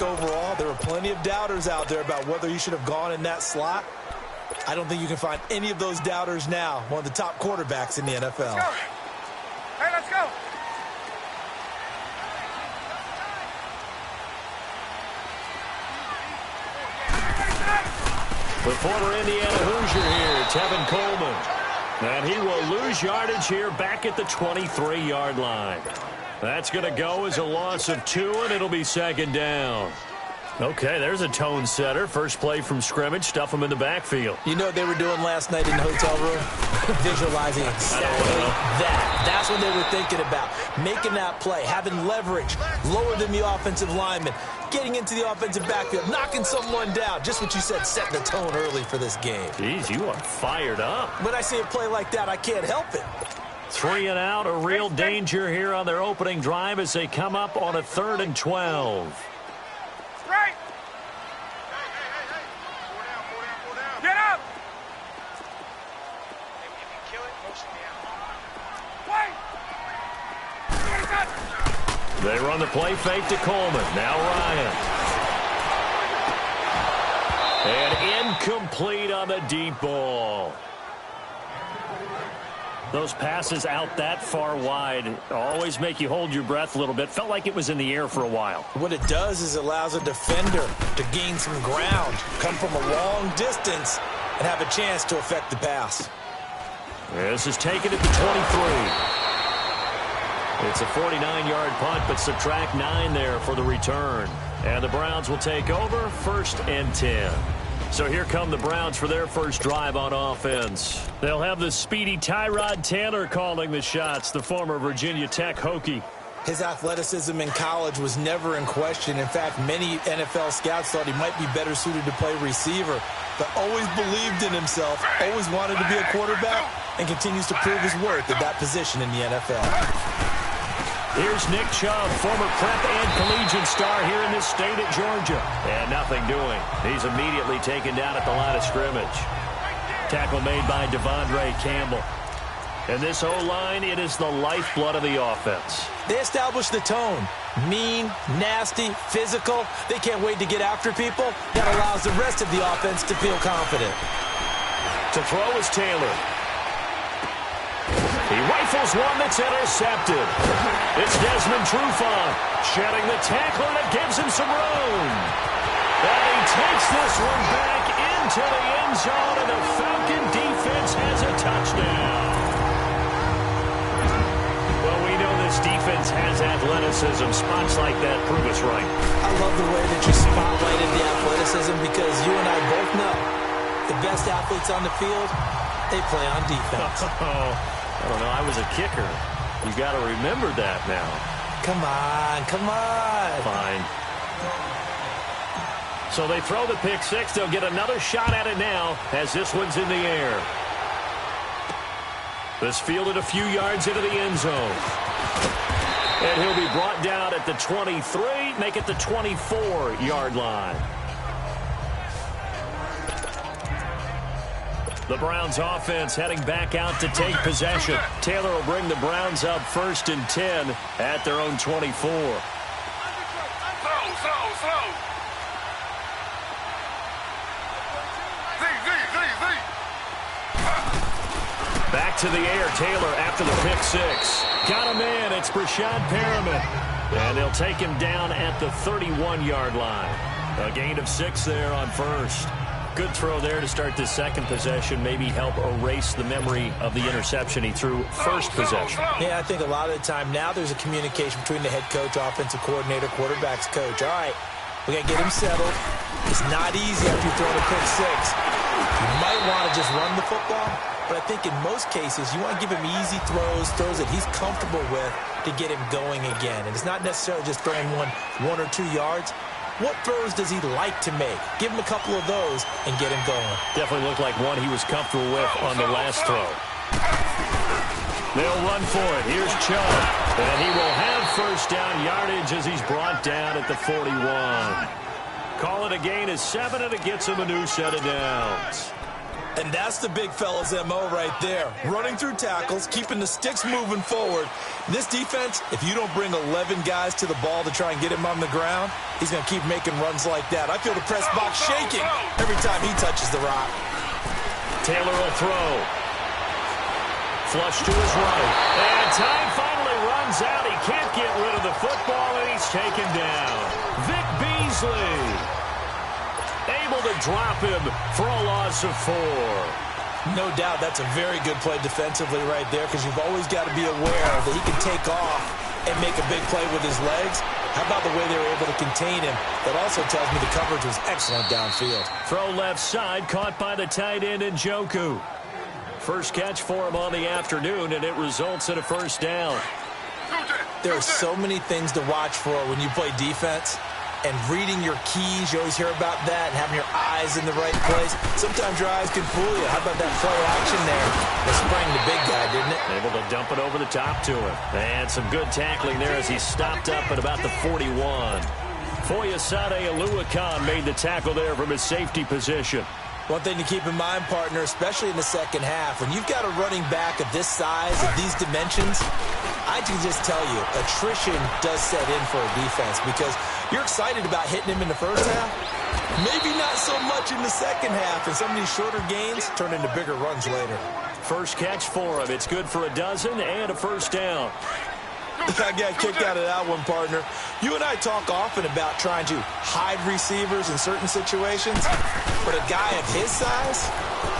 Overall, there were plenty of doubters out there about whether he should have gone in that slot. I don't think you can find any of those doubters now. One of the top quarterbacks in the NFL. Let's go. Hey, let's go. The former Indiana Hoosier here, Tevin Coleman. And he will lose yardage here back at the 23-yard line. That's going to go as a loss of 2, and it'll be second down. Okay, there's a tone setter. First play from scrimmage, stuff them in the backfield. You know what they were doing last night in the hotel room? Visualizing exactly that. That's what they were thinking about. Making that play, having leverage, lower than the offensive lineman, getting into the offensive backfield, knocking someone down. Just what you said, setting the tone early for this game. Jeez, you are fired up. When I see a play like that, I can't help it. 3 and out, a real danger here on their opening drive as they come up on a 3rd and 12. Right. Get up. If you kill it, motion me out. Wait. They run the play fake to Coleman. Now Ryan. And incomplete on the deep ball. Those passes out that far wide always make you hold your breath a little bit. Felt like it was in the air for a while. What it does is it allows a defender to gain some ground, come from a long distance, and have a chance to affect the pass. This is taken at the 23. It's a 49-yard punt, but subtract 9 there for the return. And the Browns will take over, 1st and 10. So here come the Browns for their first drive on offense. They'll have the speedy Tyrod Taylor calling the shots, the former Virginia Tech Hokie. His athleticism in college was never in question. In fact, many NFL scouts thought he might be better suited to play receiver, but always believed in himself, always wanted to be a quarterback, and continues to prove his worth at that position in the NFL. Here's Nick Chubb, former prep and collegiate star here in this state at Georgia. And nothing doing. He's immediately taken down at the line of scrimmage. Tackle made by Devondre Campbell. And this O-line, it is the lifeblood of the offense. They establish the tone. Mean, nasty, physical. They can't wait to get after people. That allows the rest of the offense to feel confident. To throw is Taylor. He rifles one that's intercepted. It's Desmond Trufant shedding the tackle, and it gives him some room. And he takes this one back into the end zone, and the Falcon defense has a touchdown. Well, we know this defense has athleticism. Spots like that prove us right. I love the way that you spotlighted the athleticism because you and I both know the best athletes on the field, they play on defense. I don't know. I was a kicker. You got to remember that now. Come on, come on. Fine. So they throw the pick six. They'll get another shot at it now as this one's in the air. This fielded a few yards into the end zone. And he'll be brought down at the 23, make it the 24-yard line. The Browns offense heading back out to take possession. Taylor will bring the Browns up 1st and 10 at their own 24. Slow. Back to the air, Taylor after the pick six. Got him in, it's Brashad Perriman. And they'll take him down at the 31-yard line. A gain of 6 there on 1st. Good throw there to start the second possession. Maybe help erase the memory of the interception he threw first possession. Yeah, I think a lot of the time now there's a communication between the head coach, offensive coordinator, quarterback's coach. All right, we got to get him settled. It's not easy after you throw a pick six. You might want to just run the football, but I think in most cases you want to give him easy throws that he's comfortable with to get him going again. And it's not necessarily just throwing one or 2 yards. What throws does he like to make? Give him a couple of those and get him going. Definitely looked like one he was comfortable with on the last throw. They'll run for it. Here's Chubb. And he will have first down yardage as he's brought down at the 41. Call it a gain of 7, and it gets him a new set of downs. And that's the big fella's MO right there. Running through tackles, keeping the sticks moving forward. This defense, if you don't bring 11 guys to the ball to try and get him on the ground, he's going to keep making runs like that. I feel the press box shaking every time he touches the rock. Taylor will throw. Flush to his right. And time finally runs out. He can't get rid of the football, and he's taken down. Vic Beasley able to drop him for a loss of 4. No doubt that's a very good play defensively right there, because you've always got to be aware that he can take off and make a big play with his legs. How about the way they were able to contain him? That also tells me the coverage was excellent downfield. Throw left side, caught by the tight end Njoku. First catch for him on the afternoon, and it results in a first down. There are so many things to watch for when you play defense. And reading your keys, you always hear about that, and having your eyes in the right place. Sometimes your eyes can fool you. How about that play action there? It sprang the big guy, didn't it? Able to dump it over the top to him. And some good tackling there as he stopped up at about the 41. Foyesade Oluwakan made the tackle there from his safety position. One thing to keep in mind, partner, especially in the second half, when you've got a running back of this size, of these dimensions, I can just tell you, attrition does set in for a defense, because you're excited about hitting him in the first half. Maybe not so much in the second half, and some of these shorter gains turn into bigger runs later. First catch for him. It's good for a dozen and a first down. I got kicked out of that one, partner. You and I talk often about trying to hide receivers in certain situations, but a guy of his size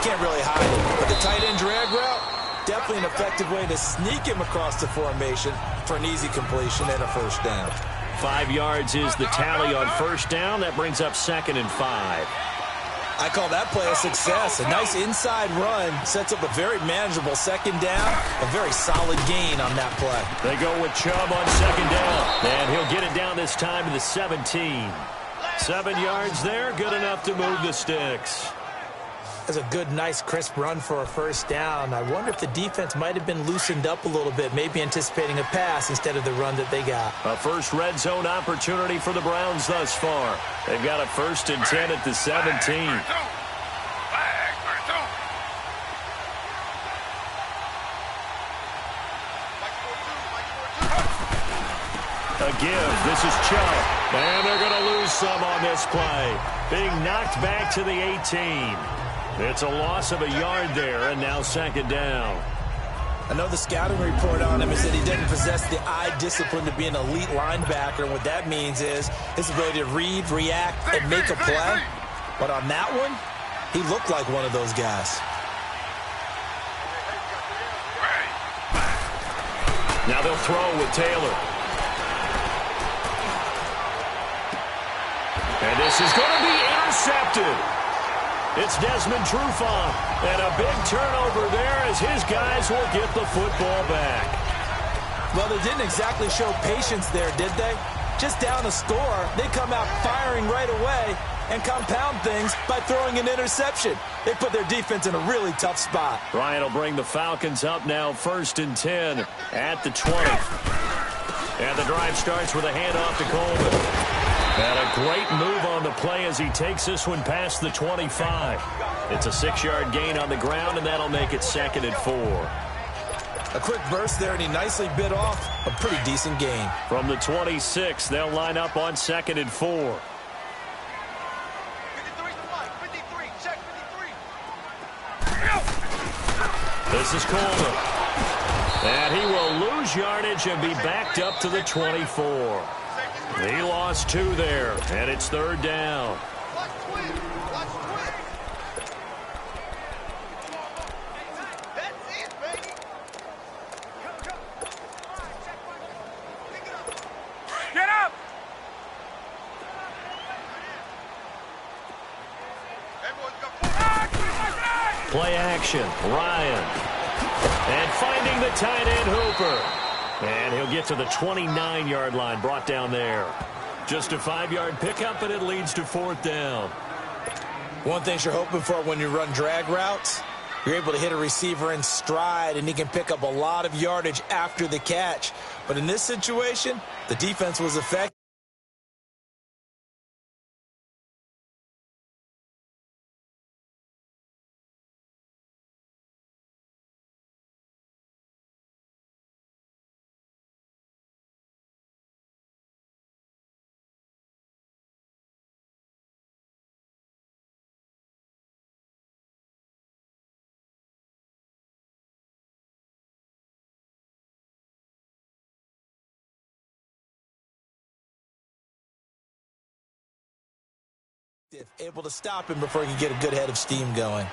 can't really hide him. But the tight end drag route, definitely an effective way to sneak him across the formation for an easy completion and a first down. 5 yards is the tally on first down. That brings up 2nd and 5. I call that play a success. A nice inside run sets up a very manageable second down. A very solid gain on that play. They go with Chubb on second down. And he'll get it down this time to the 17. 7 yards there, good enough to move the sticks. That's a good, nice, crisp run for a first down. I wonder if the defense might have been loosened up a little bit, maybe anticipating a pass instead of the run that they got. A first red zone opportunity for the Browns thus far. They've got a 1st and 10 at the 17. A give. This is Chubb. And they're going to lose some on this play. Being knocked back to the 18. It's a loss of a yard there, and now 2nd down. I know the scouting report on him is that he doesn't possess the eye discipline to be an elite linebacker. What that means is his ability to read, react, and make a play. But on that one, he looked like one of those guys. Now they'll throw with Taylor. And this is going to be intercepted. It's Desmond Trufant. And a big turnover there as his guys will get the football back. Well, they didn't exactly show patience there, did they? Just down a score, they come out firing right away and compound things by throwing an interception. They put their defense in a really tough spot. Ryan will bring the Falcons up now 1st and 10 at the 20. And the drive starts with a handoff to Coleman. And a great move on the play as he takes this one past the 25. It's a 6-yard gain on the ground, and that'll make it 2nd and 4. A quick burst there, and he nicely bit off a pretty decent gain. From the 26, they'll line up on 2nd and 4. 53, check 53. This is Coleman. And he will lose yardage and be backed up to the 24. He lost 2 there, and it's 3rd down. Get up! Play action, Ryan. And finding the tight end Hooper. And he'll get to the 29-yard line, brought down there. Just a 5-yard pickup, and it leads to 4th down. One thing you're hoping for when you run drag routes, you're able to hit a receiver in stride, and he can pick up a lot of yardage after the catch. But in this situation, the defense was effective. Able to stop him before he can get a good head of steam going.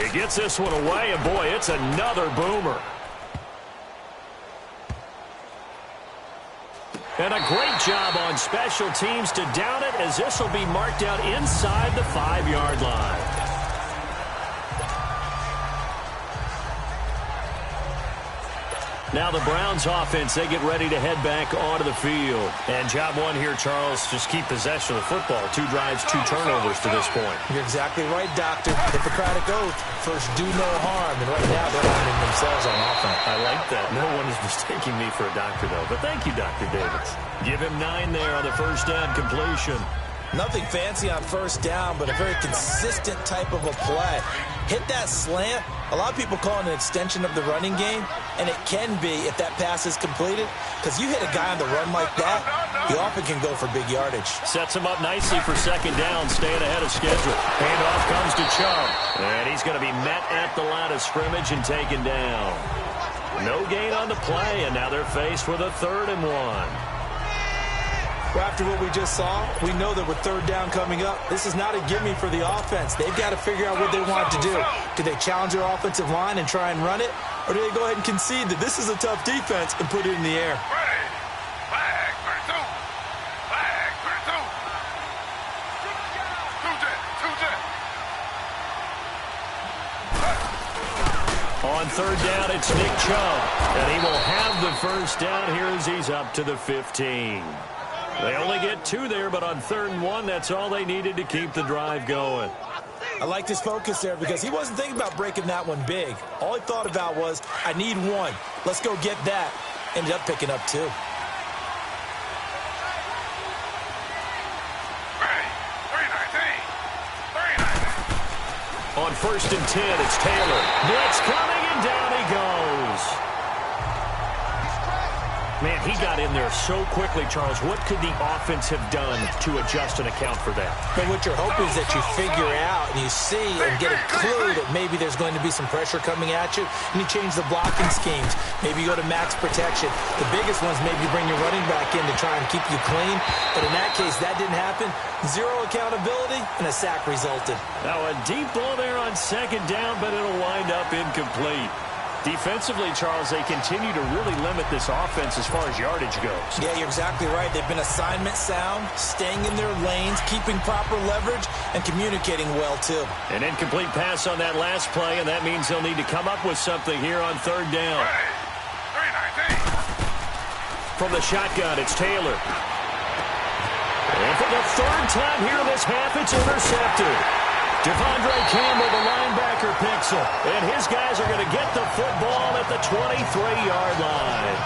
He gets this one away, and boy, it's another boomer. And a great job on special teams to down it, as this will be marked out inside the 5-yard line. Now the Browns offense, they get ready to head back onto the field. And job one here, Charles, just keep possession of the football. 2 drives, 2 turnovers to this point. You're exactly right, Doctor. Hippocratic oath, first do no harm. And right now they're harming themselves on offense. I like that. No one is mistaking me for a doctor, though. But thank you, Dr. Davis. Give him 9 there on the first down completion. Nothing fancy on first down, but a very consistent type of a play. Hit that slant. A lot of people call it an extension of the running game, and it can be if that pass is completed, because you hit a guy on the run like that, he often can go for big yardage. Sets him up nicely for second down, staying ahead of schedule. Handoff comes to Chubb, and he's going to be met at the line of scrimmage and taken down. No gain on the play, and now they're faced with a 3rd and 1. Well, after what we just saw, we know that with 3rd down coming up, this is not a gimme for the offense. They've got to figure out what they want to do. Do they challenge their offensive line and try and run it? Or do they go ahead and concede that this is a tough defense and put it in the air? Flag for 2. Flag for 2. 2 On 3rd down, it's Nick Chubb, and he will have the first down here as he's up to the 15. They only get 2 there, but on 3rd and 1, that's all they needed to keep the drive going. I liked his focus there because he wasn't thinking about breaking that one big. All he thought about was, I need 1. Let's go get that. Ended up picking up 2. On 1st and 10, it's Taylor. Blitz coming, and down he goes. Man, he got in there so quickly, Charles. What could the offense have done to adjust and account for that? But what you're hoping is that you figure out and you see and get a clue that maybe there's going to be some pressure coming at you, and you change the blocking schemes. Maybe you go to max protection. The biggest one's maybe bring your running back in to try and keep you clean. But in that case, that didn't happen. 0 accountability, and a sack resulted. Now a deep ball there on 2nd down, but it'll wind up incomplete. Defensively, Charles, they continue to really limit this offense as far as yardage goes. Yeah, you're exactly right. They've been assignment sound, staying in their lanes, keeping proper leverage, and communicating well, too. An incomplete pass on that last play, and that means they'll need to come up with something here on 3rd down. From the shotgun, it's Taylor. And for the 3rd time here in this half, it's intercepted. Devondre Campbell, the linebacker, picks it. And his guys are going to get the football at the 23-yard line.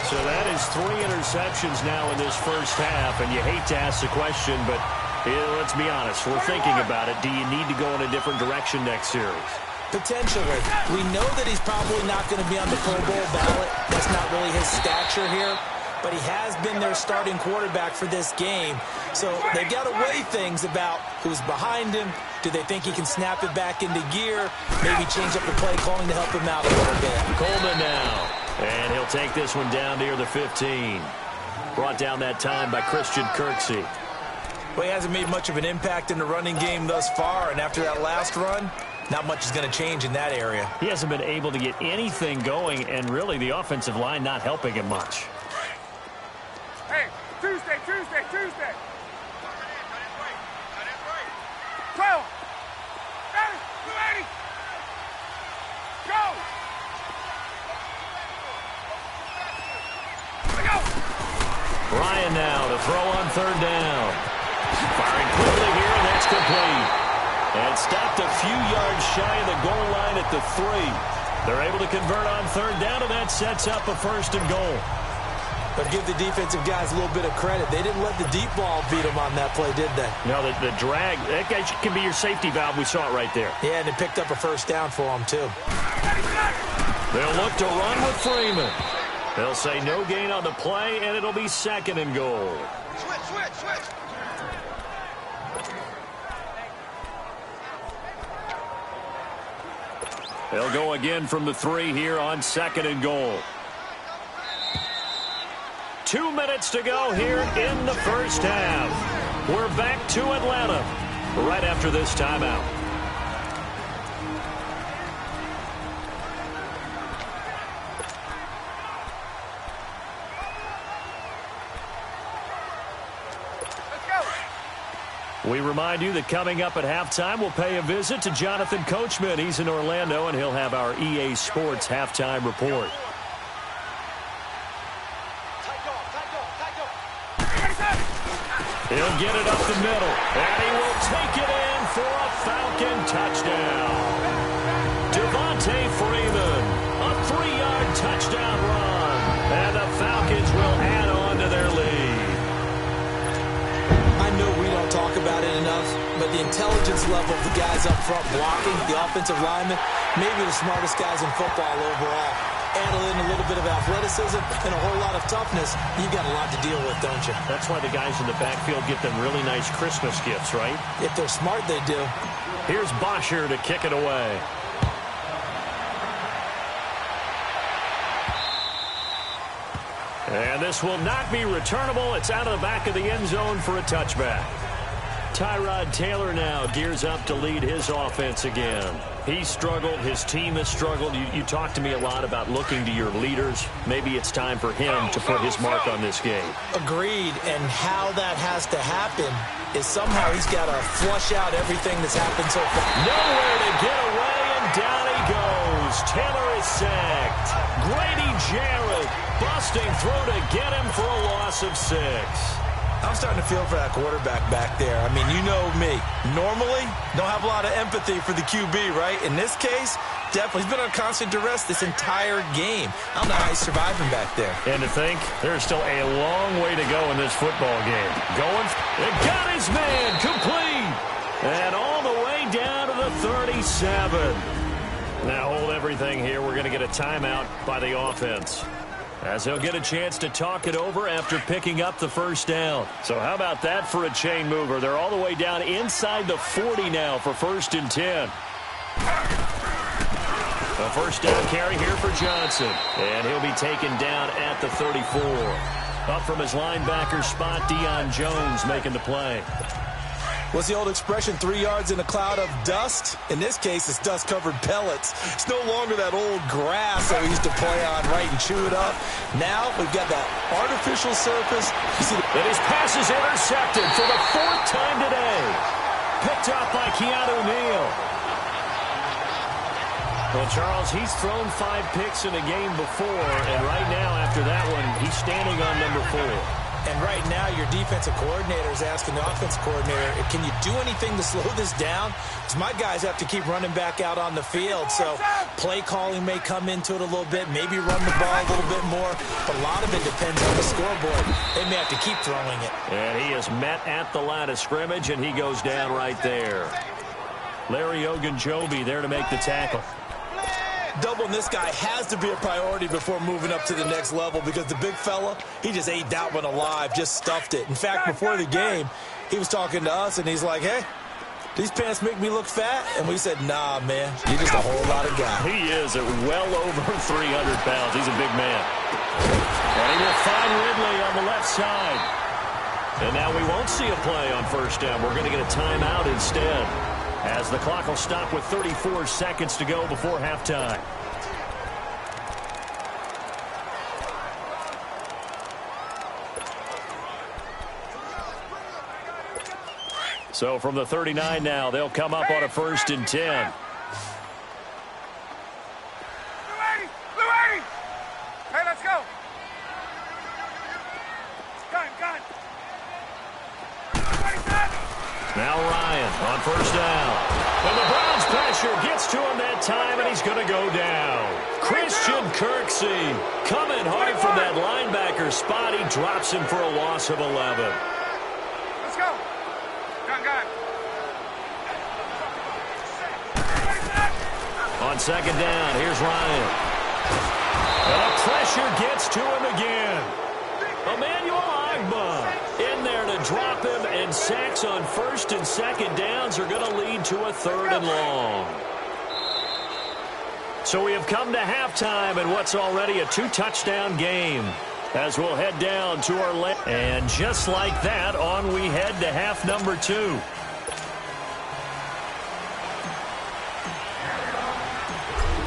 So that is 3 interceptions now in this first half. And you hate to ask the question, but let's be honest. We're thinking about it. Do you need to go in a different direction next series? Potentially. We know that he's probably not going to be on the Pro Bowl ballot. That's not really his stature here. But he has been their starting quarterback for this game. So they've got to weigh things about who's behind him. Do they think he can snap it back into gear? Maybe change up the play calling to help him out a little bit. Coleman now. And he'll take this one down near the 15. Brought down that time by Christian Kirksey. Well, he hasn't made much of an impact in the running game thus far. And after that last run, not much is going to change in that area. He hasn't been able to get anything going, and really the offensive line not helping him much. Hey, Tuesday. 12. Got it. 280. Go. Go. Ryan now to throw on 3rd down. Firing quickly here, and that's complete. And stopped a few yards shy of the goal line at the 3. They're able to convert on 3rd down, and that sets up a 1st and goal. But give the defensive guys a little bit of credit. They didn't let the deep ball beat them on that play, did they? No, the drag, that guy can be your safety valve. We saw it right there. Yeah, and it picked up a 1st down for them, too. They'll look to run with Freeman. They'll say no gain on the play, and it'll be 2nd and goal. Switch. They'll go again from the 3 here on 2nd and goal. 2 minutes to go here in the first half. We're back to Atlanta right after this timeout. We remind you that coming up at halftime, we'll pay a visit to Jonathan Coachman. He's in Orlando, and he'll have our EA Sports halftime report. He'll get it up the middle, and he will take it in for a Falcon touchdown. Devontae Freeman, a 3-yard touchdown run, and the Falcons will add on to their lead. I know we don't talk about it enough, but the intelligence level of the guys up front blocking, the offensive linemen, maybe the smartest guys in football overall. Add in a little bit of athleticism and a whole lot of toughness, you got a lot to deal with, don't you? That's why the guys in the backfield get them really nice Christmas gifts, right? If they're smart, they do. Here's Bosher to kick it away. And this will not be returnable. It's out of the back of the end zone for a touchback. Tyrod Taylor now gears up to lead his offense again. He's struggled. His team has struggled. You talk to me a lot about looking to your leaders. Maybe it's time for him to put his mark on this game. Agreed. And how that has to happen is somehow he's got to flush out everything that's happened so far. Nowhere to get away, and down he goes. Taylor is sacked. Grady Jarrett busting through to get him for a loss of 6. I'm starting to feel for that quarterback back there. I mean, you know me. Normally, don't have a lot of empathy for the QB, right? In this case, definitely. He's been on constant duress this entire game. I don't know how he's surviving back there. And to think, there's still a long way to go in this football game. Going, it got his man complete. And all the way down to the 37. Now hold everything here. We're going to get a timeout by the offense, as he'll get a chance to talk it over after picking up the first down. So how about that for a chain mover? They're all the way down inside the 40 now for 1st and 10. A first down carry here for Johnson. And he'll be taken down at the 34. Up from his linebacker spot, Deion Jones making the play. What's the old expression, 3 yards in a cloud of dust? In this case, it's dust-covered pellets. It's no longer that old grass that we used to play on, right, and chew it up. Now we've got that artificial surface. You see, and his pass is intercepted for the 4th time today. Picked up by Keanu Neal. Well, Charles, he's thrown 5 picks in a game before, and right now, after that one, he's standing on number 4. And right now, your defensive coordinator is asking the offensive coordinator, can you do anything to slow this down? Because my guys have to keep running back out on the field. So play calling may come into it a little bit, maybe run the ball a little bit more. But a lot of it depends on the scoreboard. They may have to keep throwing it. And he is met at the line of scrimmage, and he goes down right there. Larry Ogunjobi there to make the tackle. Doubling this guy has to be a priority before moving up to the next level, because the big fella, he just ate that one alive, just stuffed it. In fact, before the game, he was talking to us, and he's like, hey, these pants make me look fat? And we said, nah, man, you're just a whole lot of guy. He is at well over 300 pounds. He's a big man. And he will find Ridley on the left side. And now we won't see a play on first down. We're going to get a timeout instead, as the clock will stop with 34 seconds to go before halftime. So from the 39 now, they'll come up on a 1st and 10. Blue 80! Hey, let's go! Gun! Now Ryan on first down. And the Browns pressure gets to him that time, and he's going to go down. Christian Kirksey coming hard from that linebacker spot. He drops him for a loss of 11. Let's go! Gun! On second down, here's Ryan. And the pressure gets to him again. Emmanuel Ogbah in there to drop him, and sacks on 1st and 2nd downs are going to lead to a 3rd and long. So we have come to halftime in what's already a 2-touchdown game. As we'll head down to our left. And just like that, on we head to half number 2.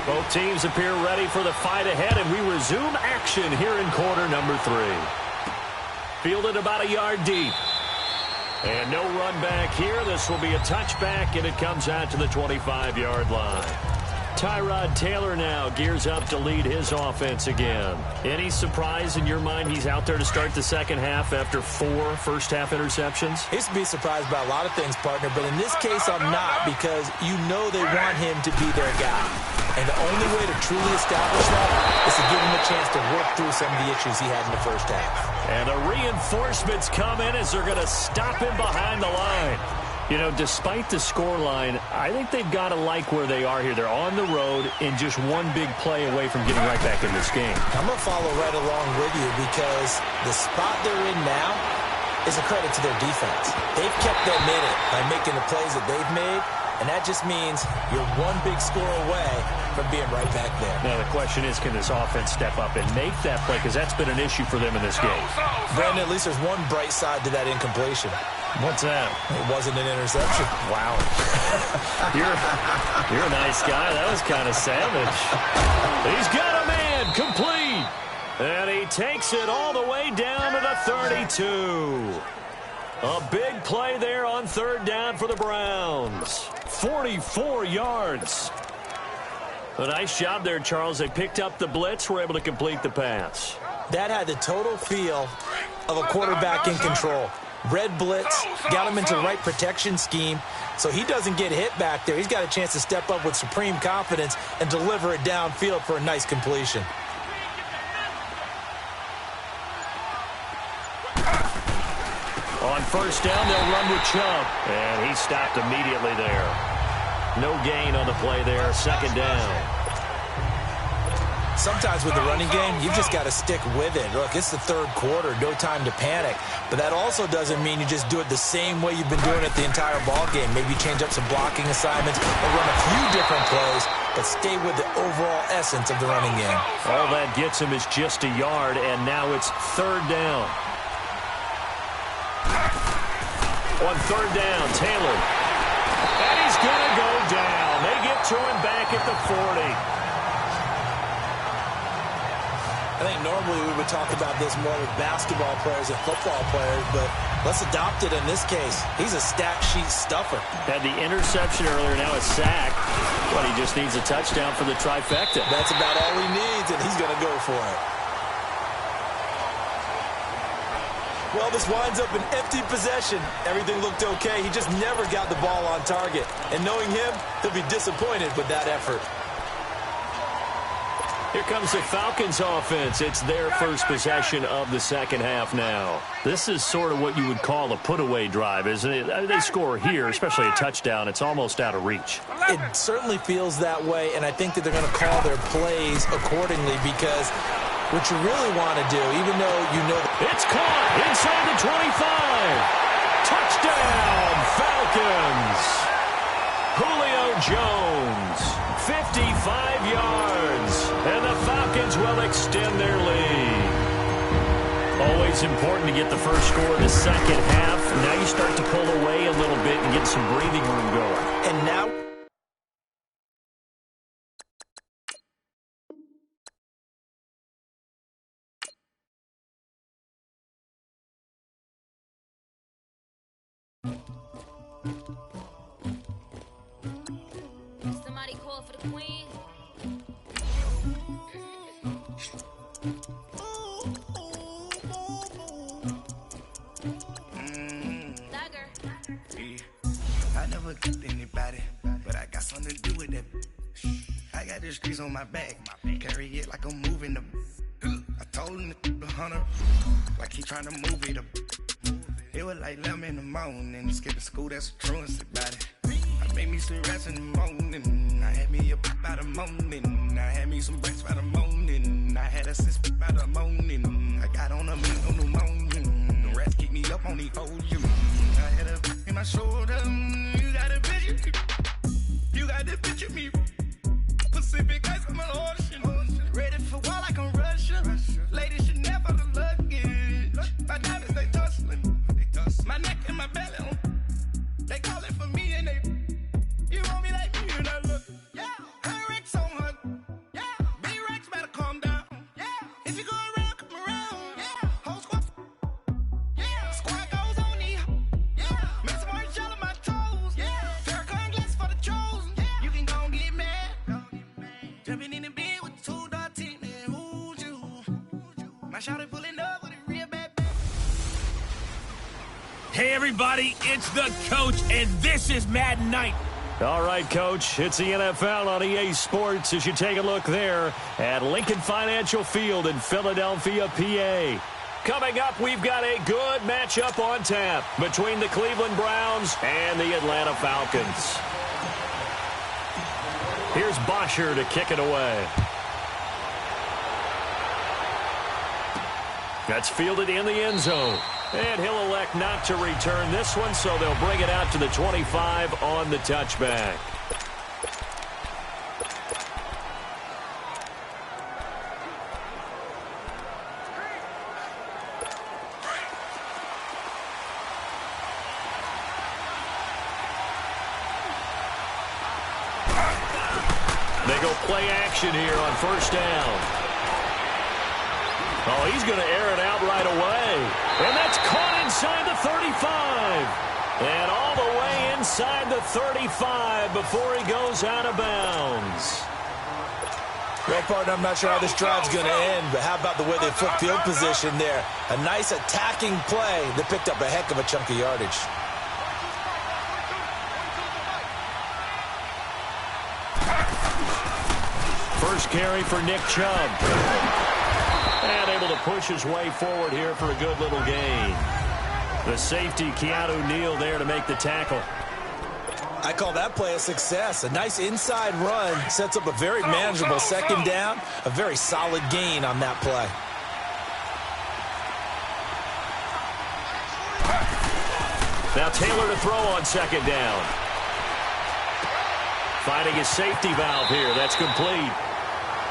Both teams appear ready for the fight ahead, and we resume action here in quarter number 3. Fielded about a yard deep. And no run back here. This will be a touchback, and it comes out to the 25-yard line. Tyrod Taylor now gears up to lead his offense again. Any surprise in your mind he's out there to start the second half after 4 first-half interceptions? He's to be surprised by a lot of things, partner, but in this case I'm not, because you know they want him to be their guy. And the only way to truly establish that is to give him a chance to work through some of the issues he had in the first half. And the reinforcements come in as they're going to stop him behind the line. You know, despite the scoreline, I think they've got to like where they are here. They're on the road and just one big play away from getting right back in this game. I'm going to follow right along with you, because the spot they're in now is a credit to their defense. They've kept them in it by making the plays that they've made, and that just means you're one big score away from being right back there. Now, the question is, can this offense step up and make that play? Because that's been an issue for them in this game. Brandon, at least there's one bright side to that incompletion. What's that? It wasn't an interception. Wow. You're a nice guy. That was kind of savage. He's got a man complete. And he takes it all the way down to the 32. A big play there on third down for the Browns. 44 yards. A nice job there, Charles. They picked up the blitz, were able to complete the pass. That had the total feel of a quarterback in control. Red blitz, got him into the right protection scheme, so he doesn't get hit back there. He's got a chance to step up with supreme confidence and deliver it downfield for a nice completion. On first down, they'll run with Chubb. And he stopped immediately there. No gain on the play there. Second down. Sometimes with the running game, you've just got to stick with it. Look, it's the third quarter, no time to panic. But that also doesn't mean you just do it the same way you've been doing it the entire ball game. Maybe change up some blocking assignments or run a few different plays, but stay with the overall essence of the running game. All that gets him is just a yard, and now it's third down. On third down, Taylor. And he's going to go down. They get to him back at the 40. I think normally we would talk about this more with basketball players and football players, but let's adopt it in this case. He's a stat sheet stuffer. Had the interception earlier, now a sack. But he just needs a touchdown for the trifecta. That's about all he needs, and he's going to go for it. Well, this winds up an empty possession. Everything looked okay. He just never got the ball on target. And knowing him, he'll be disappointed with that effort. Here comes the Falcons offense. It's their first possession of the second half now. This is sort of what you would call a put-away drive, isn't it? They score here, especially a touchdown. It's almost out of reach. It certainly feels that way, and I think that they're going to call their plays accordingly, because what you really want to do, even though you know... It's caught inside the 25. Touchdown, Falcons. Julio Jones, 55 yards. And the Falcons will extend their lead. Always important to get the first score in the second half. Now you start to pull away a little bit and get some breathing room going. And now... Somebody call for the queen. I never killed anybody, but I got something to do with that. I got the streets on my back, carry it like I'm moving the. I told him to 100, like he trying to move it up. It was like 11 in the morning, skipping school, that's a truancy about it. I made me some rest in the morning, I had me a pop by the morning, I had me some breaks by the morning, I had a six by the morning, I got on a meat on the morning, the rats keep me up on the whole you. I had a in my shoulder, you got a picture, you got the picture me, Pacific ice on my ocean, ready for war like I'm Russia, ladies should never love. Hey, everybody, it's the coach, and this is Madden Night. All right, Coach, it's the NFL on EA Sports as you take a look there at Lincoln Financial Field in Philadelphia, PA. Coming up, we've got a good matchup on tap between the Cleveland Browns and the Atlanta Falcons. Here's Bosher to kick it away. That's fielded in the end zone. And he'll elect not to return this one, so they'll bring it out to the 25 on the touchback. They go play action here on first down. Oh, he's going to air it out right away. And that's caught inside the 35. And all the way inside the 35 before he goes out of bounds. Well, partner, I'm not sure how this drive's going to end, but how about the way they flip field position there? A nice attacking play that picked up a heck of a chunk of yardage. First carry for Nick Chubb. And able to push his way forward here for a good little gain. The safety, Keanu Neal, there to make the tackle. I call that play a success. A nice inside run sets up a very manageable second down. A very solid gain on that play. Now Taylor to throw on second down. Finding his safety valve here. That's complete.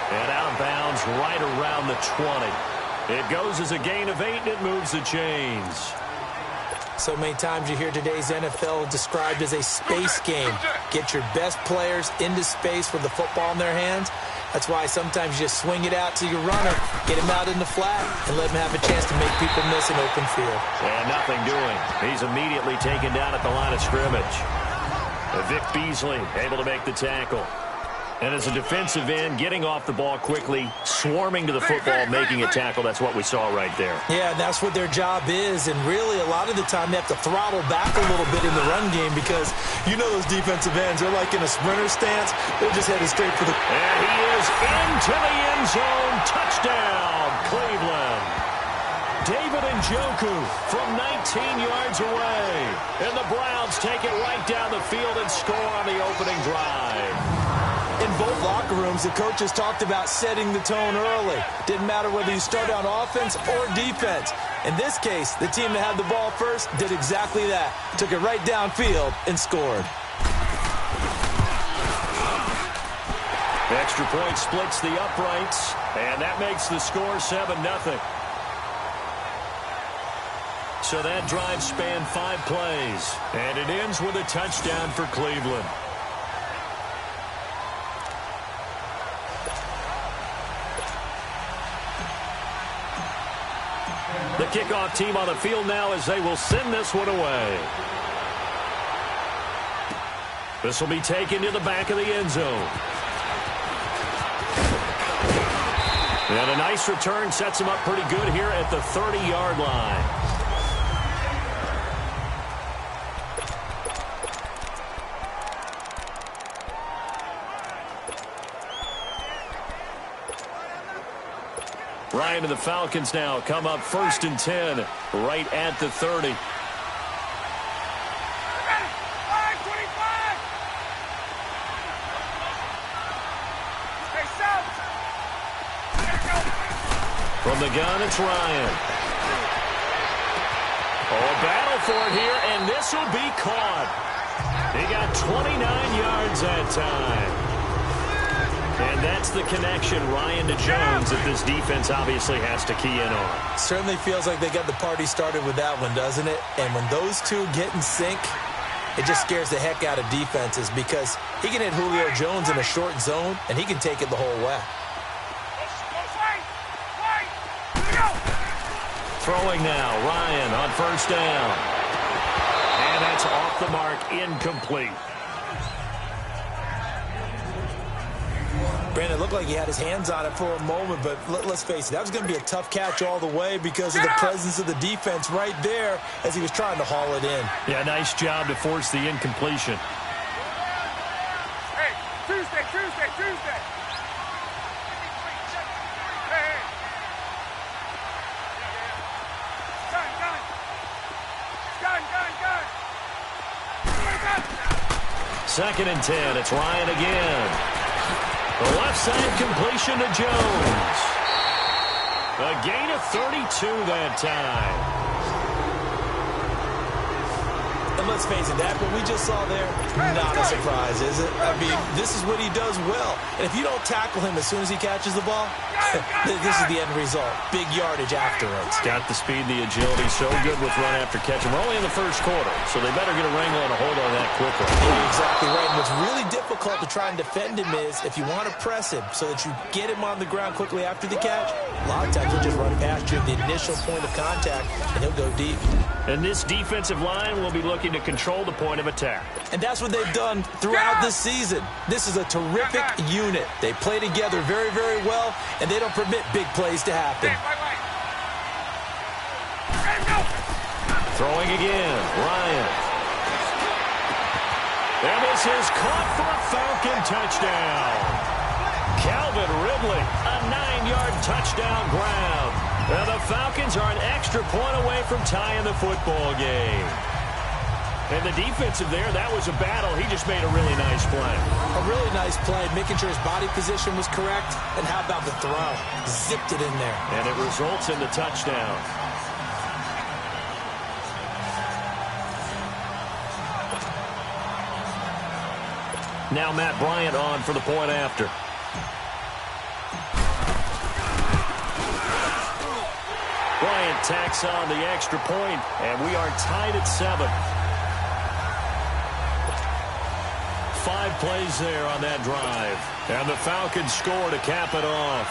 And out of bounds right around the 20. It goes as a gain of 8, and it moves the chains. So many times you hear today's NFL described as a space game. Get your best players into space with the football in their hands. That's why sometimes you just swing it out to your runner, get him out in the flat, and let him have a chance to make people miss an open field. And nothing doing. He's immediately taken down at the line of scrimmage. Vic Beasley able to make the tackle. And as a defensive end, getting off the ball quickly, swarming to the football, making a tackle. That's what we saw right there. Yeah, and that's what their job is. And really, a lot of the time, they have to throttle back a little bit in the run game because you know those defensive ends, they're like in a sprinter stance. They're just headed straight for the... And he is into the end zone. Touchdown, Cleveland. David Njoku from 19 yards away. And the Browns take it right down the field and score on the opening drive. In both locker rooms, the coaches talked about setting the tone early. Didn't matter whether you start on offense or defense. In this case, the team that had the ball first did exactly that. Took it right downfield and scored. Extra point splits the uprights, and that makes the score 7-0. So that drive spanned 5 plays, and it ends with a touchdown for Cleveland. The kickoff team on the field now as they will send this one away. This will be taken to the back of the end zone. And a nice return sets him up pretty good here at the 30-yard line. Ryan and the Falcons now come up 1st and 10 right at the 30. From the gun, it's Ryan. Oh, a battle for it here, and this will be caught. He got 29 yards that time. And that's the connection, Ryan to Jones, that this defense obviously has to key in on. Certainly feels like they got the party started with that one, doesn't it? And when those two get in sync, it just scares the heck out of defenses because he can hit Julio Jones in a short zone, and he can take it the whole way. Throwing now, Ryan on first down. And that's off the mark, incomplete. Granted, it looked like he had his hands on it for a moment, but let's face it, that was going to be a tough catch all the way because of the presence of the defense right there as he was trying to haul it in. Yeah, nice job to force the incompletion. Hey, Tuesday. Hey. Gun. 2nd and 10. It's Ryan again. The left side completion to Jones. A gain of 32 that time. And let's face it, that what we just saw there, not a surprise, is it? I mean, this is what he does well. And if you don't tackle him as soon as he catches the ball, this is the end result. Big yardage afterwards. Got the speed, the agility, so good with run after catch. And we're only in the first quarter, so they better get a wrangle and a hold on that quickly. You're exactly right. And what's really difficult to try and defend him is if you want to press him so that you get him on the ground quickly after the catch, a lot of times he'll just run past you at the initial point of contact, and he'll go deep. And this defensive line will be looking to control the point of attack. And that's what they've done throughout this season. This is a terrific unit. They play together very, very well, and they don't permit big plays to happen. Throwing again, Ryan. And this is caught for a Falcon touchdown. Calvin Ridley, a 9-yard touchdown grab. And the Falcons are an extra point away from tying the football game. And the defensive there, that was a battle. He just made a really nice play. A really nice play, making sure his body position was correct. And how about the throw? Zipped it in there. And it results in the touchdown. Now Matt Bryant on for the point after. Bryant tacks on the extra point, and we are tied at 7. 5 plays there on that drive. And the Falcons score to cap it off.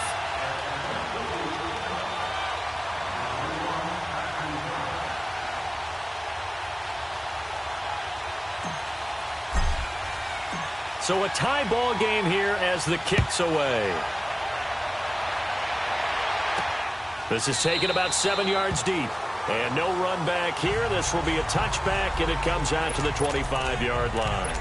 So a tie ball game here as the kick's away. This is taken about 7 yards deep. And no run back here. This will be a touchback, and it comes out to the 25-yard line.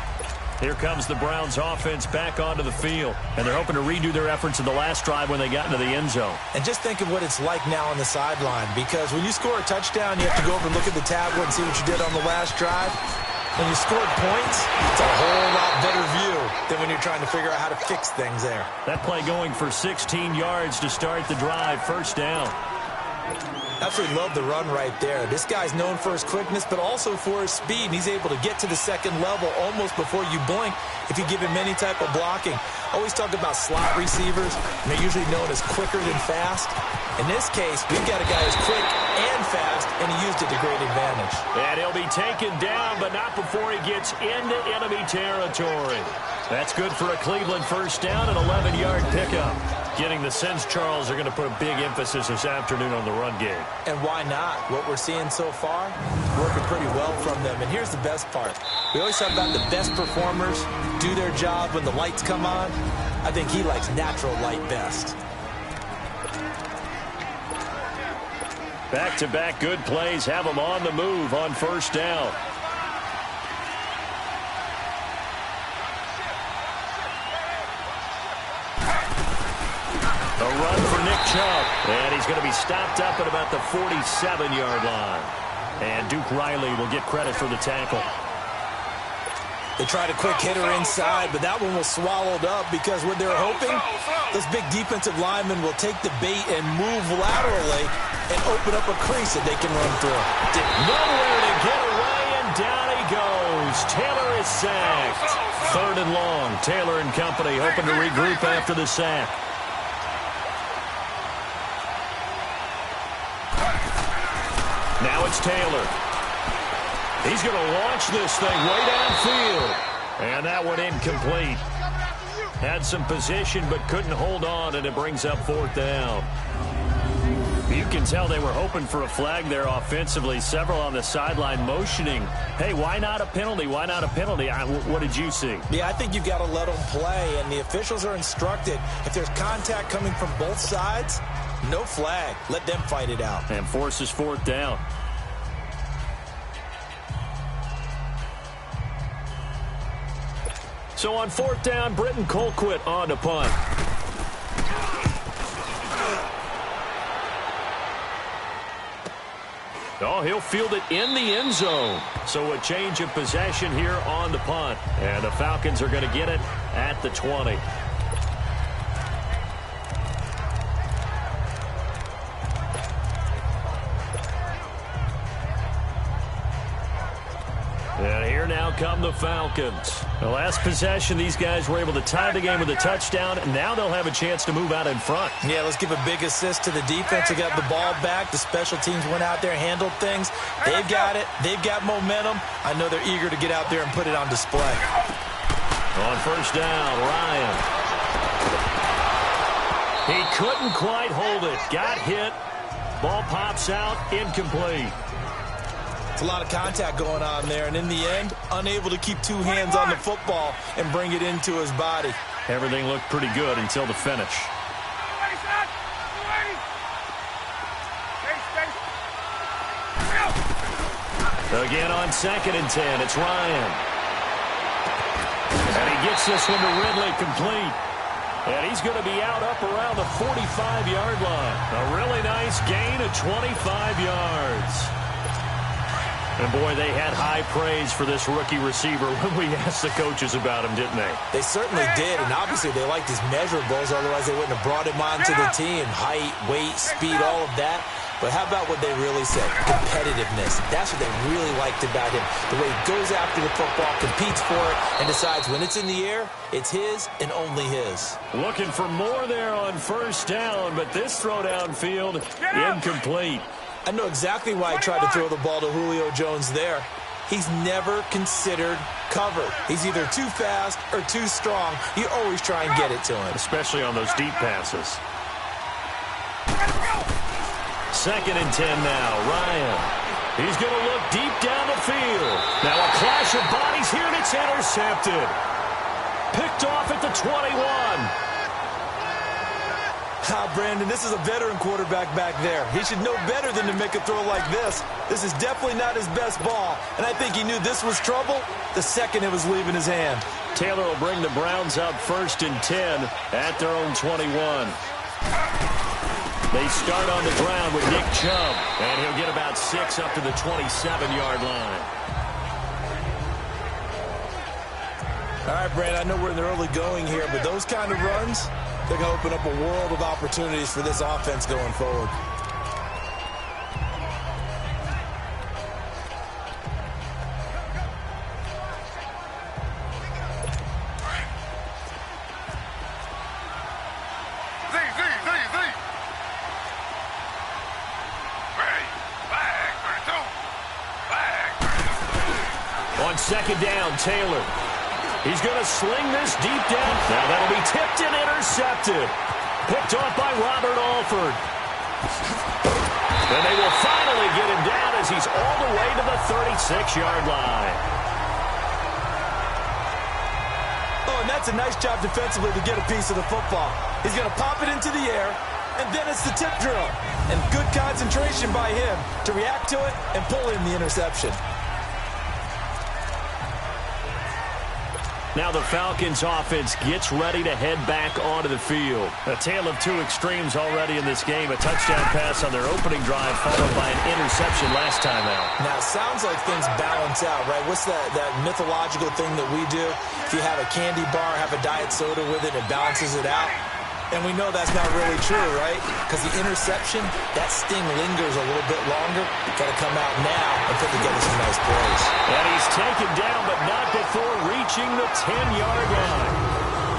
Here comes the Browns offense back onto the field, and they're hoping to redo their efforts in the last drive when they got into the end zone. And just think of what it's like now on the sideline, because when you score a touchdown, you have to go over and look at the tablet and see what you did on the last drive. When you scored points, it's a whole lot better view than when you're trying to figure out how to fix things there. That play going for 16 yards to start the drive, first down. Absolutely love the run right there. This guy's known for his quickness, but also for his speed. He's able to get to the second level almost before you blink if you give him any type of blocking. Always talk about slot receivers, and they're usually known as quicker than fast. In this case, we've got a guy who's quick and fast, and he used it to great advantage. And he'll be taken down, but not before he gets into enemy territory. That's good for a Cleveland first down, an 11-yard pickup. Getting the sense Charles are going to put a big emphasis this afternoon on the run game. And why not? What we're seeing so far, working pretty well from them. And here's the best part. We always talk about the best performers do their job when the lights come on. I think he likes natural light best. Back-to-back good plays have him on the move on first down. A run for Nick Chubb, and he's going to be stopped up at about the 47-yard line. And Duke Riley will get credit for the tackle. They tried a quick hitter inside, but that one was swallowed up because what they were hoping, those big defensive linemen will take the bait and move laterally and open up a crease that they can run through. Nowhere to get away, and down he goes. Taylor is sacked. 3rd and long. Taylor and company hoping to regroup after the sack. Now it's Taylor. He's going to launch this thing way downfield. And that one incomplete. Had some position but couldn't hold on, and it brings up 4th down. You can tell they were hoping for a flag there offensively. Several on the sideline motioning, hey, why not a penalty? Why not a penalty? What did you see? Yeah, I think you've got to let them play, and the officials are instructed. If there's contact coming from both sides, no flag. Let them fight it out. And forces fourth down. So on fourth down, Britton Colquitt on to punt. Oh, he'll field it in the end zone. So a change of possession here on the punt. And the Falcons are going to get it at the 20. And here now come the Falcons. The last possession, these guys were able to tie the game with a touchdown, and now they'll have a chance to move out in front. Yeah, let's give a big assist to the defense. They got the ball back. The special teams went out there, handled things. They've got it. They've got momentum. I know they're eager to get out there and put it on display. On first down, Ryan. He couldn't quite hold it. Got hit. Ball pops out, incomplete. It's a lot of contact going on there, and in the end, unable to keep two hands on the football and bring it into his body. Everything looked pretty good until the finish. Again on 2nd and 10, it's Ryan. And he gets this one to Ridley complete. And he's going to be out up around the 45-yard line. A really nice gain of 25 yards. And, boy, they had high praise for this rookie receiver when we asked the coaches about him, didn't they? They certainly did, and obviously they liked his measurables. Otherwise, they wouldn't have brought him onto the team. Height, weight, speed, all of that. But how about what they really said? Competitiveness. That's what they really liked about him. The way he goes after the football, competes for it, and decides when it's in the air, it's his and only his. Looking for more there on first down, but this throw downfield, incomplete. I know exactly why I tried to throw the ball to Julio Jones there. He's never considered cover. He's either too fast or too strong. You always try and get it to him. Especially on those deep passes. 2nd and 10 now, Ryan. He's going to look deep down the field. Now a clash of bodies here, and it's intercepted. Picked off at the 21. Brandon, this is a veteran quarterback back there. He should know better than to make a throw like this. This is definitely not his best ball, and I think he knew this was trouble the second it was leaving his hand. Taylor will bring the Browns up 1st and 10 at their own 21. They start on the ground with Nick Chubb, and he'll get about 6 up to the 27-yard line. All right, Brandon, I know we're in the early going here, but those kind of runs, they're going to open up a world of opportunities for this offense going forward. On 2nd down, Taylor. He's going to sling this deep down. Now that'll be tipped and intercepted. Picked off by Robert Alford. And they will finally get him down as he's all the way to the 36-yard line. Oh, and that's a nice job defensively to get a piece of the football. He's going to pop it into the air, and then it's the tip drill. And good concentration by him to react to it and pull in the interception. Now the Falcons offense gets ready to head back onto the field. A tale of two extremes already in this game. A touchdown pass on their opening drive followed by an interception last time out. Now, it sounds like things balance out, right? What's that mythological thing that we do? If you have a candy bar, have a diet soda with it, it balances it out. And we know that's not really true, right? Because the interception, that sting lingers a little bit longer. Got to come out now and put together some nice plays. And he's taken down, but not before reaching the 10-yard line.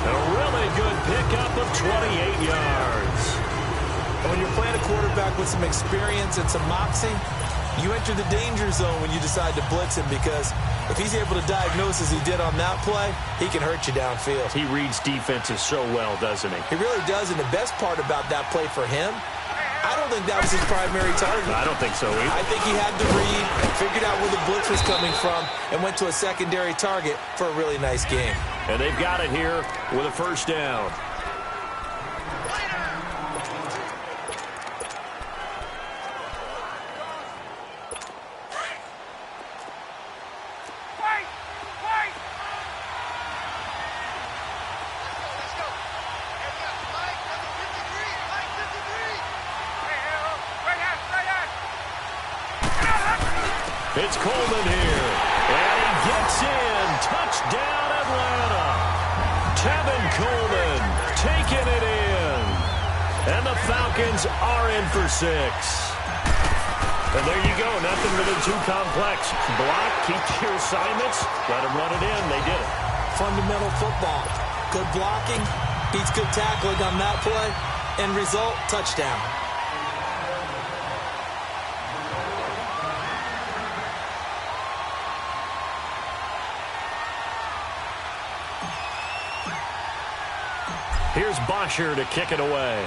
A really good pickup of 28 yards. And when you're playing a quarterback with some experience and some moxie, you enter the danger zone when you decide to blitz him, because if he's able to diagnose as he did on that play, he can hurt you downfield. He reads defenses so well, doesn't he? He really does, and the best part about that play for him, I don't think that was his primary target. I don't think so either. I think he had the read, figured out where the blitz was coming from, and went to a secondary target for a really nice game. And they've got it here with a first down. It's Coleman here, and he gets in. Touchdown, Atlanta. Tevin Coleman taking it in. And the Falcons are in for 6. And there you go, nothing really too complex. Block, keep your assignments, let them run it in. They did it. Fundamental football. Good blocking, beats good tackling on that play. End result, touchdown. Here's Bosher to kick it away.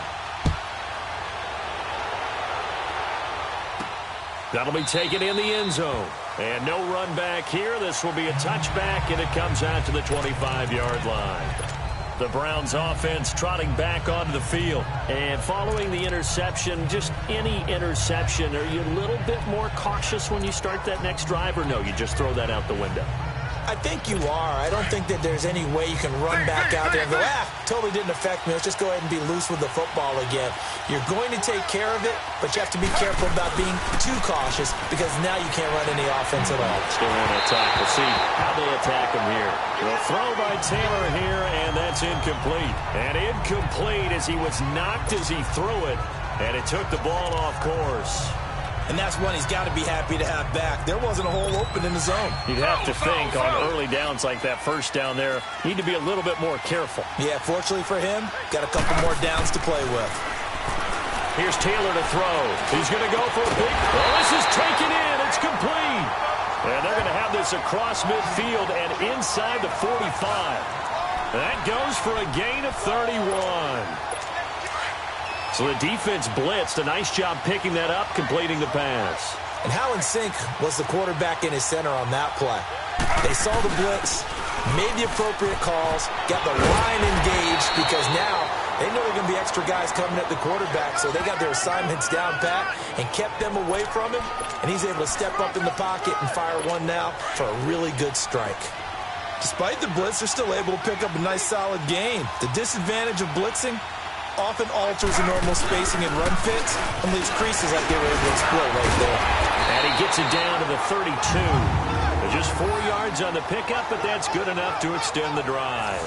That'll be taken in the end zone. And no run back here. This will be a touchback, and it comes out to the 25-yard line. The Browns offense trotting back onto the field. And following the interception, just any interception, are you a little bit more cautious when you start that next drive, or no, you just throw that out the window? I think you are. I don't think that there's any way you can run back out there and go, totally didn't affect me. Let's just go ahead and be loose with the football again. You're going to take care of it, but you have to be careful about being too cautious because now you can't run any offense at all. Still in attack. We'll see how they attack him here. The throw by Taylor here, and that's incomplete. And incomplete as he was knocked as he threw it, and it took the ball off course. And that's one he's got to be happy to have back. There wasn't a hole open in the zone. You'd have to think on early downs like that first down there, need to be a little bit more careful. Yeah, fortunately for him, got a couple more downs to play with. Here's Taylor to throw. He's going to go for a big... Oh, this is taken in. It's complete. And they're going to have this across midfield and inside the 45. That goes for a gain of 31. So the defense blitzed. A nice job picking that up, completing the pass. And how in sync was the quarterback in his center on that play? They saw the blitz, made the appropriate calls, got the line engaged because now they know there are going to be extra guys coming at the quarterback, so they got their assignments down pat and kept them away from him, and he's able to step up in the pocket and fire one now for a really good strike. Despite the blitz, they're still able to pick up a nice solid gain. The disadvantage of blitzing often alters the normal spacing and run fits and leaves creases like they were able to exploit right there. And he gets it down to the 32. Just 4 yards on the pickup, but that's good enough to extend the drive.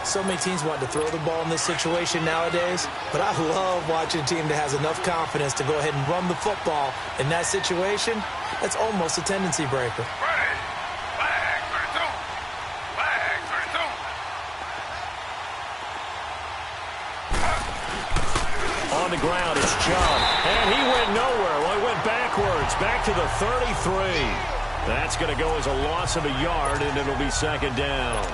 So many teams want to throw the ball in this situation nowadays, but I love watching a team that has enough confidence to go ahead and run the football in that situation. That's almost a tendency breaker. On the ground, it's Chubb. And he went nowhere. Well, he went backwards, back to the 33. That's going to go as a loss of a yard, and it'll be second down.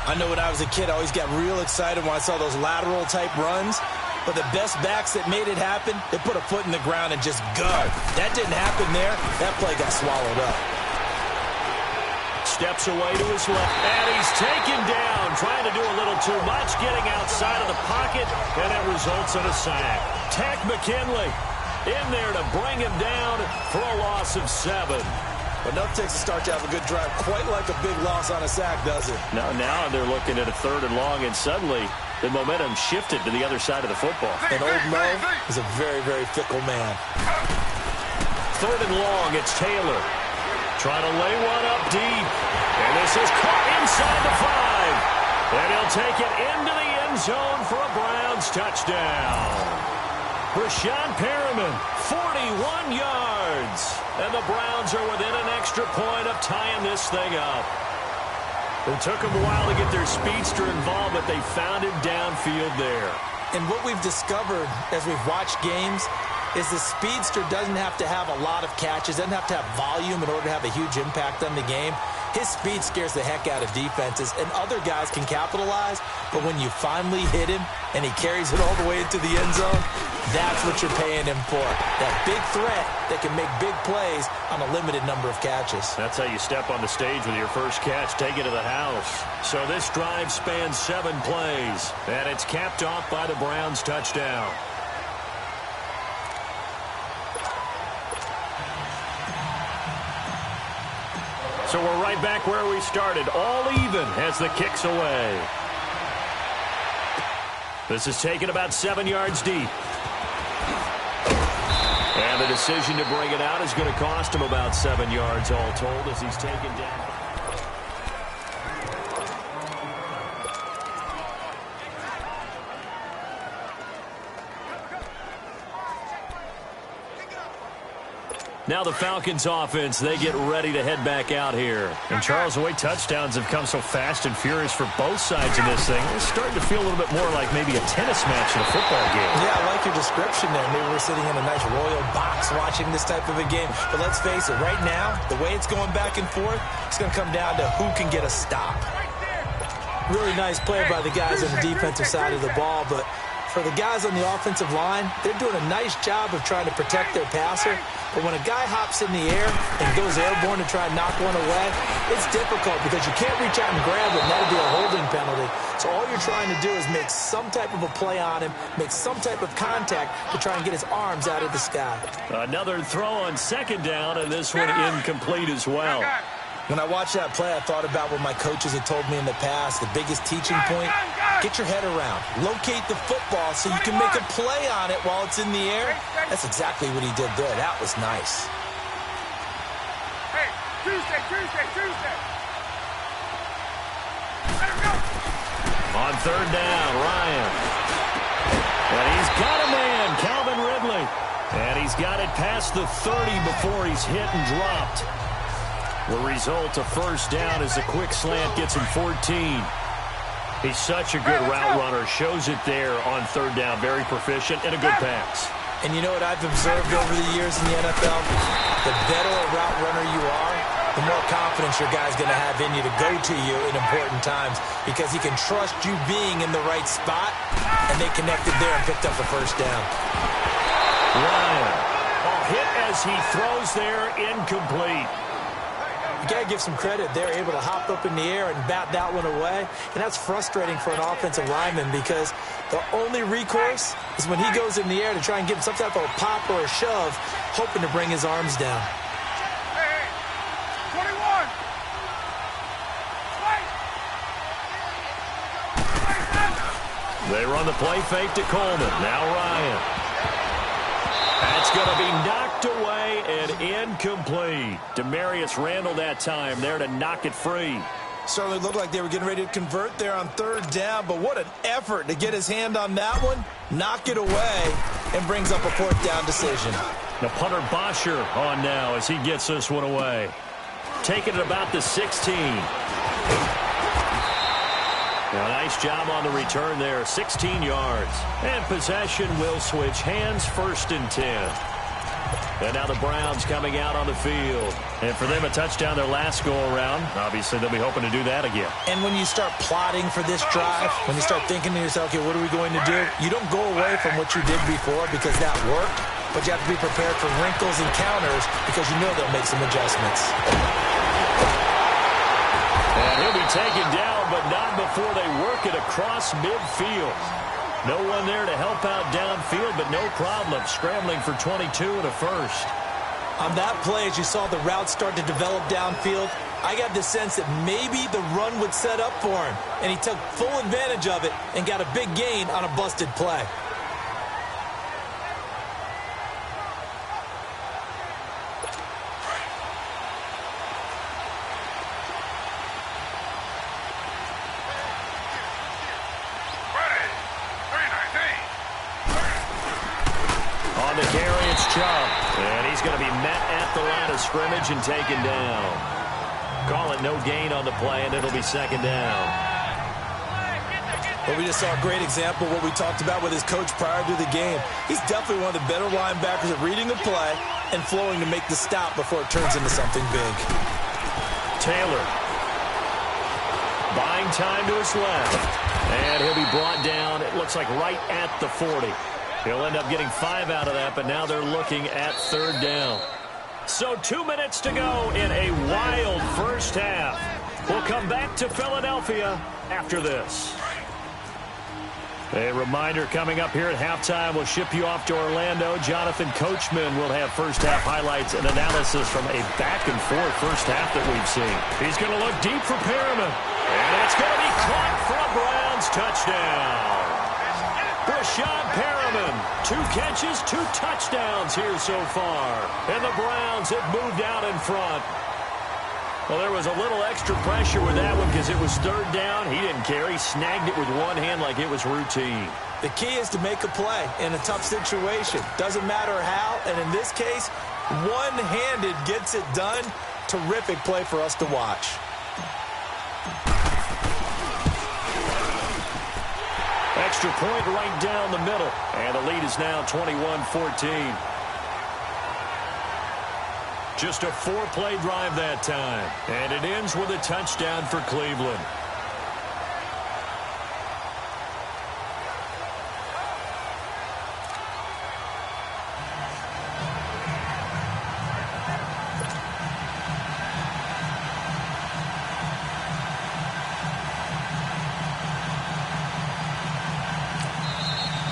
I know when I was a kid, I always got real excited when I saw those lateral-type runs. But the best backs that made it happen, they put a foot in the ground and just go. That didn't happen there. That play got swallowed up. Steps away to his left, and he's taken down, trying to do a little too much, getting outside of the pocket, and it results in a sack. Tack McKinley in there to bring him down for a loss of 7. Enough takes to start to have a good drive, quite like a big loss on a sack, does it? Now they're looking at a 3rd and long, and suddenly the momentum shifted to the other side of the football. And old Mo is a very, very fickle man. 3rd and long, it's Taylor. Trying to lay one up deep. And this is caught inside the 5. And he'll take it into the end zone for a Browns touchdown. Brashad Perriman, 41 yards. And the Browns are within an extra point of tying this thing up. It took them a while to get their speedster involved, but they found him downfield there. And what we've discovered as we've watched games is the speedster doesn't have to have a lot of catches, doesn't have to have volume in order to have a huge impact on the game. His speed scares the heck out of defenses, and other guys can capitalize, but when you finally hit him and he carries it all the way into the end zone, That's what you're paying him for. That big threat that can make big plays on a limited number of catches. That's how you step on the stage with your first catch. Take it to the house. So this drive spans 7 plays. And it's capped off by the Browns' touchdown. So we're right back where we started. All even as the kick's away. This is taken about 7 yards deep. And the decision to bring it out is going to cost him about 7 yards all told as he's taken down. Now the Falcons offense, they get ready to head back out here. And Charles, the way touchdowns have come so fast and furious for both sides in this thing, it's starting to feel a little bit more like maybe a tennis match in a football game. Yeah, I like your description there. Maybe we're sitting in a nice royal box watching this type of a game. But let's face it, right now, the way it's going back and forth, it's going to come down to who can get a stop. Really nice play by the guys on the defensive side of the ball, but for the guys on the offensive line, they're doing a nice job of trying to protect their passer. But when a guy hops in the air and goes airborne to try and knock one away, it's difficult because you can't reach out and grab it, and that'll be a holding penalty. So all you're trying to do is make some type of a play on him, make some type of contact to try and get his arms out of the sky. Another throw on second down, and this one incomplete as well. When I watched that play, I thought about what my coaches had told me in the past. The biggest teaching point, get your head around. Locate the football so you can make a play on it while it's in the air. That's exactly what he did there. That was nice. Hey, Tuesday. Let him go. On third down, Ryan. And he's got a man, Calvin Ridley. And he's got it past the 30 before he's hit and dropped. The result, a first down as the quick slant gets him 14. He's such a good route runner. Shows it there on third down. Very proficient and a good pass. And you know what I've observed over the years in the NFL? The better a route runner you are, the more confidence your guy's going to have in you to go to you in important times because he can trust you being in the right spot, and they connected there and picked up the first down. Ryan, hit as he throws there, incomplete. You got to give some credit. They're able to hop up in the air and bat that one away. And that's frustrating for an offensive lineman because the only recourse is when he goes in the air to try and get some type of a pop or a shove, hoping to bring his arms down. Hey, 21. They run the play fake to Coleman. Now Ryan. That's going to be knocked away and incomplete. Demarius Randall that time there to knock it free. Certainly looked like they were getting ready to convert there on third down, but what an effort to get his hand on that one, knock it away, and brings up a fourth down decision. The punter Bosher on now as he gets this one away. Taking it about the 16. A nice job on the return there, 16 yards. And possession will switch hands, 1st and 10. And now the Browns coming out on the field. And for them, a touchdown their last go-around. Obviously, they'll be hoping to do that again. And when you start plotting for this drive, when you start thinking to yourself, okay, what are we going to do? You don't go away from what you did before because that worked, but you have to be prepared for wrinkles and counters because you know they'll make some adjustments. And he'll be taken down, but not before they work it across midfield. No one there to help out downfield, but no problem. Scrambling for 22 and a first. On that play, as you saw the route start to develop downfield, I got the sense that maybe the run would set up for him. And he took full advantage of it and got a big gain on a busted play. On the carry, it's Chubb. And he's going to be met at the line of scrimmage and taken down. Call it no gain on the play, and it'll be 2nd down. Well, we just saw a great example of what we talked about with his coach prior to the game. He's definitely one of the better linebackers at reading the play and flowing to make the stop before it turns into something big. Taylor. Buying time to his left. And he'll be brought down, it looks like right at the 40. He'll end up getting 5 out of that, but now they're looking at 3rd down. So 2 minutes to go in a wild first half. We'll come back to Philadelphia after this. A reminder coming up here at halftime, we'll ship you off to Orlando. Jonathan Coachman will have first half highlights and analysis from a back-and-forth first half that we've seen. He's going to look deep for Perriman. And it's going to be caught for a Browns touchdown. Brashad Perriman, 2 catches, 2 touchdowns here so far. And the Browns have moved out in front. Well, there was a little extra pressure with that one because it was 3rd down. He didn't care. He snagged it with one hand like it was routine. The key is to make a play in a tough situation. Doesn't matter how, and in this case, one-handed gets it done. Terrific play for us to watch. Extra point right down the middle. And the lead is now 21-14. Just a 4-play drive that time. And it ends with a touchdown for Cleveland.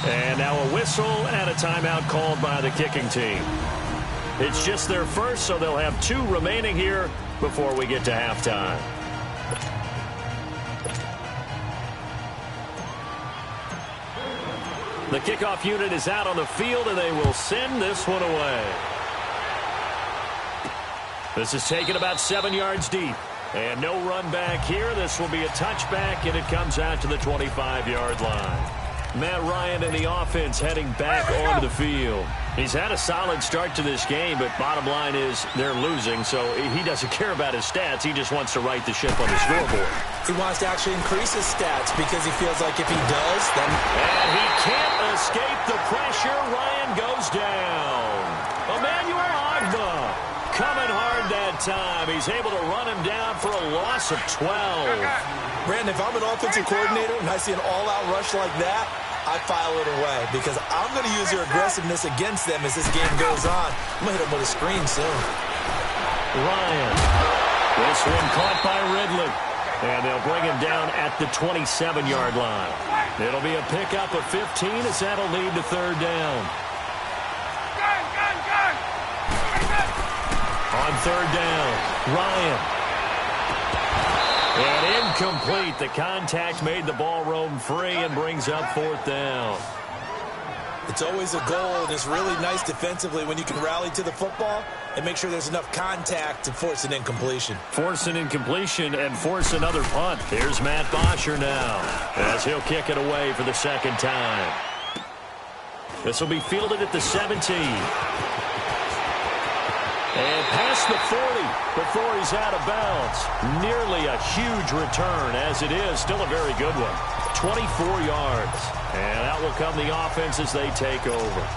And now a whistle and a timeout called by the kicking team. It's just their first, so they'll have 2 remaining here before we get to halftime. The kickoff unit is out on the field, and they will send this one away. This is taken about 7 yards deep. And no run back here. This will be a touchback, and it comes out to the 25-yard line. Matt Ryan and the offense heading back onto the field. He's had a solid start to this game, but bottom line is they're losing, so he doesn't care about his stats. He just wants to right the ship on the scoreboard. He wants to actually increase his stats because he feels like if he does, then... And he can't escape the pressure. Ryan goes down. Emmanuel Agba coming hard that time. He's able to run him down for a loss of 12. Brandon, if I'm an offensive coordinator and I see an all-out rush like that, I file it away because I'm going to use their aggressiveness against them as this game goes on. I'm going to hit them with a screen soon. Ryan. This one caught by Ridley. And they'll bring him down at the 27-yard line. It'll be a pickup of 15 as that'll lead to 3rd down. On 3rd down, Ryan. And incomplete. The contact made the ball roam free and brings up 4th down. It's always a goal, and it's really nice defensively when you can rally to the football and make sure there's enough contact to force an incompletion. Force an incompletion and force another punt. Here's Matt Bosher now as he'll kick it away for the 2nd time. This will be fielded at the 17. And past the 40 before he's out of bounds. Nearly a huge return, as it is. Still a very good one. 24 yards. And out will come the offense as they take over.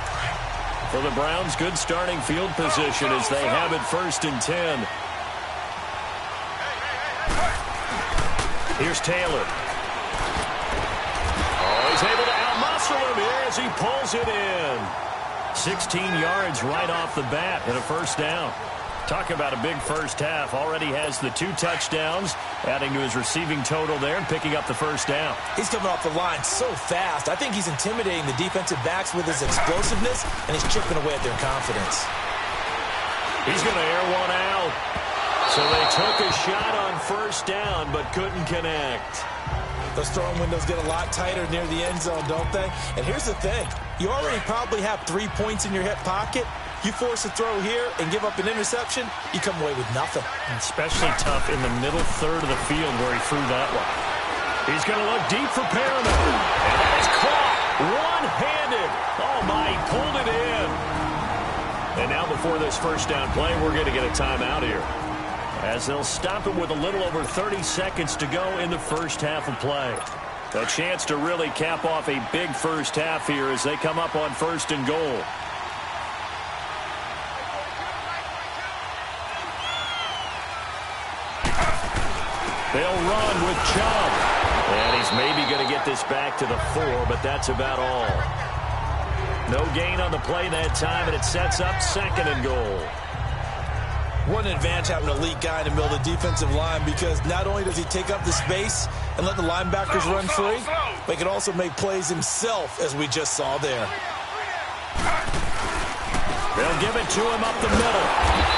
For the Browns, good starting field position as they have it 1st and 10. Here's Taylor. Oh, he's able to outmuscle him as he pulls it in. 16 yards right off the bat and a 1st down. Talk about a big first half. Already has the 2 touchdowns, adding to his receiving total there and picking up the 1st down. He's coming off the line so fast. I think he's intimidating the defensive backs with his explosiveness, and he's chipping away at their confidence. He's going to air one out. So they took a shot on 1st down but couldn't connect. Those throwing windows get a lot tighter near the end zone, don't they? And here's the thing. You already probably have 3 points in your hip pocket. You force a throw here and give up an interception, you come away with nothing. Especially tough in the middle 3rd of the field where he threw that one. He's going to look deep for Perriman. And that is caught one-handed. Oh, my, he pulled it in. And now before this 1st down play, we're going to get a timeout here, as they'll stop it with a little over 30 seconds to go in the first half of play. A chance to really cap off a big first half here as they come up on 1st and goal. They'll run with Chubb. And he's maybe going to get this back to the 4, but that's about all. No gain on the play that time, and it sets up 2nd and goal. What an advantage having an elite guy in the middle of the defensive line, because not only does he take up the space and let the linebackers run free, but he can also make plays himself, as we just saw there. They'll give it to him up the middle.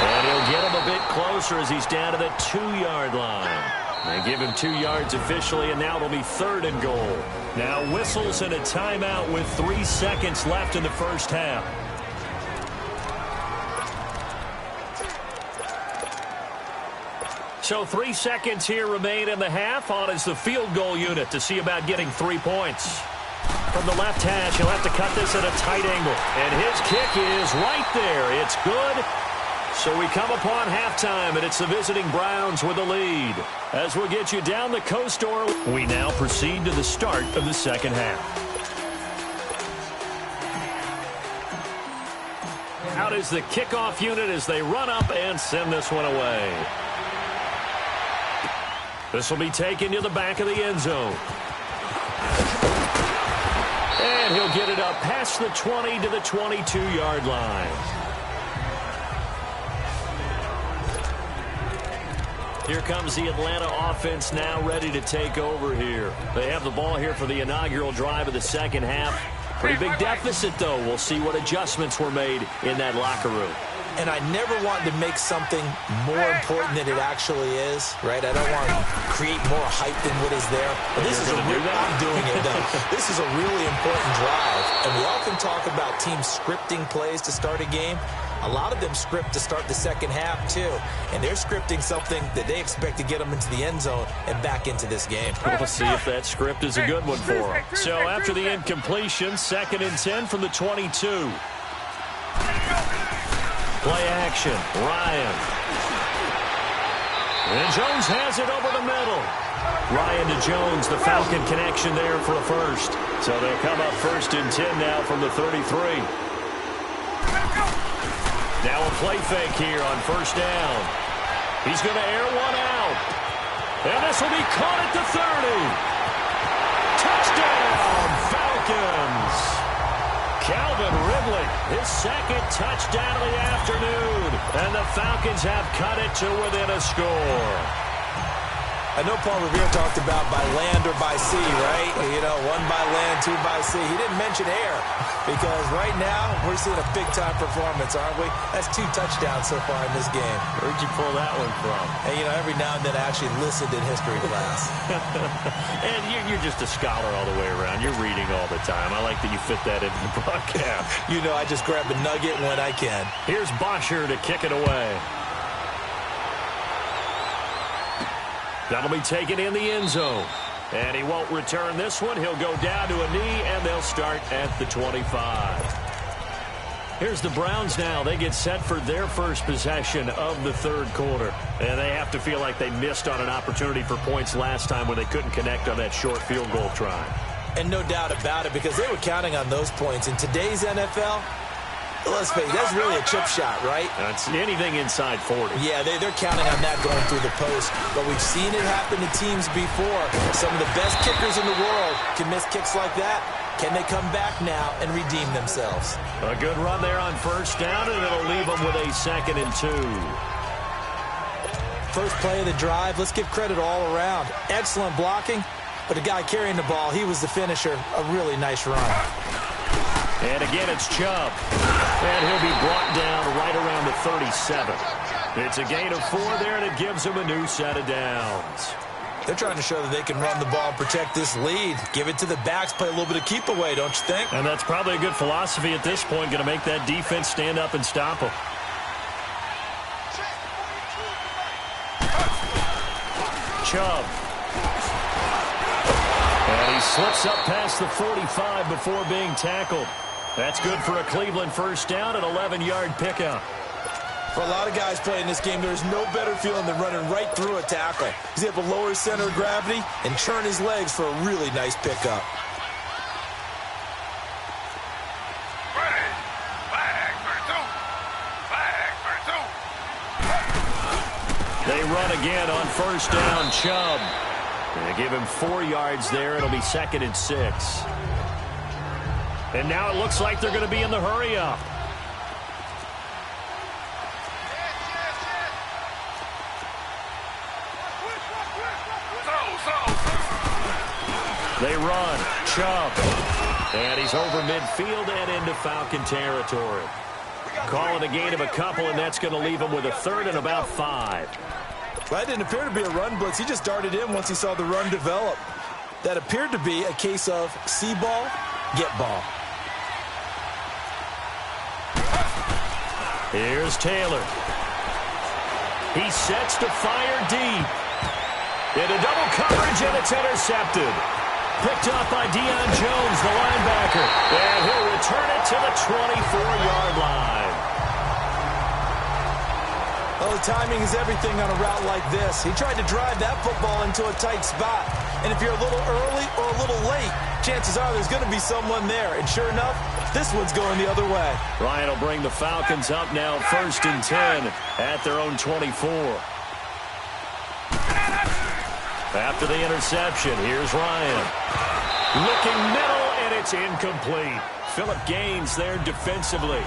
And he'll get him a bit closer as he's down to the 2-yard line. They give him 2 yards officially, and now it'll be 3rd and goal. Now whistles and a timeout with 3 seconds left in the first half. So 3 seconds here remain in the half. On is the field goal unit to see about getting 3 points. From the left hash, he'll have to cut this at a tight angle. And his kick is right there. It's good. So we come upon halftime, and it's the visiting Browns with the lead. As we'll get you down the coast door, we now proceed to the start of the second half. Out is the kickoff unit as they run up and send this one away. This will be taken to the back of the end zone. And he'll get it up past the 20 to the 22-yard line. Here comes the Atlanta offense now ready to take over here. They have the ball here for the inaugural drive of the second half. Pretty big deficit, though. We'll see what adjustments were made in that locker room. And I never want to make something more important than it actually is, right? I don't want to create more hype than what is there. But this is a real, I'm doing it, though. This is a really important drive. And we often talk about teams scripting plays to start a game. A lot of them script to start the second half, too. And they're scripting something that they expect to get them into the end zone and back into this game. We'll see if that script is a good one for them. So after the incompletion, 2nd and 10 from the 22. Play action, Ryan. And Jones has it over the middle. Ryan to Jones, the Falcon connection there for a first. So they'll come up 1st and 10 now from the 33. Now a play fake here on 1st down. He's going to air one out. And this will be caught at the 30. Touchdown, Falcons. Calvin Ridley, his 2nd touchdown of the afternoon. And the Falcons have cut it to within a score. I know Paul Revere talked about by land or by sea, right? You know, 1 by land, 2 by sea. He didn't mention air because right now we're seeing a big-time performance, aren't we? That's 2 touchdowns so far in this game. Where'd you pull that one from? And, you know, every now and then I actually listened in history class. And you're just a scholar all the way around. You're reading all the time. I like that you fit that into the broadcast. You know, I just grab a nugget when I can. Here's Bosher to kick it away. That'll be taken in the end zone. And he won't return this one. He'll go down to a knee, and they'll start at the 25. Here's the Browns now. They get set for their first possession of the 3rd quarter. And they have to feel like they missed on an opportunity for points last time when they couldn't connect on that short field goal try. And no doubt about it, because they were counting on those points. In today's NFL, let's face it, that's really a chip shot, right? That's anything inside 40. Yeah, they're counting on that going through the post. But we've seen it happen to teams before. Some of the best kickers in the world can miss kicks like that. Can they come back now and redeem themselves? A good run there on 1st down, and it'll leave them with a 2nd and 2. First play of the drive, let's give credit all around. Excellent blocking, but the guy carrying the ball, he was the finisher. A really nice run. And again, it's Chubb. And he'll be brought down right around the 37. It's a gain of 4 there, and it gives him a new set of downs. They're trying to show that they can run the ball and protect this lead. Give it to the backs, play a little bit of keep away, don't you think? And that's probably a good philosophy at this point, going to make that defense stand up and stop them. Chubb. And he slips up past the 45 before being tackled. That's good for a Cleveland 1st down, an 11-yard pickup. For a lot of guys playing this game, there's no better feeling than running right through a tackle. He's able to lower his center of gravity and churn his legs for a really nice pickup. They run again on 1st down, Chubb. They give him 4 yards there. It'll be 2nd and 6. And now it looks like they're going to be in the hurry-up. They run. Chubb. And he's over midfield and into Falcon territory. Call it a gain of a couple, and that's going to leave him with a third and about 5. Well, that didn't appear to be a run blitz. He just darted in once he saw the run develop. That appeared to be a case of see ball, get ball. Here's Taylor. He sets to fire deep. Into double coverage, and it's intercepted. Picked up by Deion Jones, the linebacker. And he'll return it to the 24-yard line. Well, the timing is everything on a route like this. He tried to drive that football into a tight spot. And if you're a little early or a little late, chances are there's going to be someone there. And sure enough, this one's going the other way. Ryan will bring the Falcons up now 1st and 10 at their own 24. After the interception, here's Ryan. Looking middle, and it's incomplete. Phillip Gaines there defensively.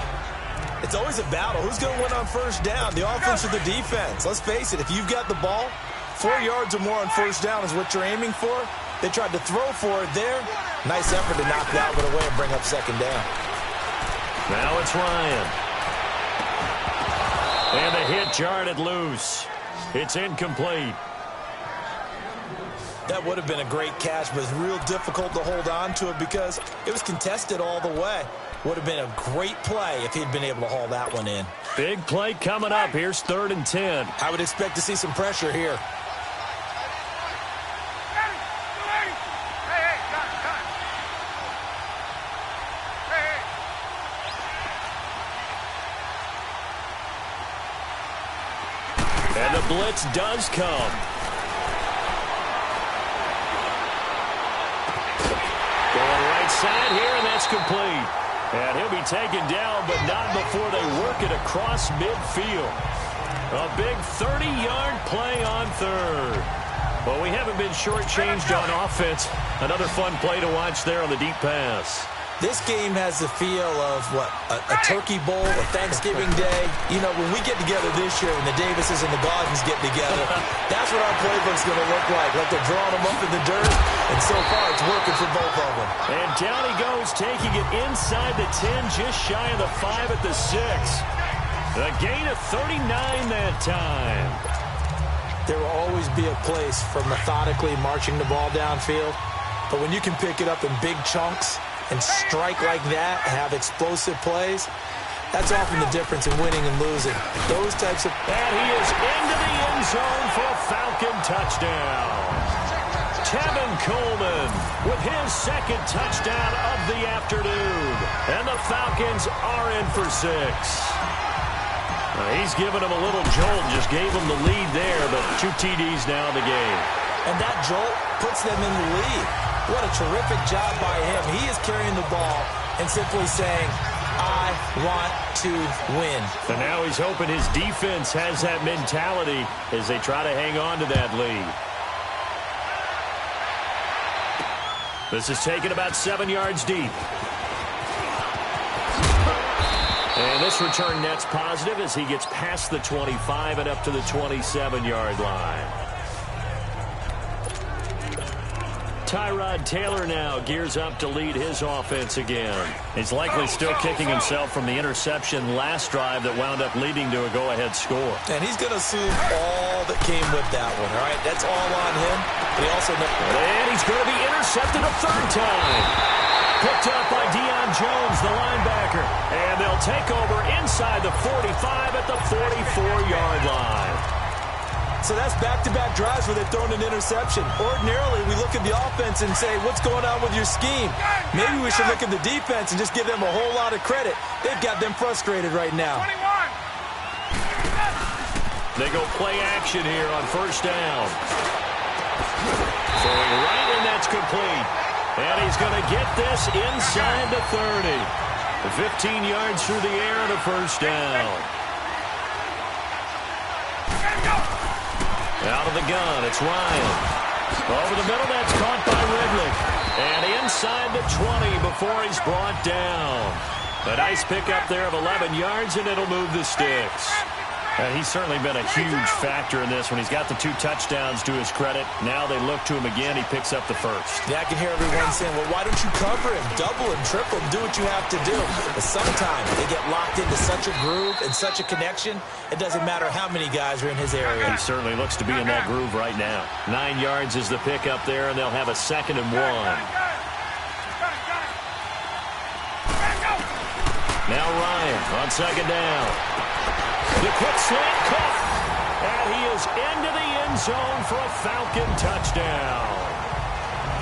It's always a battle. Who's going to win on first down, the offense or the defense? Let's face it, if you've got the ball, 4 yards or more on first down is what you're aiming for. They tried to throw for it there. Nice effort to knock that one away and bring up second down. Now it's Ryan. And the hit jarred it loose. It's incomplete. That would have been a great catch, but it's real difficult to hold on to it because it was contested all the way. Would have been a great play if he'd been able to haul that one in. Big play coming up. Here's 3rd and 10. I would expect to see some pressure here. And the blitz does come. Going right side here, and that's complete. And he'll be taken down, but not before they work it across midfield. A big 30-yard play on 3rd. Well, we haven't been shortchanged on offense. Another fun play to watch there on the deep pass. This game has the feel of, what, a turkey bowl, a Thanksgiving day. You know, when we get together this year, when the Davises and the Gaudens get together, that's what our playbook's going to look like they're drawing them up in the dirt, and so far it's working for both of them. And down he goes, taking it inside the 10, just shy of the 5 at the 6. A gain of 39 that time. There will always be a place for methodically marching the ball downfield, but when you can pick it up in big chunks and strike like that, have explosive plays, that's often the difference in winning and losing. Those types of... And he is into the end zone for a Falcon touchdown. Tevin Coleman with his 2nd touchdown of the afternoon. And the Falcons are in for 6. He's given him a little jolt, just gave him the lead there, but 2 TDs now in the game. And that jolt puts them in the lead. What a terrific job by him. He is carrying the ball and simply saying, I want to win. And now he's hoping his defense has that mentality as they try to hang on to that lead. This is taken about 7 yards deep. And this return net's positive as he gets past the 25 and up to the 27-yard line. Tyrod Taylor now gears up to lead his offense again. He's likely still kicking himself from the interception last drive that wound up leading to a go-ahead score. And he's going to assume all that came with that one, all right? That's all on him. But he also knows. And he's going to be intercepted a 3rd time. Picked up by Deion Jones, the linebacker. And they'll take over inside the 45 at the 44-yard line. So that's back-to-back drives where they've thrown an interception. Ordinarily, we look at the offense and say, what's going on with your scheme? Maybe we should look at the defense and just give them a whole lot of credit. They've got them frustrated right now. 21. They go play action here on 1st down. Throwing right, and that's complete. And he's going to get this inside the 30. 15 yards through the air and a 1st down. Out of the gun, it's Ryan. Over the middle, that's caught by Ridley. And inside the 20 before he's brought down. A nice pickup there of 11 yards, and it'll move the sticks. He's certainly been a huge factor in this when he's got the 2 touchdowns to his credit. Now they look to him again. He picks up the first. Yeah, I can hear everyone saying, well, why don't you cover him? Double him, triple him, do what you have to do. But sometimes they get locked into such a groove and such a connection, it doesn't matter how many guys are in his area. He certainly looks to be in that groove right now. 9 yards is the pickup there, and they'll have a 2nd and 1. Now Ryan on 2nd down. The quick slant cut, and he is into the end zone for a Falcon touchdown.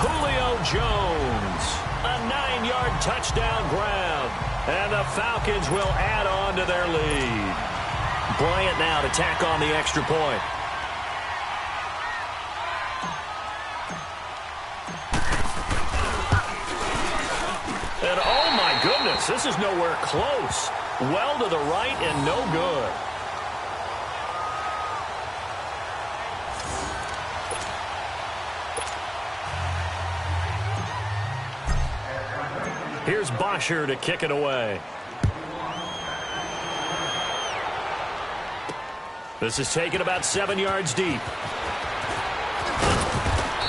Julio Jones, a 9-yard touchdown grab, and the Falcons will add on to their lead. Bryant now to tack on the extra point. And oh my goodness, this is nowhere close. Well to the right and no good. Here's Bosher to kick it away. This is taken about 7 yards deep.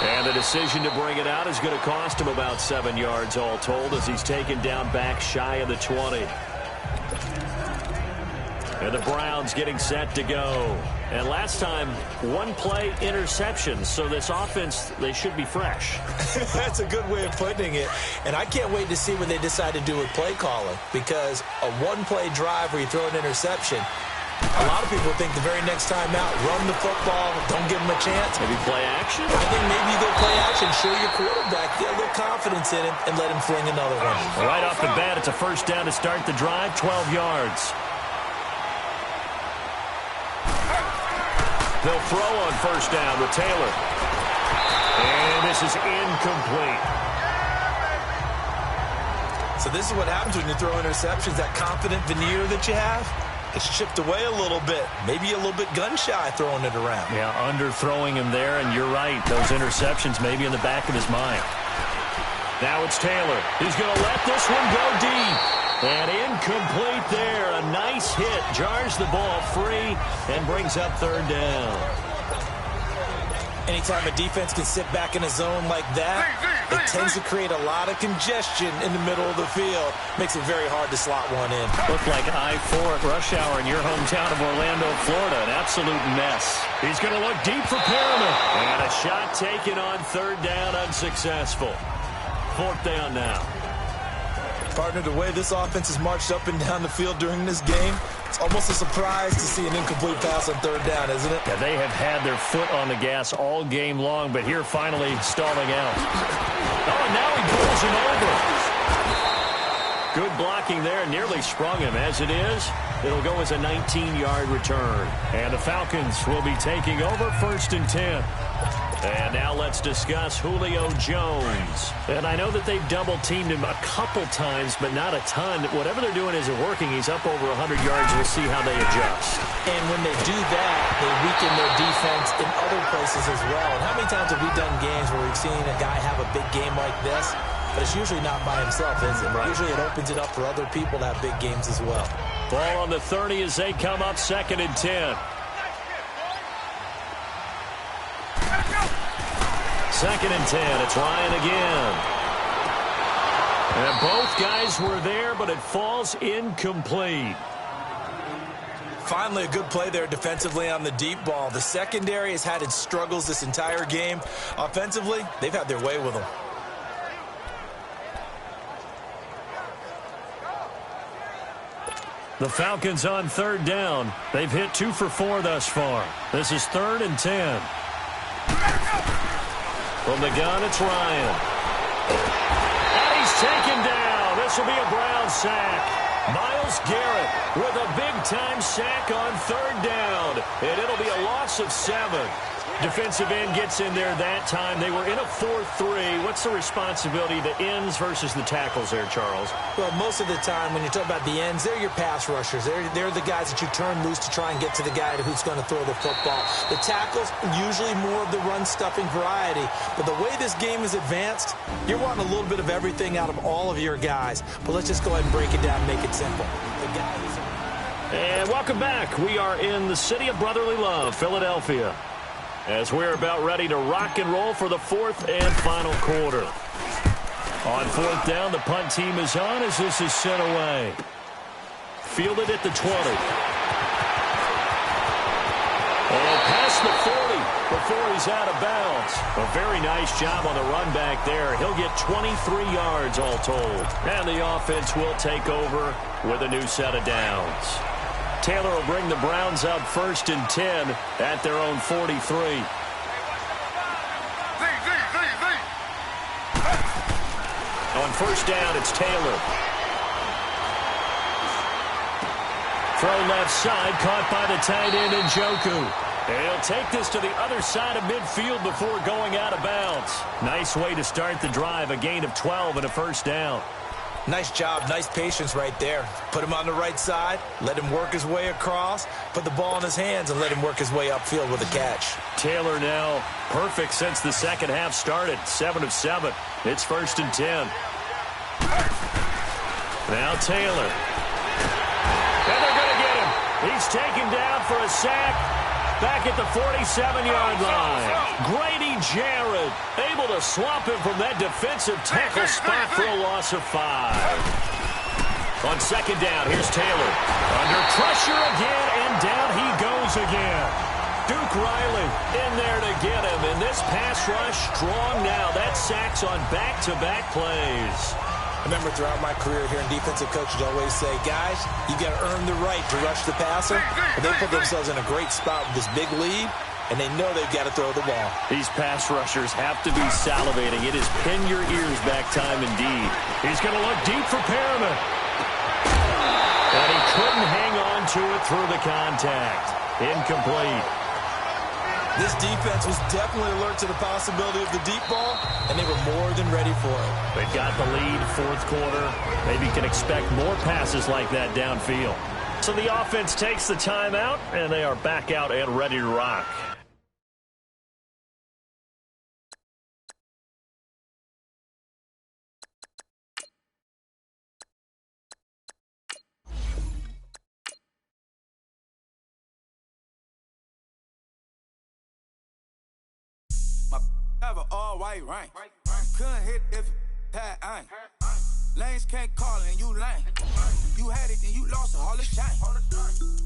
And the decision to bring it out is going to cost him about 7 yards all told as he's taken down back shy of the 20. And the Browns getting set to go. And last time, 1 play interception. So this offense, they should be fresh. That's a good way of putting it. And I can't wait to see what they decide to do with play calling. Because a 1-play drive where you throw an interception, a lot of people think the very next time out, run the football, don't give them a chance. Maybe play action? I think maybe you go play action, show your quarterback, get a little confidence in him, and let him fling another one. Right off the bat, it's a 1st down to start the drive, 12 yards. They'll throw on 1st down with Taylor. And this is incomplete. So this is what happens when you throw interceptions, that confident veneer that you have. It's chipped away a little bit. Maybe a little bit gun-shy throwing it around. Yeah, under-throwing him there, and you're right. Those interceptions may be in the back of his mind. Now it's Taylor. He's going to let this one go deep. And incomplete there. A nice hit. Jars the ball free and brings up 3rd down. Anytime a defense can sit back in a zone like that, it tends to create a lot of congestion in the middle of the field. Makes it very hard to slot one in. Looked like I-4 at rush hour in your hometown of Orlando, Florida. An absolute mess. He's going to look deep for Perriman. And a shot taken on 3rd down, unsuccessful. 4th down now. Partner, the way this offense has marched up and down the field during this game, it's almost a surprise to see an incomplete pass on 3rd down, isn't it? Yeah, they have had their foot on the gas all game long, but here finally stalling out. Oh, and now he pulls him over. Good blocking there, nearly sprung him. As it is, it'll go as a 19-yard return. And the Falcons will be taking over 1st and 10. And now let's discuss Julio Jones. And I know that they've double-teamed him a couple times, but not a ton. Whatever they're doing isn't working. He's up over 100 yards. We'll see how they adjust. And when they do that, they weaken their defense in other places as well. And how many times have we done games where we've seen a guy have a big game like this? But it's usually not by himself, is it? Right. Usually it opens it up for other people to have big games as well. Ball on the 30 as they come up 2nd and 10. 2nd and 10. It's Ryan again. And both guys were there, but it falls incomplete. Finally, a good play there defensively on the deep ball. The secondary has had its struggles this entire game. Offensively, they've had their way with them. The Falcons on 3rd down. They've hit 2 for 4 thus far. This is 3rd and 10. From the gun, it's Ryan. And he's taken down. This will be a Brown sack. Myles Garrett with a big-time sack on 3rd down. And it'll be a loss of 7. Defensive end gets in there that time. They were in a 4-3. What's the responsibility, the ends versus the tackles there, Charles? Well, most of the time when you talk about the ends, they're your pass rushers. They're the guys that you turn loose to try and get to the guy who's going to throw the football. The tackles, usually more of the run-stuffing variety. But the way this game is advanced, you're wanting a little bit of everything out of all of your guys. But let's just go ahead and break it down and make it simple. The guy who's... And welcome back. We are in the city of brotherly love, Philadelphia, as we're about ready to rock and roll for the fourth and final quarter. On fourth down, the punt team is on as this is sent away. Fielded at the 20. And past the 40 before he's out of bounds. A very nice job on the run back there. He'll get 23 yards all told. And the offense will take over with a new set of downs. Taylor will bring the Browns up 1st and 10 at their own 43. On first down, it's Taylor. Throw left side, caught by the tight end Njoku. And he'll take this to the other side of midfield before going out of bounds. Nice way to start the drive, a gain of 12 and a first down. Nice job, nice patience right there. Put him on the right side, let him work his way across, put the ball in his hands, and let him work his way upfield with a catch. Taylor now perfect since the second half started, 7 of 7. It's 1st and 10. Now Taylor. And they're going to get him. He's taken down for a sack. Back at the 47-yard line. Grady Jarrett able to swamp him from that defensive tackle spot for a loss of 5. On second down, here's Taylor. Under pressure again, and down he goes again. Duke Riley in there to get him, and this pass rush strong now. That sacks on back-to-back plays. I remember throughout my career here in defensive coaches always say, guys, you got to earn the right to rush the passer. But they put themselves in a great spot with this big lead, and they know they've got to throw the ball. These pass rushers have to be salivating. It is pin your ears back time indeed. He's going to look deep for Perriman. And he couldn't hang on to it through the contact. Incomplete. This defense was definitely alert to the possibility of the deep ball, and they were more than ready for it. They've got the lead, fourth quarter. Maybe can expect more passes like that downfield. So the offense takes the timeout, and they are back out and ready to rock. Have an all-white rank. Couldn't hit if it had ain't. Lanes can't call and you lame. You had it and you lost it, all the shame.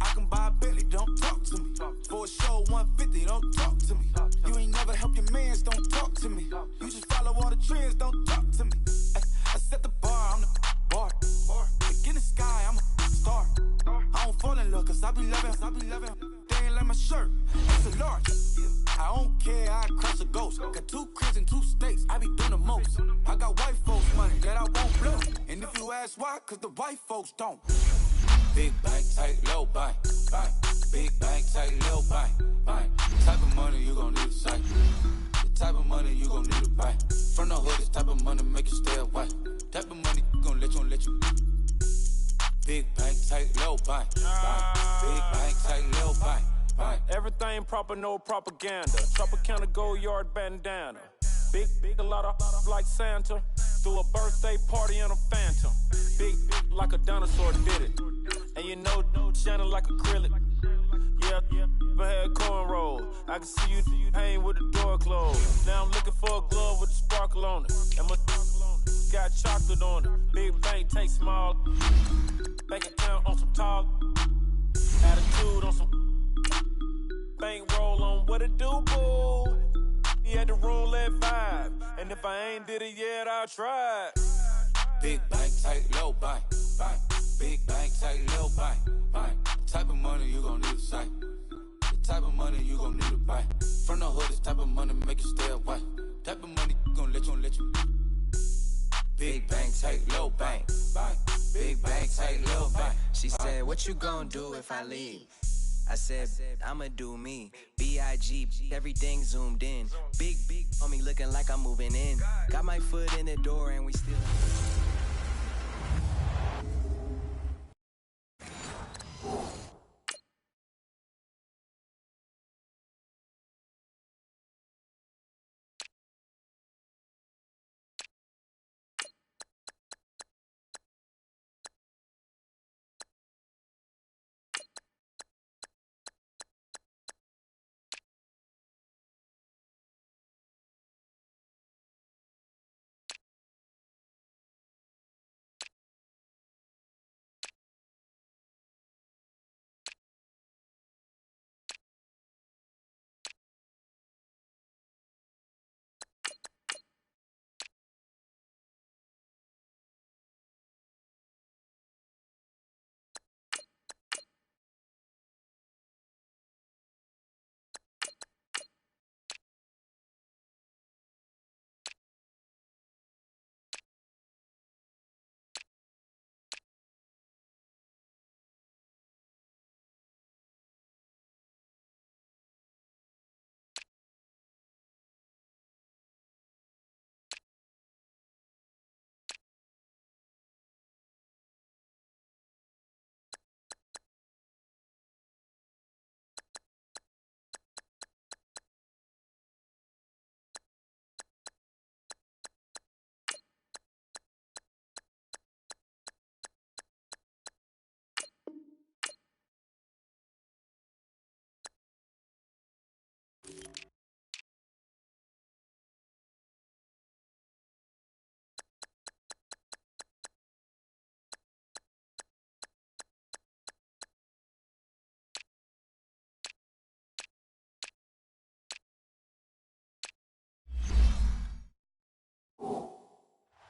I can buy a Bentley, don't talk to me. For a show 150, don't talk to me. You ain't never help your mans, don't talk to me. You just follow all the trends, don't talk to me. I set the bar, I'm the bar. Look in the sky, I'm a star. I don't fall in love, cause I be loving. They ain't like my shirt, it's a large. I don't care, I crush a ghost. Got 2 cribs and 2 states, I be doing the most. I got white folks money that I won't blow. And if you ask why, cause the white folks don't. Big bank, tight, low bank, bank. Big bank, tight, low bank, bank. The type of money you gon' need to sight. The type of money you gon' need to buy. From the hood, this type of money make you stay away. Type of money gon' let you. Big bank, tight, low bank, bank. Big bank, tight, low bank. Everything proper, no propaganda. Tropicana gold yard bandana. Big, a lot of like Santa. Threw a birthday party in a phantom. Big like a dinosaur did it. And you know, shining like acrylic. Yeah, I had cornrows. I can see you hang with the door closed. Now I'm looking for a glove with a sparkle on it. And my got chocolate on it. Big bank, take small. Bank account on some tall. Attitude on some. Bankroll on what it do, boo. He had the roulette vibe. And if I ain't did it yet, I'll try. Big bank, tight, low bank, bank. Big bank, tight, low bank, bank. The type of money you gon' need to sight. The type of money you gon' need to buy. From the hood, this type of money make you stay away. Type of money gon' let you. Big bank, tight, low bank, bank. Big bank, tight, low bank. She said, what you gon' do if I leave? I said, I'ma do me. B.I.G. Everything zoomed in. Big on me looking like I'm moving in. Got my foot in the door and we still.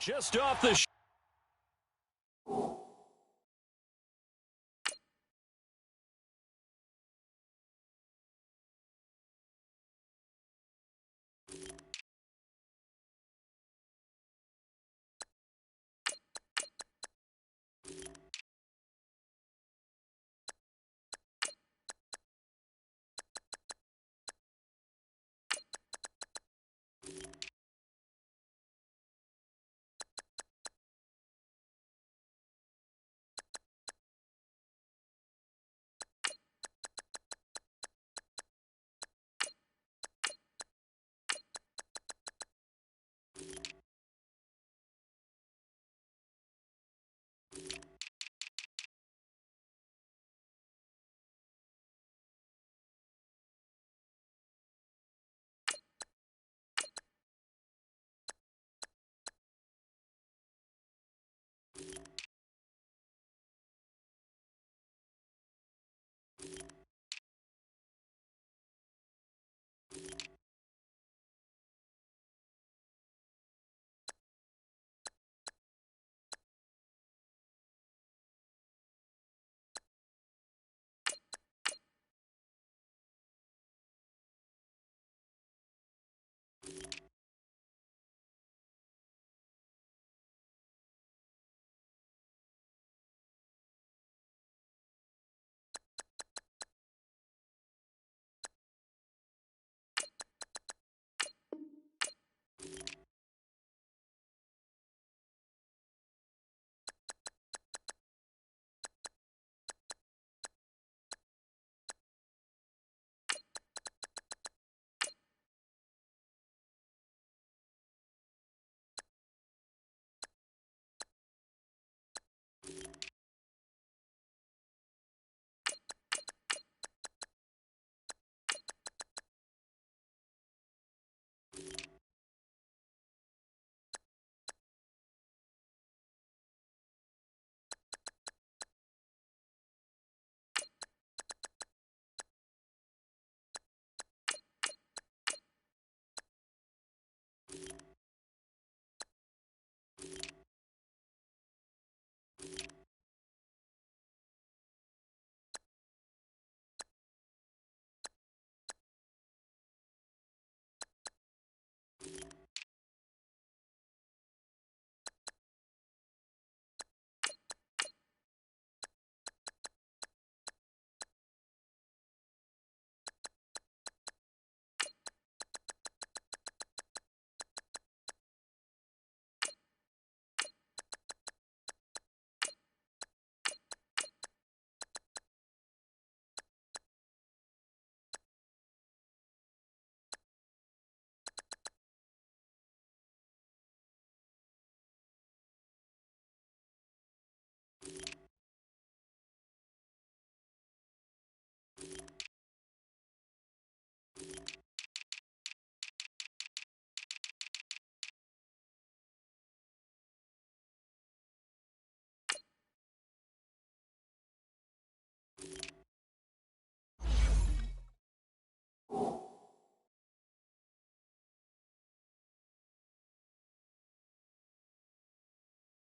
Just off the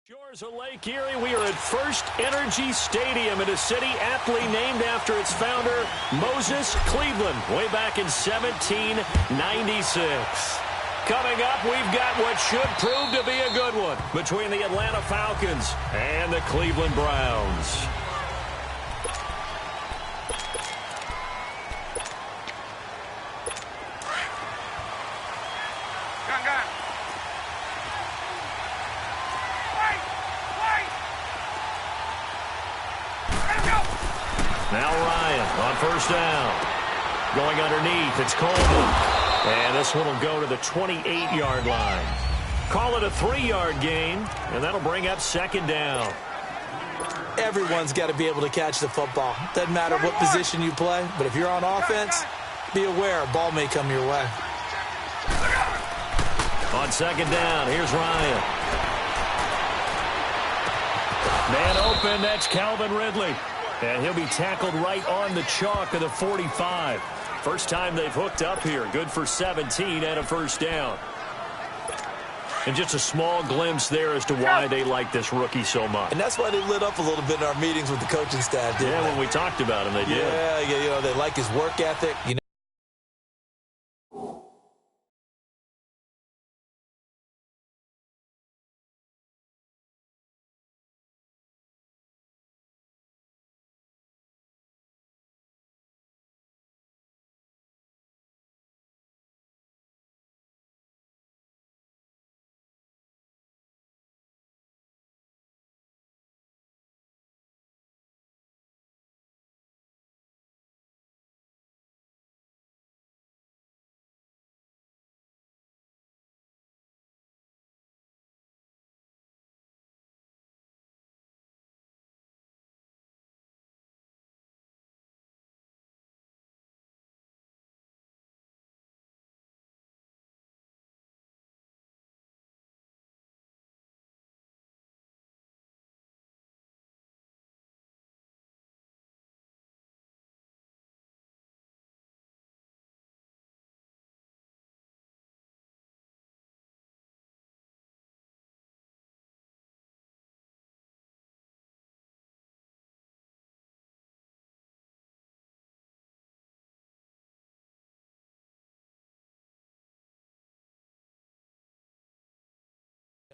Shores of Lake Erie, we are at First Energy Stadium in a city aptly named after its founder, Moses Cleveland, way back in 1796. Coming up, we've got what should prove to be a good one between the Atlanta Falcons and the Cleveland Browns. Now Ryan on first down. Going underneath, it's Coleman. And this one will go to the 28-yard line. Call it a 3-yard gain, and that'll bring up second down. Everyone's got to be able to catch the football. Doesn't matter what position you play, but if you're on offense, be aware a ball may come your way. On second down, here's Ryan. Man open, that's Calvin Ridley. And he'll be tackled right on the chalk of the 45. First time they've hooked up here. Good for 17 and a first down. And just a small glimpse there as to why they like this rookie so much. And that's why they lit up a little bit in our meetings with the coaching staff, didn't they? When we talked about him, they did. Yeah, you know, they like his work ethic. You know.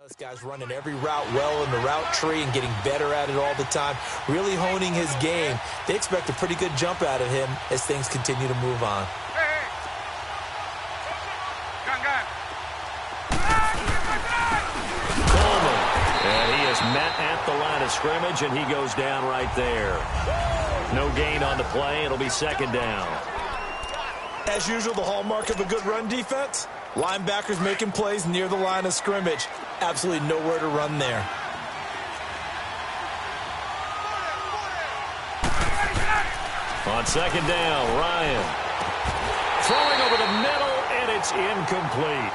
This guy's running every route well in the route tree and getting better at it all the time, really honing his game. They expect a pretty good jump out of him as things continue to move on. Coleman, and he is met at the line of scrimmage, and he goes down right there. No gain on the play. It'll be second down. As usual, the hallmark of a good run defense, linebackers making plays near the line of scrimmage. Absolutely nowhere to run there. On second down, Ryan. Throwing over the middle, and it's incomplete.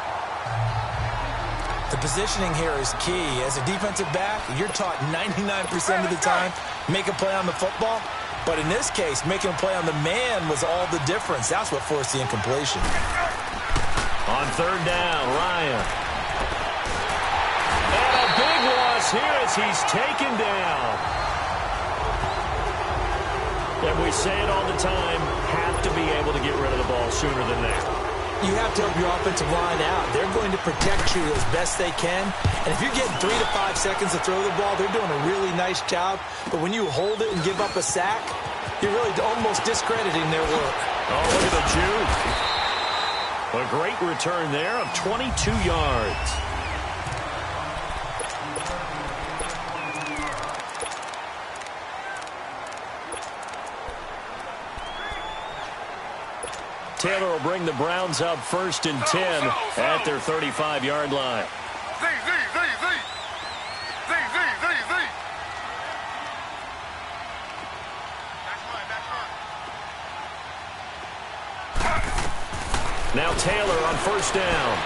The positioning here is key. As a defensive back, you're taught 99% of the time, make a play on the football. But in this case, making a play on the man was all the difference. That's what forced the incompletion. On third down, Ryan. And a big loss here as he's taken down. And we say it all the time, have to be able to get rid of the ball sooner than that. You have to help your offensive line out. They're going to protect you as best they can. And if you're getting 3 to 5 seconds to throw the ball, they're doing a really nice job. But when you hold it and give up a sack, you're really almost discrediting their work. Oh, look at the juke. A great return there of 22 yards. Taylor will bring the Browns up first and 10 at their 35-yard line. Now Taylor on first down.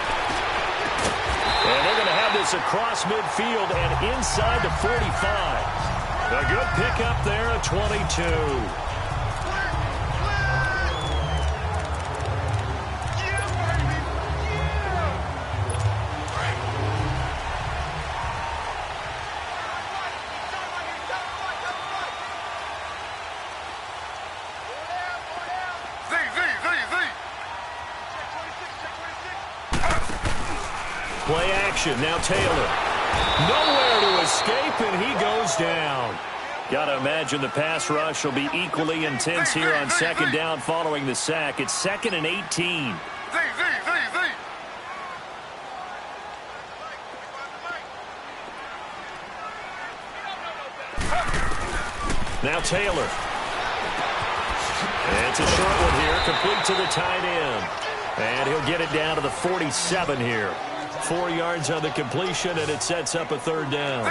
And they're going to have this across midfield and inside the 45. A good pickup there at 22. Play action. Now Taylor. Nowhere to escape, and he goes down. Got to imagine the pass rush will be equally intense here on second down following the sack. It's 2nd and 18. Now Taylor. And it's a short one here, complete to the tight end. And he'll get it down to the 47 here. 4 yards on the completion, and it sets up a third down.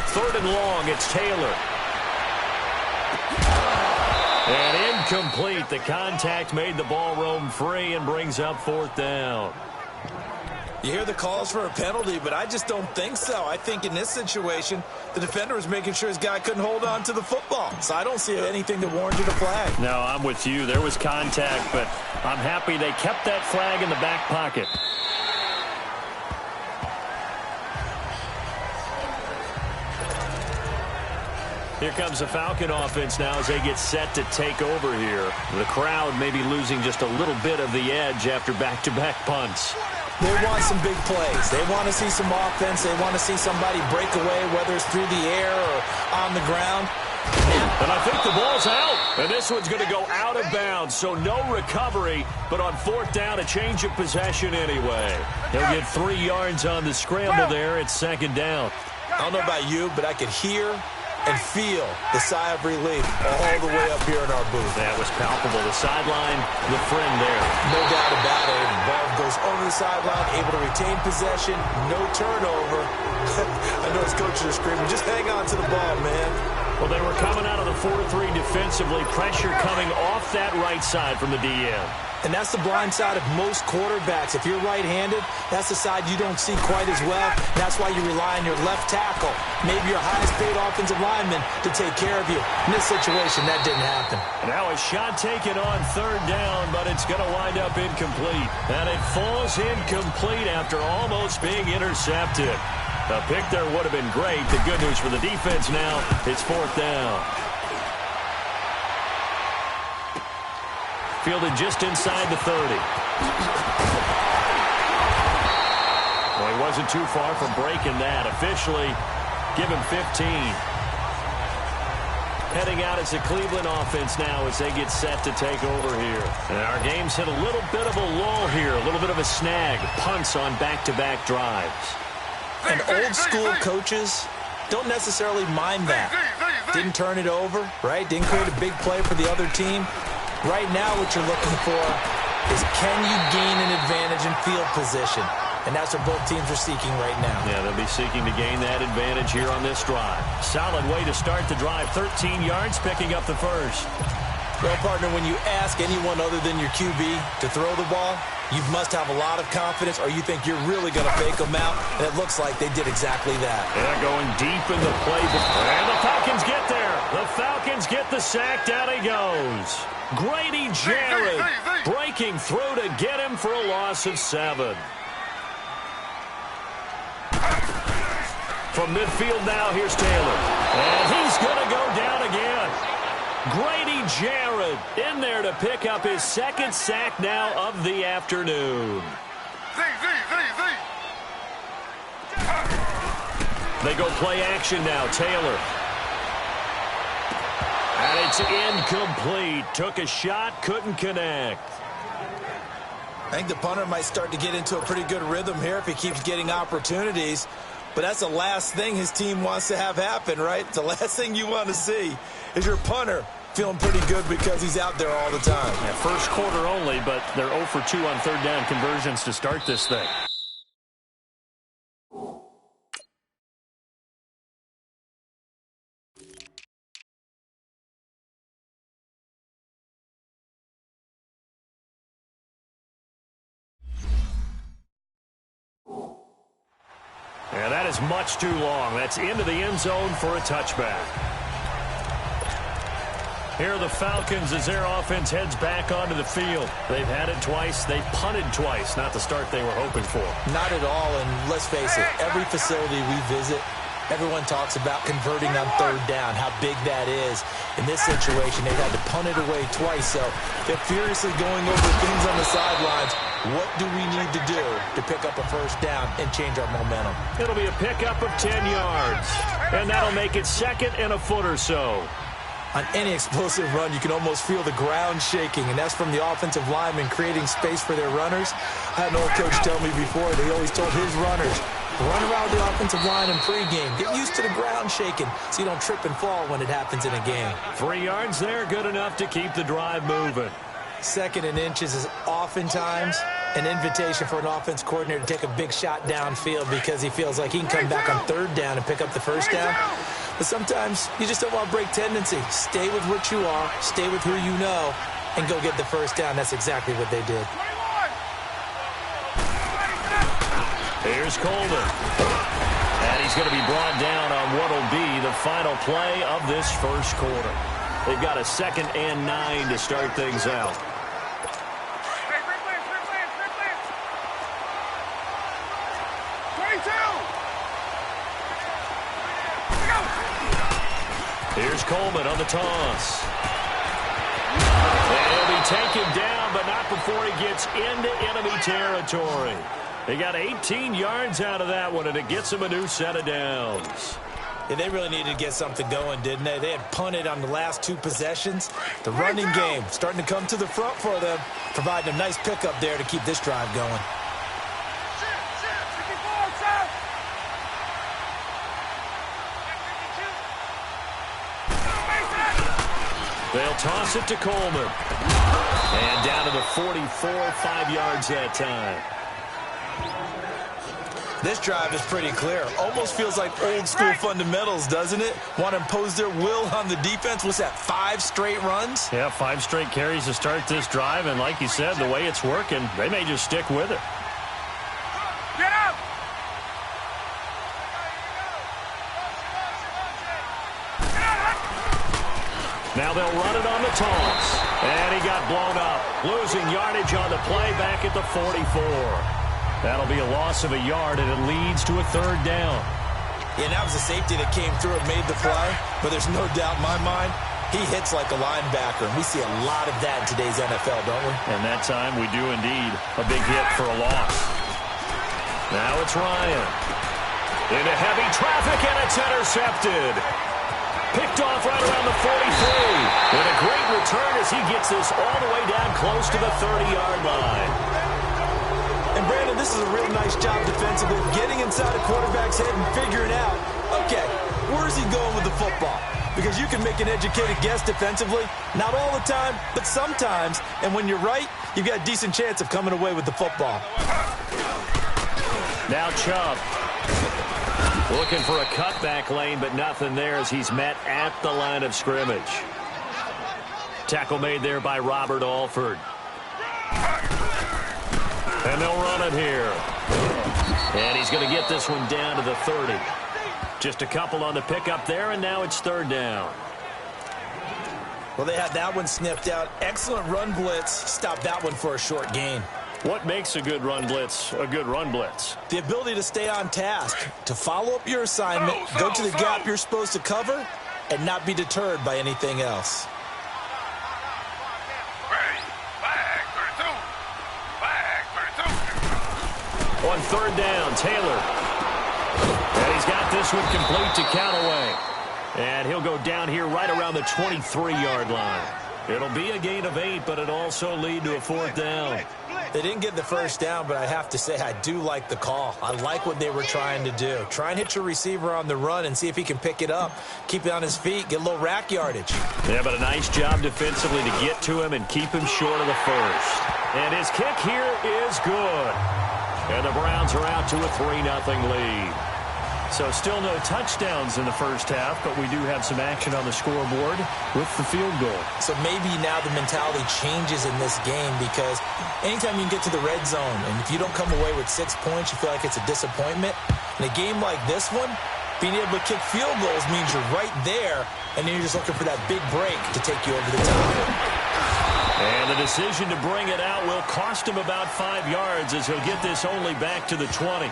Third and long, it's Taylor. And incomplete. The contact made the ball roam free and brings up 4th down. You hear the calls for a penalty, but I just don't think so. I think in this situation, the defender was making sure his guy couldn't hold on to the football. So I don't see anything that warranted a flag. No, I'm with you. There was contact, but I'm happy they kept that flag in the back pocket. Here comes the Falcon offense now as they get set to take over here. The crowd may be losing just a little bit of the edge after back-to-back punts. They want some big plays. They want to see some offense. They want to see somebody break away, whether it's through the air or on the ground. And I think the ball's out. And this one's going to go out of bounds, so no recovery. But on 4th down, a change of possession anyway. He'll get 3 yards on the scramble there. It's 2nd down. I don't know about you, but I could hear and feel the sigh of relief all the way up here in our booth. That was palpable. The sideline, the friend there. No doubt about it. The ball goes over the sideline, able to retain possession, no turnover. I know his coaches are screaming, just hang on to the ball, man. Well, they were coming out of the 4-3 defensively. Pressure coming off that right side from the DM. And that's the blind side of most quarterbacks. If you're right-handed, that's the side you don't see quite as well. That's why you rely on your left tackle, maybe your highest-paid offensive lineman, to take care of you. In this situation, that didn't happen. Now a shot taken on 3rd down, but it's going to wind up incomplete. And it falls incomplete after almost being intercepted. A pick there would have been great. The good news for the defense now, it's 4th down. Fielded just inside the 30. Well, he wasn't too far from breaking that. Officially, give him 15. Heading out as a Cleveland offense now as they get set to take over here. And our game's hit a little bit of a lull here, a little bit of a snag. Punts on back-to-back drives. And old-school coaches don't necessarily mind that. Didn't turn it over, right? Didn't create a big play for the other team. Right now, what you're looking for is can you gain an advantage in field position? And that's what both teams are seeking right now. Yeah, they'll be seeking to gain that advantage here on this drive. Solid way to start the drive. 13 yards, picking up the first. Well, partner, when you ask anyone other than your QB to throw the ball, you must have a lot of confidence, or you think you're really going to fake them out, and it looks like they did exactly that. Yeah, going deep in the playbook. And the Falcons get there. The Falcons get the sack. Down he goes. Grady Jarrett breaking through to get him for a loss of 7. From midfield now, here's Taylor. And he's going to go down again. Grady Jarrett in there to pick up his 2nd sack now of the afternoon. They go play action now. Taylor. And it's incomplete. Took a shot, couldn't connect. I think the punter might start to get into a pretty good rhythm here if he keeps getting opportunities. But that's the last thing his team wants to have happen, right? The last thing you want to see is your punter feeling pretty good because he's out there all the time. Yeah, first quarter only, but they're 0 for 2 on 3rd down conversions to start this thing. And that is much too long. That's into the end zone for a touchback. Here are the Falcons as their offense heads back onto the field. They've had it twice. They've punted twice. Not the start they were hoping for. Not at all, and let's face it, every facility we visit, everyone talks about converting on third down, how big that is. In this situation, they've had to punt it away twice, so they're furiously going over things on the sidelines. What do we need to do to pick up a first down and change our momentum? It'll be a pickup of 10 yards, and that'll make it second and a foot or so. On any explosive run, you can almost feel the ground shaking, and that's from the offensive linemen creating space for their runners. I had an old coach tell me before, they always told his runners, run around the offensive line in pregame. Get used to the ground shaking so you don't trip and fall when it happens in a game. 3 yards there, good enough to keep the drive moving. Second and inches is oftentimes an invitation for an offense coordinator to take a big shot downfield because he feels like he can come back on third down and pick up the first down. But sometimes you just don't want to break tendency. Stay with what you are, stay with who you know, and go get the first down. That's exactly what they did. Here's Coleman. And he's going to be brought down on what will be the final play of this first quarter. They've got a 2nd and 9 to start things out. Here's Coleman on the toss. And he'll be taken down, but not before he gets into enemy territory. They got 18 yards out of that one, and it gets him a new set of downs. Yeah, they really needed to get something going, didn't they? They had punted on the last 2 possessions. The running game starting to come to the front for them, providing a nice pickup there to keep this drive going. They'll toss it to Coleman. And down to the 44, 5 yards that time. This drive is pretty clear. Almost feels like old school fundamentals, doesn't it? Want to impose their will on the defense. What's that, 5 straight runs? Yeah, 5 straight carries to start this drive. And like you said, the way it's working, they may just stick with it. Get up! Now they'll run it on the toss. And he got blown up. Losing yardage on the play back at the 44. That'll be a loss of a yard, and it leads to a 3rd down. Yeah, that was a safety that came through and made the play. But there's no doubt in my mind, he hits like a linebacker. And we see a lot of that in today's NFL, don't we? And that time we do indeed. A big hit for a loss. Now it's Ryan. Into heavy traffic, and it's intercepted. Picked off right around the 43. And a great return as he gets this all the way down close to the 30-yard line. And Brandon, this is a real nice job defensively, getting inside a quarterback's head and figuring out, okay, where is he going with the football? Because you can make an educated guess defensively, not all the time, but sometimes. And when you're right, you've got a decent chance of coming away with the football. Now Chubb. Looking for a cutback lane, but nothing there as he's met at the line of scrimmage. Tackle made there by Robert Alford. And they'll run it here. And he's going to get this one down to the 30. Just a couple on the pickup there, and now it's 3rd down. Well, they had that one sniffed out. Excellent run blitz. Stopped that one for a short gain. What makes a good run blitz a good run blitz? The ability to stay on task, to follow up your assignment, go to the gap you're supposed to cover, and not be deterred by anything else. On 3rd down, Taylor. And he's got this one complete to Callaway. And he'll go down here right around the 23-yard line. It'll be a gain of 8, but it'll also lead to a 4th down. They didn't get the first down, but I have to say I do like the call. I like what they were trying to do. Try and hit your receiver on the run and see if he can pick it up. Keep it on his feet, get a little rack yardage. Yeah, but a nice job defensively to get to him and keep him short of the first. And his kick here is good. And the Browns are out to a 3-0 lead. So still no touchdowns in the first half, but we do have some action on the scoreboard with the field goal. So maybe now the mentality changes in this game because anytime you can get to the red zone, and if you don't come away with 6 points, you feel like it's a disappointment. In a game like this one, Being able to kick field goals means you're right there, and then you're just looking for that big break to take you over the top. And the decision to bring it out will cost him about 5 yards as he'll get this only back to the 20.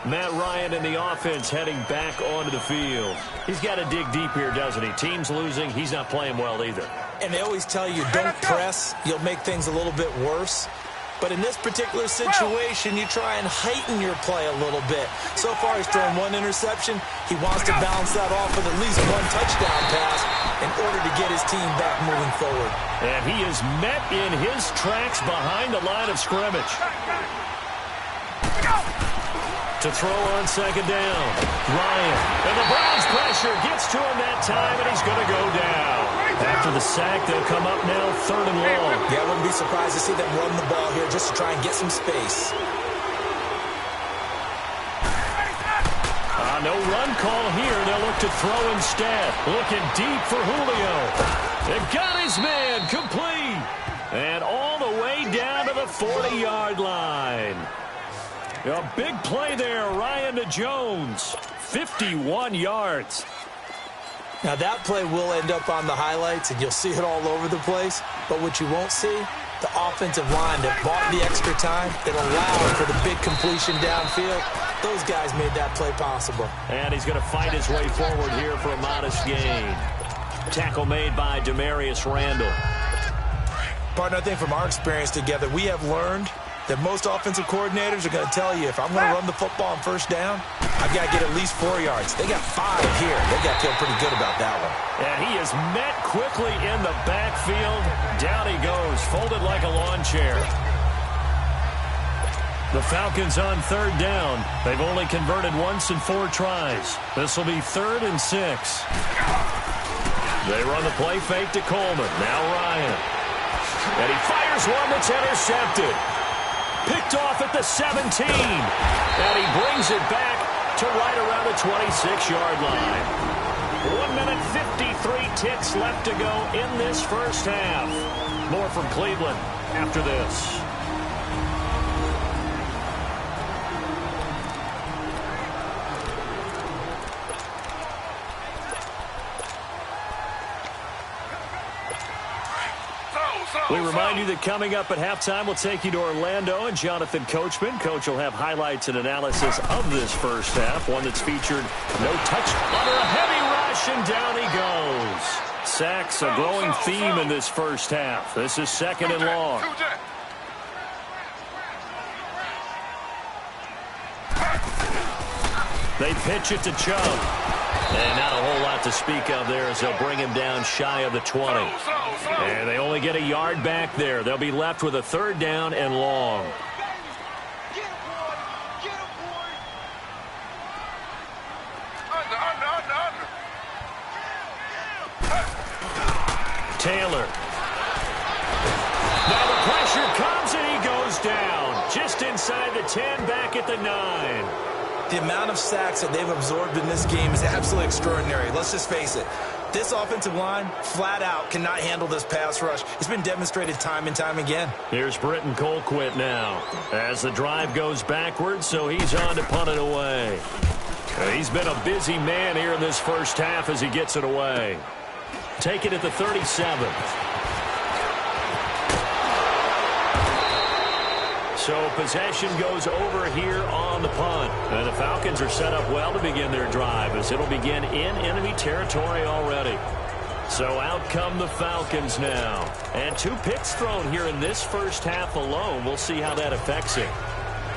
Matt Ryan and the offense heading back onto the field. He's got to dig deep here, doesn't he? Team's losing. He's not playing well either. And they always tell you, don't press. You'll make things a little bit worse. But in this particular situation, you try and heighten your play a little bit. So far, he's thrown 1 interception. He wants to bounce that off with at least 1 touchdown pass in order to get his team back moving forward. And he is met in his tracks behind the line of scrimmage. To throw on second down. Ryan. And the Browns pressure gets to him that time, and he's going to go down. After the sack, they'll come up now 3rd and long. Yeah, I wouldn't be surprised to see them run the ball here just to try and get some space. No run call here. They'll look to throw instead. Looking deep for Julio. They've got his man complete. And all the way down to the 40-yard line. A big play there, Ryan to Jones. 51 yards. Now, that play will end up on the highlights, and you'll see it all over the place. But what you won't see, the offensive line that bought the extra time, that allowed for the big completion downfield, those guys made that play possible. And he's going to fight his way forward here for a modest gain. Tackle made by Demarius Randall. Partner, I think from our experience together, we have learned that most offensive coordinators are going to tell you, if I'm going to run the football on first down, I've got to get at least 4 yards. They got 5 here. They got to feel pretty good about that one. And he is met quickly in the backfield. Down he goes, folded like a lawn chair. The Falcons on 3rd down. They've only converted once in 4 tries. This will be 3rd and 6. They run the play fake to Coleman. Now Ryan. And he fires one that's intercepted. Picked off at the 17. And he brings it back to right around the 26-yard line. 1 minute 53 ticks left to go in this first half. More from Cleveland after this. We remind you that coming up at halftime, we'll take you to Orlando and Jonathan Coachman. Coach will have highlights and analysis of this first half, one that's featured no touch under a heavy rush, and down he goes. Sacks, a growing theme in this first half. This is 2nd and long. They pitch it to Chubb. And not a whole lot to speak of there as they'll bring him down shy of the 20. And they only get a yard back there. They'll be left with a 3rd down and long. Taylor. Now the pressure comes and he goes down. Just inside the 10, back at the 9. The amount of sacks that they've absorbed in this game is absolutely extraordinary. Let's just face it. This offensive line, flat out, cannot handle this pass rush. It's been demonstrated time and time again. Here's Britton Colquitt now as the drive goes backwards, so he's on to punt it away. He's been a busy man here in this first half as he gets it away. Take it at the 37th. So possession goes over here on the punt. And the Falcons are set up well to begin their drive as it'll begin in enemy territory already. So out come the Falcons now. And 2 picks thrown here in this first half alone. We'll see how that affects him.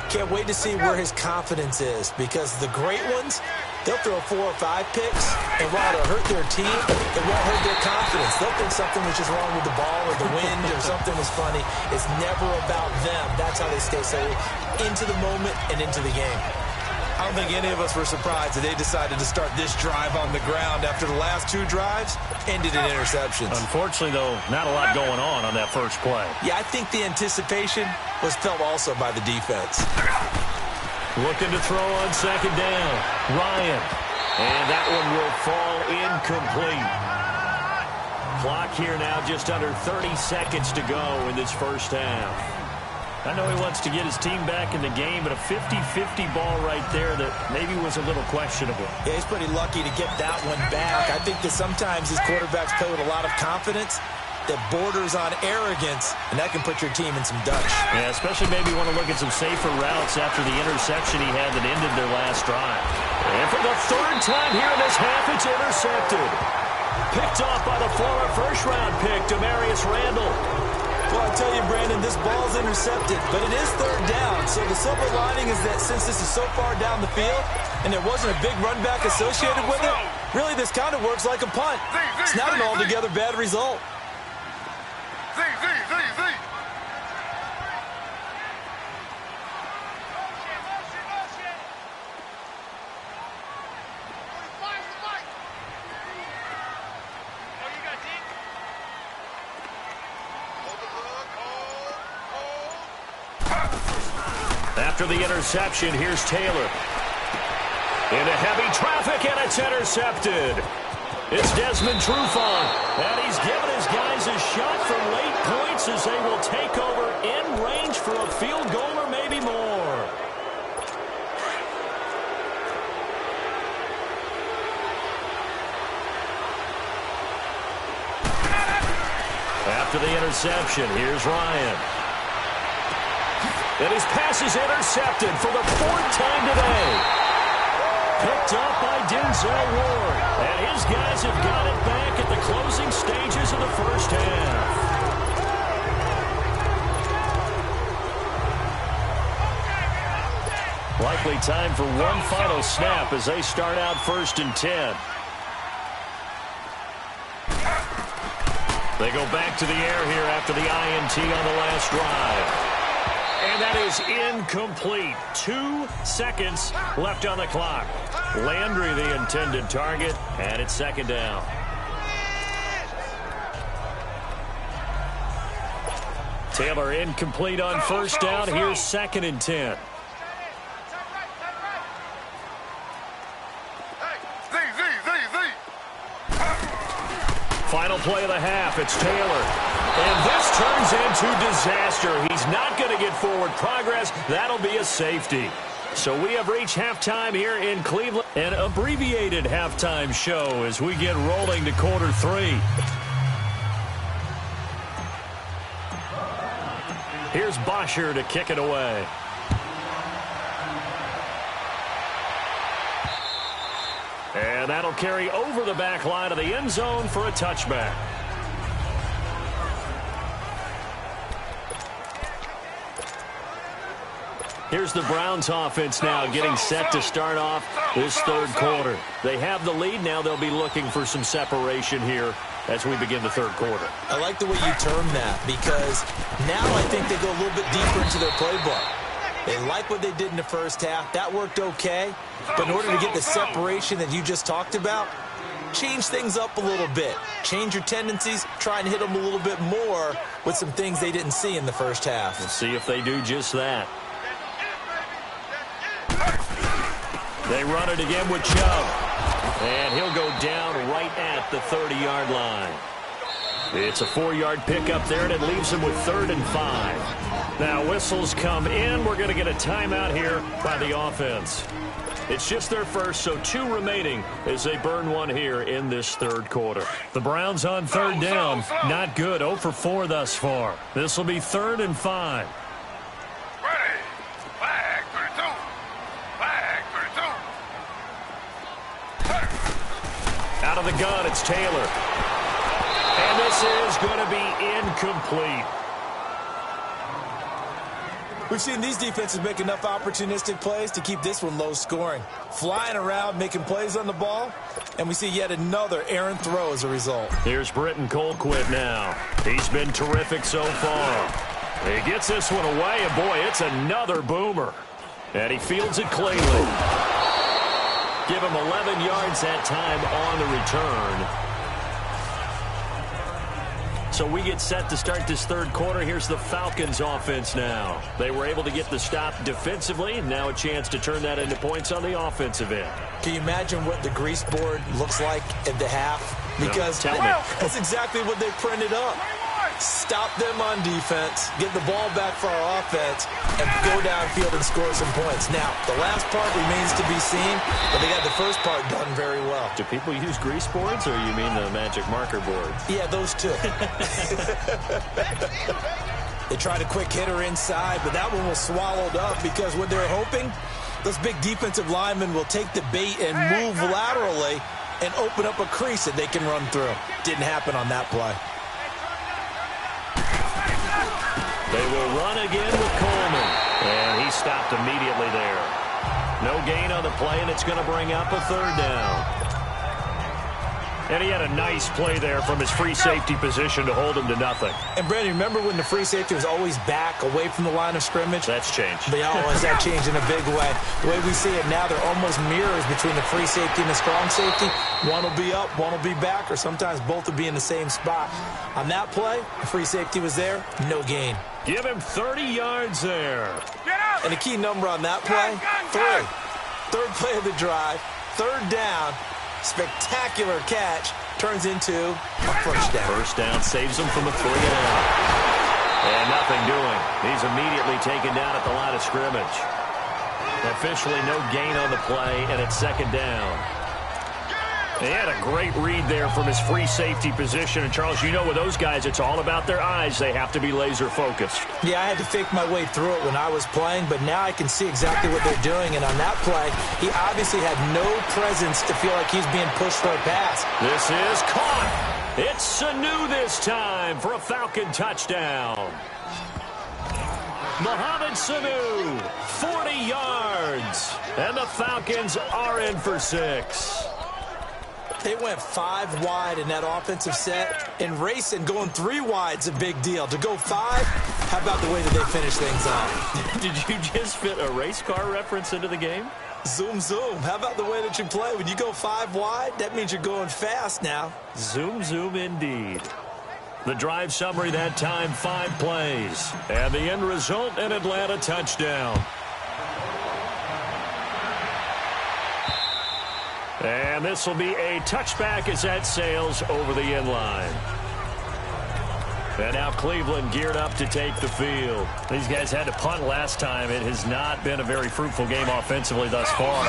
Can't wait to see where his confidence is, because the great ones, they'll throw 4 or 5 picks, and while it'll hurt their team, it won't hurt their confidence. They'll think something was just wrong with the ball or the wind or something was funny. It's never about them. That's how they stay so into the moment and into the game. I don't think any of us were surprised that they decided to start this drive on the ground after the last 2 drives ended in interceptions. Unfortunately, though, not a lot going on that first play. Yeah, I think the anticipation was felt also by the defense. Looking to throw on 2nd down. Ryan. And that one will fall incomplete. Clock here now just under 30 seconds to go in this first half. I know he wants to get his team back in the game, but a 50-50 ball right there that maybe was a little questionable. Yeah, he's pretty lucky to get that one back. I think that sometimes his quarterbacks play with a lot of confidence that borders on arrogance, and that can put your team in some dutch. Yeah, especially maybe want to look at some safer routes after the interception he had that ended their last drive. And for the third time here in this half, it's intercepted. Picked off by the former first-round pick, Demarius Randall. Well, I tell you, Brandon, this ball's intercepted, but it is third down. So the silver lining is that since this is so far down the field and there wasn't a big run back associated with it, really this kind of works like a punt. It's not an altogether bad result. After the interception, here's Taylor. Into heavy traffic, and it's intercepted. It's Desmond Trufant, and he's given his guys a shot from late points as they will take over in range for a field goal or maybe more. After the interception, here's Ryan. And his pass is intercepted for the fourth time today. Picked up by Denzel Ward. And his guys have got it back at the closing stages of the first half. Likely time for one final snap as they start out 1st and 10. They go back to the air here after the INT on the last drive. And that is incomplete. 2 seconds left on the clock. Landry the intended target, and it's 2nd down. Taylor incomplete on 1st down. Here's 2nd and 10. Final play of the half. It's Taylor. And this turns into disaster. He's not going to get forward progress. That'll be a safety. So we have reached halftime here in Cleveland. An abbreviated halftime show as we get rolling to quarter 3. Here's Bosher to kick it away. And that'll carry over the back line of the end zone for a touchback. Here's the Browns offense now getting set to start off this 3rd quarter. They have the lead. Now they'll be looking for some separation here as we begin the 3rd quarter. I like the way you term that because now I think they go a little bit deeper into their playbook. They like what they did in the first half. That worked okay. But in order to get the separation that you just talked about, change things up a little bit. Change your tendencies. Try and hit them a little bit more with some things they didn't see in the first half. We'll see if they do just that. They run it again with Chubb. And he'll go down right at the 30-yard line. It's a 4-yard pickup there, and it leaves him with 3rd and 5. Now whistles come in. We're going to get a timeout here by the offense. It's just their first, so 2 remaining as they burn one here in this 3rd quarter. The Browns on 3rd down. Not good. 0 for 4 thus far. This will be 3rd and 5. Out of the gun, it's Taylor. And this is going to be incomplete. We've seen these defenses make enough opportunistic plays to keep this one low scoring. Flying around, making plays on the ball, and we see yet another errant throw as a result. Here's Britton Colquitt now. He's been terrific so far. He gets this one away, and boy, it's another boomer. And he fields it cleanly. Give him 11 yards that time on the return. So we get set to start this 3rd quarter. Here's the Falcons offense now. They were able to get the stop defensively. Now a chance to turn that into points on the offensive end. Can you imagine what the grease board looks like at the half? Because no, tell me. That's exactly what they printed up. Stop them on defense, get the ball back for our offense, and go downfield and score some points. Now, the last part remains to be seen, but they got the first part done very well. Do people use grease boards, or you mean the magic marker board? Yeah, those two. They tried a quick hitter inside, but that one was swallowed up because what they're hoping, those big defensive linemen will take the bait and move laterally and open up a crease that they can run through. Didn't happen on that play. They will run again with Coleman, and he stopped immediately there. No gain on the play, and it's going to bring up a third down. And he had a nice play there from his free safety position to hold him to nothing. And, Brandon, remember when the free safety was always back away from the line of scrimmage? That's changed. They always have changed in a big way. The way we see it now, they're almost mirrors between the free safety and the strong safety. One will be up, one will be back, or sometimes both will be in the same spot. On that play, the free safety was there, no gain. Give him 30 yards there. And the key number on that play, 3. Third play of the drive, third down, spectacular catch, turns into a first down. First down saves him from a 3-and-out. And nothing doing. He's immediately taken down at the line of scrimmage. Officially no gain on the play, and it's second down. He had a great read there from his free safety position. And, Charles, you know with those guys, it's all about their eyes. They have to be laser-focused. Yeah, I had to fake my way through it when I was playing, but now I can see exactly what they're doing. And on that play, he obviously had no presence to feel like he's being pushed for a pass. This is caught. It's Sanu this time for a Falcon touchdown. Mohamed Sanu, 40 yards. And the Falcons are in for 6. They went 5 wide in that offensive set, and racing going 3 wide's a big deal. To go 5, how about the way that they finish things off? Did you just fit a race car reference into the game? Zoom, zoom. How about the way that you play? When you go 5 wide, that means you're going fast now. Zoom, zoom indeed. The drive summary that time, 5 plays. And the end result, an Atlanta touchdown. And this will be a touchback as that sails over the end line. And now Cleveland geared up to take the field. These guys had to punt last time. It has not been a very fruitful game offensively thus far.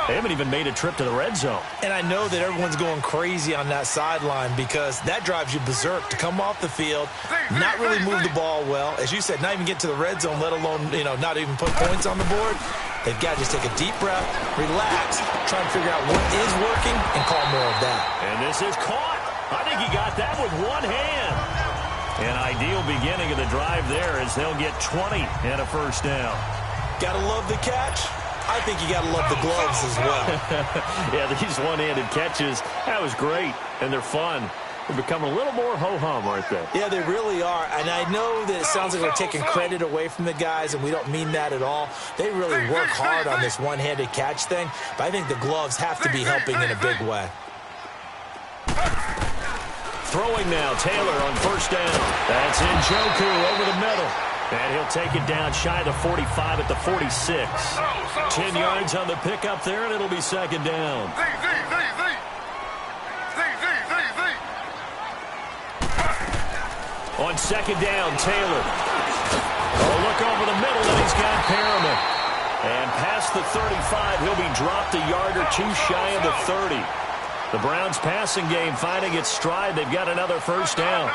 They haven't even made a trip to the red zone. And I know that everyone's going crazy on that sideline because that drives you berserk to come off the field, not really move the ball well. As you said, not even get to the red zone, let alone, not even put points on the board. They've got to just take a deep breath, relax, try and figure out what is working, and call more of that. And this is caught. I think he got that with one hand. An ideal beginning of the drive there as they'll get 20 and a first down. Gotta love the catch. I think you gotta love the gloves as well. Yeah, these one-handed catches, that was great, and they're fun. They're becoming a little more ho-hum, aren't they? Yeah, they really are. And I know that it sounds like we're taking credit away from the guys, and we don't mean that at all. They really work hard on this one-handed catch thing, but I think the gloves have to be helping in a big way. Throwing now, Taylor on first down. That's Njoku over the middle. And he'll take it down shy of the 45 at the 46. 10 yards on the pickup there, and it'll be second down. On second down, Taylor. Oh, look over the middle, and he's got Perriman. And past the 35, he'll be dropped a yard or two shy of the 30. The Browns passing game finding its stride. They've got another first down.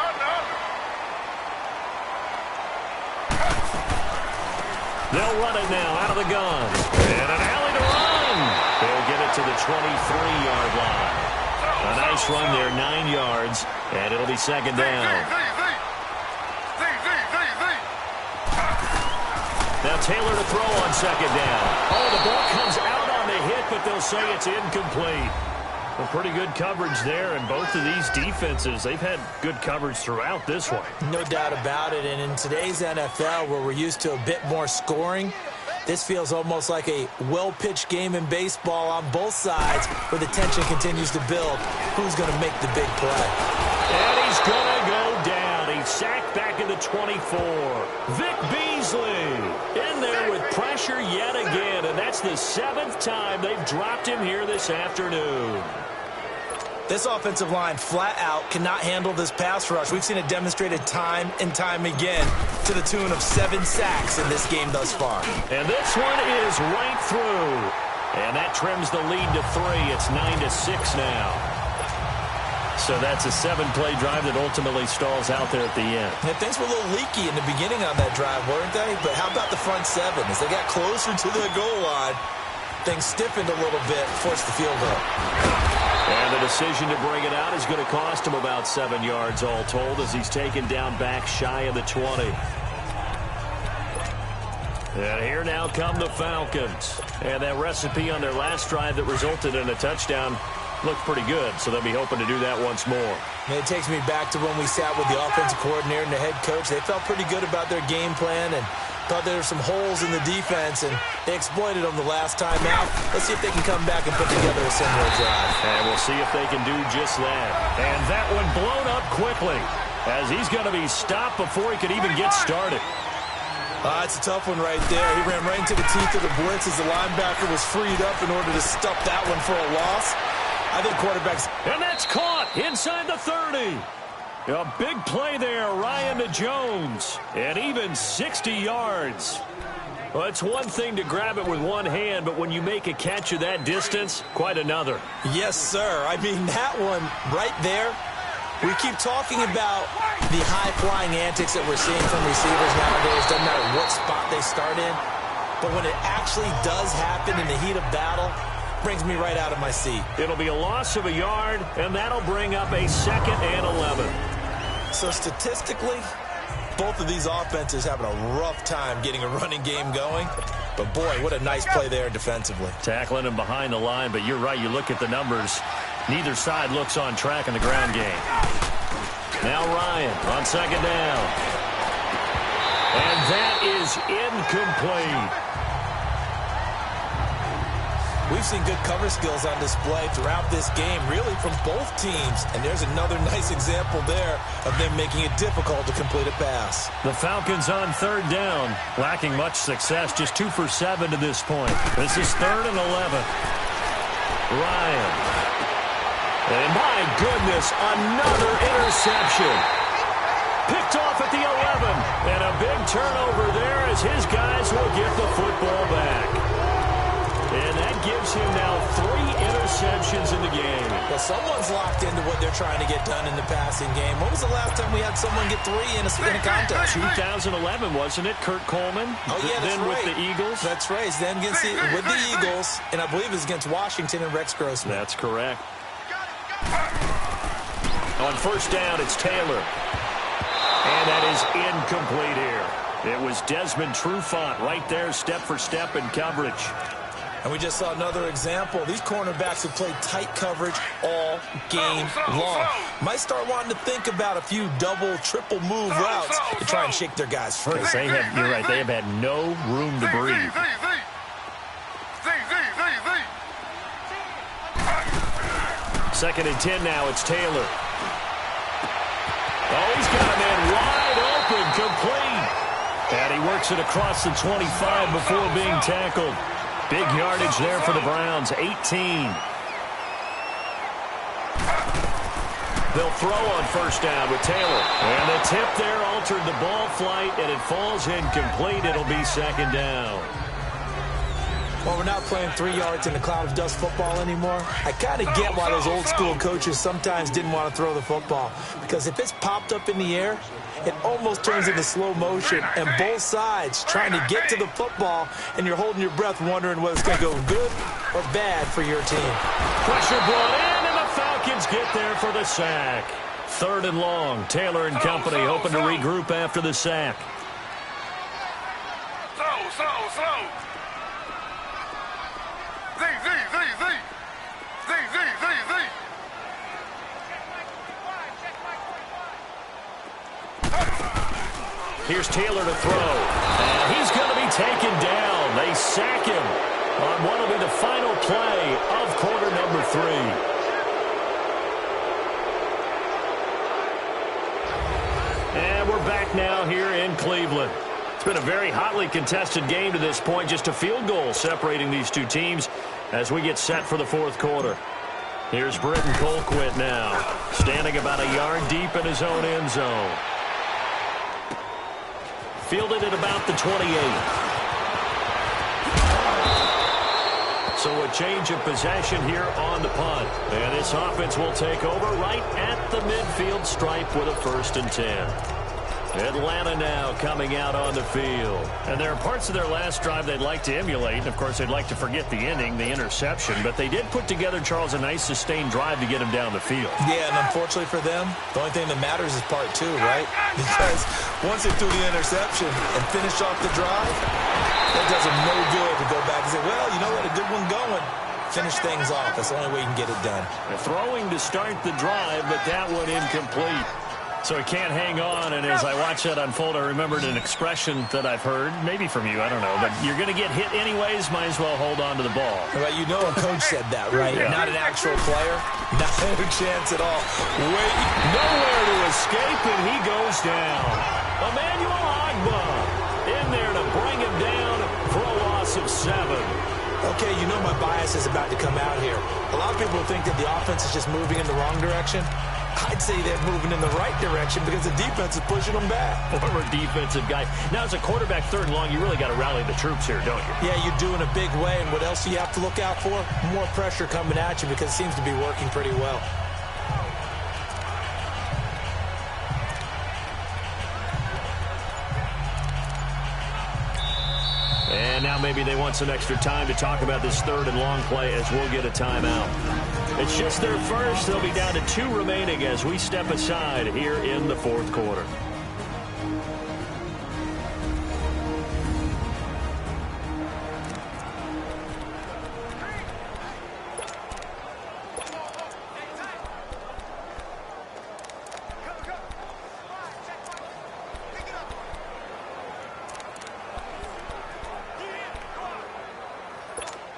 They'll run it now out of the gun. And an alley to run. They'll get it to the 23-yard line. A nice run there, 9 yards, and it'll be second down. Now Taylor to throw on second down. Oh, the ball comes out on the hit, but they'll say it's incomplete. Well, pretty good coverage there, and both of these defenses, they've had good coverage throughout this one. No doubt about it, and in today's NFL, where we're used to a bit more scoring, this feels almost like a well-pitched game in baseball on both sides, where the tension continues to build. Who's going to make the big play? And he's going to go down. He's sacked back in the 24. Vic Beasley in there with pressure yet again, and that's the 7th time they've dropped him here this afternoon. This offensive line flat out cannot handle this pass rush. We've seen it demonstrated time and time again to the tune of 7 sacks in this game thus far. And this one is right through. And that trims the lead to 3. It's 9-6 now. So that's a 7-play drive that ultimately stalls out there at the end. And things were a little leaky in the beginning on that drive, weren't they? But how about the front 7? As they got closer to the goal line, things stiffened a little bit, forced the field goal. And the decision to bring it out is going to cost him about 7 yards all told as he's taken down back shy of the 20. And here now come the Falcons. And that recipe on their last drive that resulted in a touchdown looked pretty good, so they'll be hoping to do that once more. And it takes me back to when we sat with the offensive coordinator and the head coach. They felt pretty good about their game plan and thought there were some holes in the defense, and they exploited them the last time out. Let's see if they can come back and put together a similar drive. And we'll see if they can do just that. And that one blown up quickly as he's going to be stopped before he could even get started. It's a tough one right there. He ran right into the teeth of the blitz as the linebacker was freed up in order to stuff that one for a loss. I think quarterbacks... And that's caught inside the 30. A big play there, Ryan to Jones. And even 60 yards. Well, it's one thing to grab it with one hand, but when you make a catch of that distance, quite another. Yes, sir. I mean, that one right there. We keep talking about the high-flying antics that we're seeing from receivers nowadays. Doesn't matter what spot they start in. But when it actually does happen in the heat of battle, brings me right out of my seat. It'll be a loss of a yard, and that'll bring up a 2nd and 11. So statistically, both of these offenses having a rough time getting a running game going. But boy, what a nice play there defensively. Tackling him behind the line, but you're right, you look at the numbers. Neither side looks on track in the ground game. Now Ryan on 2nd down. And that is incomplete. We've seen good cover skills on display throughout this game, really from both teams. And there's another nice example there of them making it difficult to complete a pass. The Falcons on 3rd down, lacking much success, just 2 for 7 to this point. This is 3rd and 11. Ryan. And my goodness, another interception. Picked off at the 11. And a big turnover there as his guys will get the football back. And that gives him now 3 interceptions in the game. Well, someone's locked into what they're trying to get done in the passing game. When was the last time we had someone get 3 in a contest? 2011, wasn't it? Kurt Coleman? Oh, yeah, that's then right. With the Eagles? That's right. Then against with the Eagles, and I believe it was against Washington and Rex Grossman. That's correct. On 1st down, it's Taylor. And that is incomplete here. It was Desmond Trufant right there, step for step in coverage. And we just saw another example. These cornerbacks have played tight coverage all game long. Might start wanting to think about a few double, triple move routes to try and shake their guys free. You're right, they have had no room to breathe. 2nd and 10 now, it's Taylor. Oh, he's got a man wide open, complete. And he works it across the 25 before being tackled. Big yardage there for the Browns, 18. They'll throw on 1st down with Taylor. And the tip there altered the ball flight, and it falls incomplete. It'll be 2nd down. Well, we're not playing 3 yards in a cloud of dust football anymore. I kind of get why those old school coaches sometimes didn't want to throw the football. Because if it's popped up in the air, it almost turns into slow motion. And both sides trying to get to the football, and you're holding your breath wondering whether it's going to go good or bad for your team. Pressure brought in, and the Falcons get there for the sack. 3rd and long. Taylor and company hoping to regroup after the sack. Slow. Here's Taylor to throw. And he's going to be taken down. They sack him on what will be the final play of quarter number 3. And we're back now here in Cleveland. It's been a very hotly contested game to this point. Just a field goal separating these two teams as we get set for the 4th quarter. Here's Britton Colquitt now, standing about a yard deep in his own end zone. Fielded at about the 28. So a change of possession here on the punt. And this offense will take over right at the midfield stripe with a 1st and 10. Atlanta now coming out on the field. And there are parts of their last drive they'd like to emulate. And, of course, they'd like to forget the ending, the interception. But they did put together, Charles, a nice sustained drive to get him down the field. Yeah, and unfortunately for them, the only thing that matters is part 2, right? Because once they threw the interception and finished off the drive, that does them no good to go back and say, well, you know what, a good one going. Finish things off. That's the only way you can get it done. They're throwing to start the drive, but that one incomplete. So he can't hang on, and as I watch that unfold, I remembered an expression that I've heard, maybe from you, I don't know, but you're going to get hit anyways, might as well hold on to the ball. Well, you know a coach said that, right? Yeah. Not an actual player. Not a chance at all. Wait, nowhere to escape, and he goes down. Emmanuel Agba in there to bring him down for a loss of 7. Okay, you know my bias is about to come out here. A lot of people think that the offense is just moving in the wrong direction. I'd say they're moving in the right direction because the defense is pushing them back. Former defensive guy. Now, as a quarterback 3rd and long, you really got to rally the troops here, don't you? Yeah, you do in a big way. And what else do you have to look out for? More pressure coming at you because it seems to be working pretty well. And now maybe they want some extra time to talk about this 3rd and long play as we'll get a timeout. It's just their first. They'll be down to 2 remaining as we step aside here in the 4th quarter.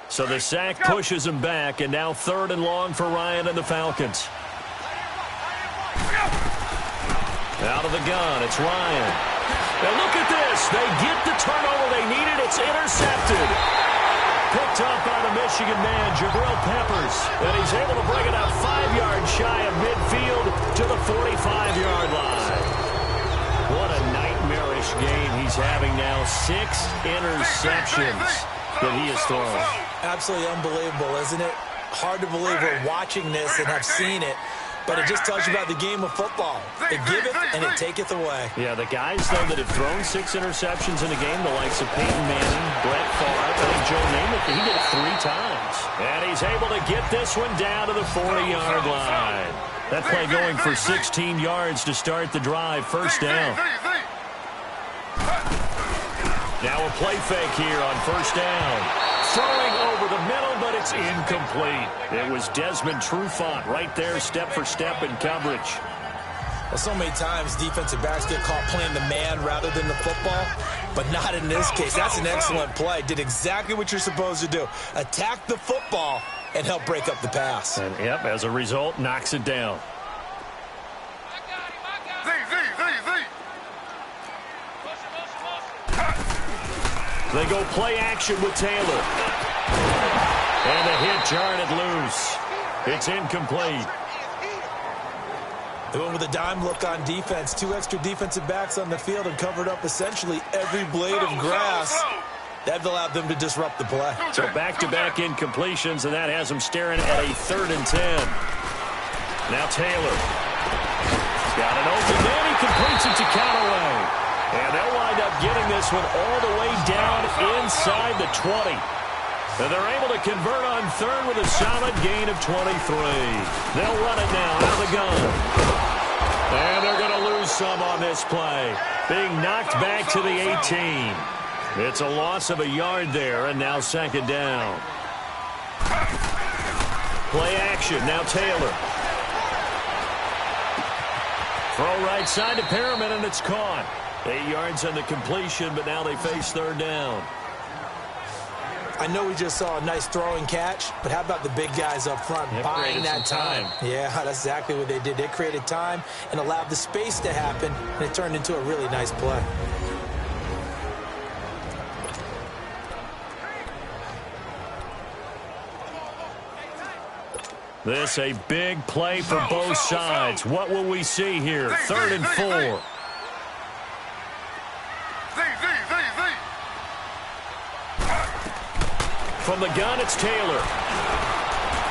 So the sack pushes him back, and now 3rd and long for Ryan and the Falcons. Out of the gun, it's Ryan. And look at this. They get the turnover they needed. It's intercepted. Picked up by the Michigan man, Jabril Peppers. And he's able to bring it up 5 yards shy of midfield to the 45-yard line. What a nightmarish game he's having now. 6 interceptions that he has thrown. Absolutely unbelievable, isn't it? Hard to believe we're watching this and have seen it, but it just tells you about the game of football. It giveth and it taketh away. Yeah, the guys, though, that have thrown 6 interceptions in a game, the likes of Peyton Manning, Brett Favre, I think Joe Namath, he did it 3 times. And he's able to get this one down to the 40-yard line. That play going for 16 yards to start the drive, 1st down. Now a play fake here on 1st down. Throwing over the middle, but it's incomplete. It was Desmond Trufant right there, step for step in coverage. Well, so many times defensive backs get caught playing the man rather than the football, but not in this case. That's an excellent play. Did exactly what you're supposed to do. Attack the football and help break up the pass. And, yep, as a result, knocks it down. They go play action with Taylor. And a hit jarred it loose. It's incomplete. They went with a dime look on defense. 2 extra defensive backs on the field and covered up essentially every blade of grass. That allowed them to disrupt the play. So back-to-back incompletions, and that has them staring at a 3rd and 10. Now Taylor. Got an open man. He completes it to Callaway. And they'll wind up getting this one all the way down inside the 20. And they're able to convert on 3rd with a solid gain of 23. They'll run it now out of the gun. And they're going to lose some on this play. Being knocked back to the 18. It's a loss of a yard there, and now 2nd down. Play action, now Taylor. Throw right side to Perriman, and it's caught. 8 yards on the completion, but now they face 3rd down. I know we just saw a nice throwing catch, but how about the big guys up front buying that time? Yeah, that's exactly what they did. They created time and allowed the space to happen, and it turned into a really nice play. This a big play for both sides. What will we see here? 3rd and 4. From the gun, it's Taylor.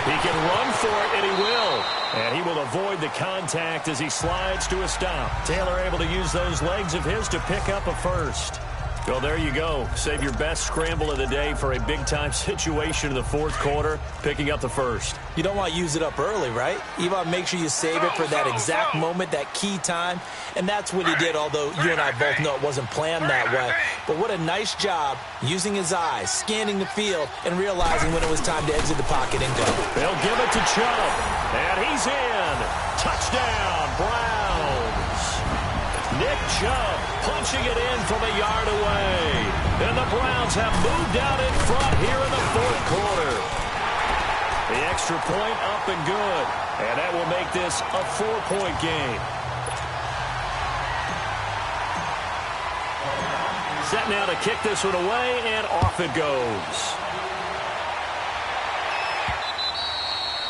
He can run for it, and he will. And he will avoid the contact as he slides to a stop. Taylor able to use those legs of his to pick up a first. Well, there you go. Save your best scramble of the day for a big-time situation in the 4th quarter, picking up the first. You don't want to use it up early, right? You want to make sure you save it for that exact moment, that key time. And that's what he did, although you and I both know it wasn't planned that way. But what a nice job using his eyes, scanning the field, and realizing when it was time to exit the pocket and go. They'll give it to Chubb. And he's in. Touchdown, Browns. Nick Chubb punching it in from a yard away. And the Browns have moved out in front here in the 4th quarter. The extra point up and good. And that will make this a 4-point game. Set now to kick this one away, and off it goes.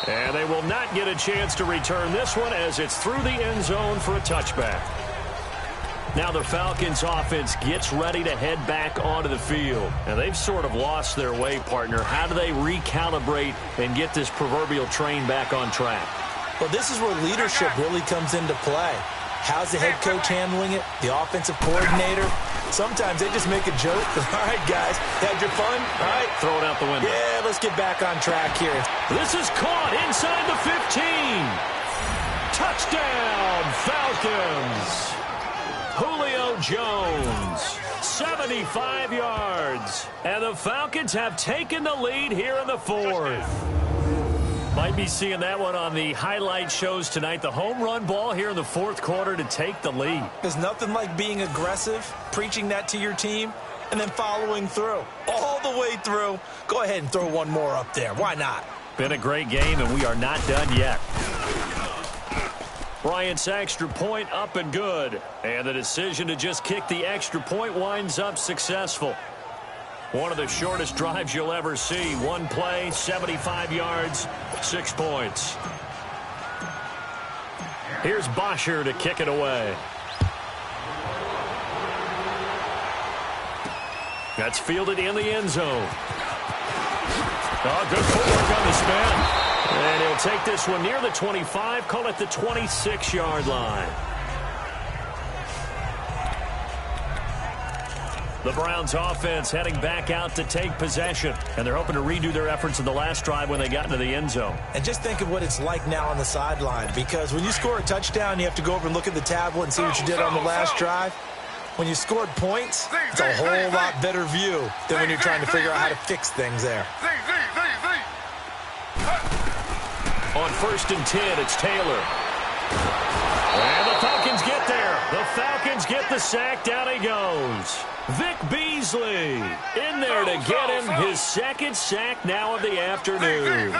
And they will not get a chance to return this one as it's through the end zone for a touchback. Now the Falcons offense gets ready to head back onto the field. And they've sort of lost their way, partner. How do they recalibrate and get this proverbial train back on track? Well, this is where leadership really comes into play. How's the head coach handling it? The offensive coordinator? Sometimes they just make a joke. All right, guys, had your fun? All right. Throw it out the window. Yeah, let's get back on track here. This is caught inside the 15. Touchdown, Falcons. Julio Jones, 75 yards. And the Falcons have taken the lead here in the 4th. Might be seeing that one on the highlight shows tonight. The home run ball here in the 4th quarter to take the lead. There's nothing like being aggressive, preaching that to your team, and then following through. All the way through. Go ahead and throw one more up there. Why not? Been a great game, and we are not done yet. Bryant's extra point up and good. And the decision to just kick the extra point winds up successful. One of the shortest drives you'll ever see. One play, 75 yards, 6 points. Here's Bosher to kick it away. That's fielded in the end zone. Oh, good footwork on the spin. And he'll take this one near the 25, call it the 26-yard line. The Browns offense heading back out to take possession. And they're hoping to redo their efforts in the last drive when they got into the end zone. And just think of what it's like now on the sideline. Because when you score a touchdown, you have to go over and look at the tablet and see what you did on the last drive. When you scored points, it's a whole lot better view than when you're trying to figure out how to fix things there. On 1st and 10, it's Taylor. And the Falcons get there. The Falcons get the sack. Down he goes. Vic Beasley in there to get him his 2nd sack now of the afternoon.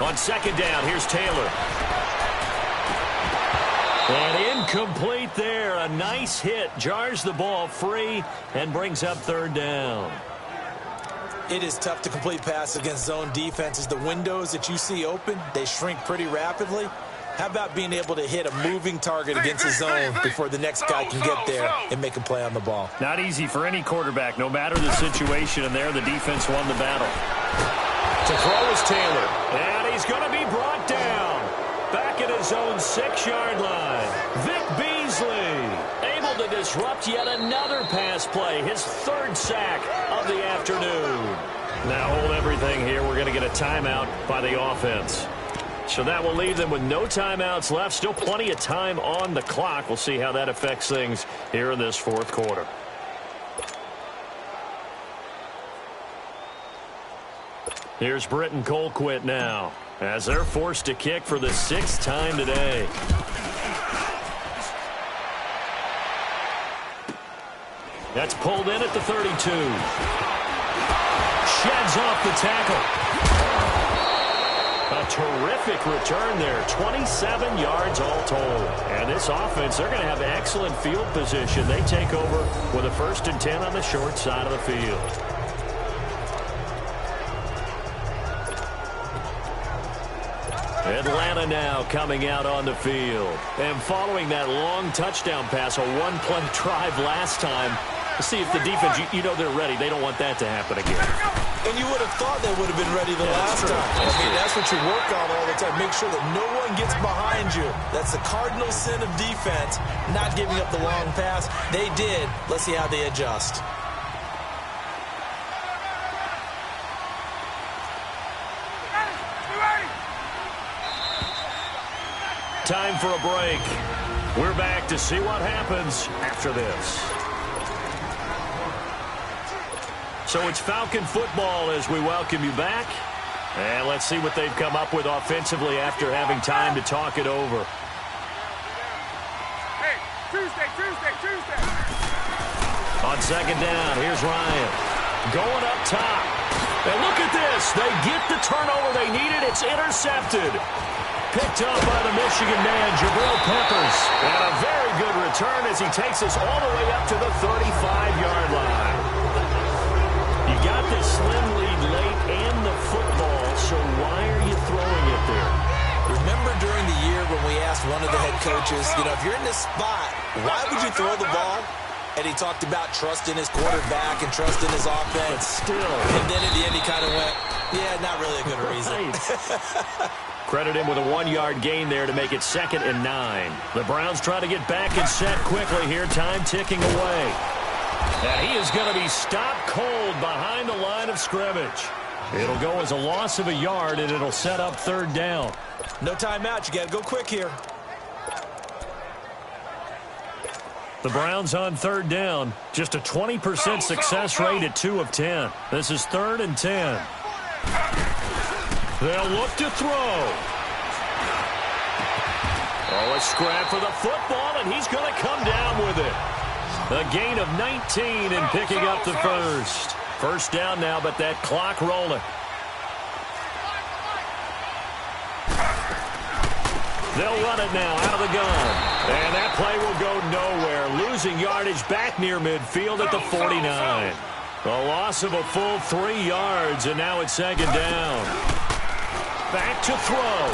On 2nd down, here's Taylor. And incomplete there. A nice hit. Jars the ball free and brings up 3rd down. It is tough to complete pass against zone defenses. The windows that you see open, they shrink pretty rapidly. How about being able to hit a moving target against the zone before the next guy can get there and make a play on the ball? Not easy for any quarterback, no matter the situation. And there, the defense won the battle. To throw is Taylor. And he's going to be brought down. Back at his own 6-yard line. Vic Beasley able to disrupt yet another pass play. His 3rd sack of the afternoon. Now hold everything here. We're going to get a timeout by the offense. So that will leave them with no timeouts left. Still plenty of time on the clock. We'll see how that affects things here in this 4th quarter. Here's Britton Colquitt now, as they're forced to kick for the 6th time today. That's pulled in at the 32. Sheds off the tackle. A terrific return there, 27 yards all told. And this offense, they're going to have excellent field position. They take over with a 1st and 10 on the short side of the field. Atlanta now coming out on the field. And following that long touchdown pass, a one-play drive last time, see if the defense, you know they're ready. They don't want that to happen again. And you would have thought they would have been ready the last time. That's what you work on all the time. Make sure that no one gets behind you. That's the cardinal sin of defense, not giving up the long pass. They did. Let's see how they adjust. Time for a break. We're back to see what happens after this. So it's Falcon football as we welcome you back. And let's see what they've come up with offensively after having time to talk it over. Hey, Tuesday. On 2nd down, here's Ryan. Going up top. And look at this. They get the turnover they needed. It's intercepted. Picked up by the Michigan man, Jabril Peppers. And a very good return as he takes us all the way up to the 35-yard line. You got this slim lead late and the football, so why are you throwing it there? Remember during the year when we asked one of the head coaches, if you're in this spot, why would you throw the ball? And he talked about trusting his quarterback and trusting his offense. But still. And then at the end he kind of went, yeah, not really a good reason. Credit him with a 1-yard gain there to make it 2nd and 9. The Browns try to get back and set quickly here. Time ticking away. And he is going to be stopped cold behind the line of scrimmage. It'll go as a loss of a yard, and it'll set up 3rd down. No timeout. You got to go quick here. The Browns on 3rd down. Just a 20% success rate at 2 of 10. This is 3rd and 10. They'll look to throw. Oh, a scrap for the football, and he's going to come down with it. A gain of 19 and picking up the 1st. 1st down now, but that clock rolling. They'll run it now out of the gun. And that play will go nowhere. Losing yardage back near midfield at the 49. A loss of a full 3 yards, and now it's 2nd down. Back to throw.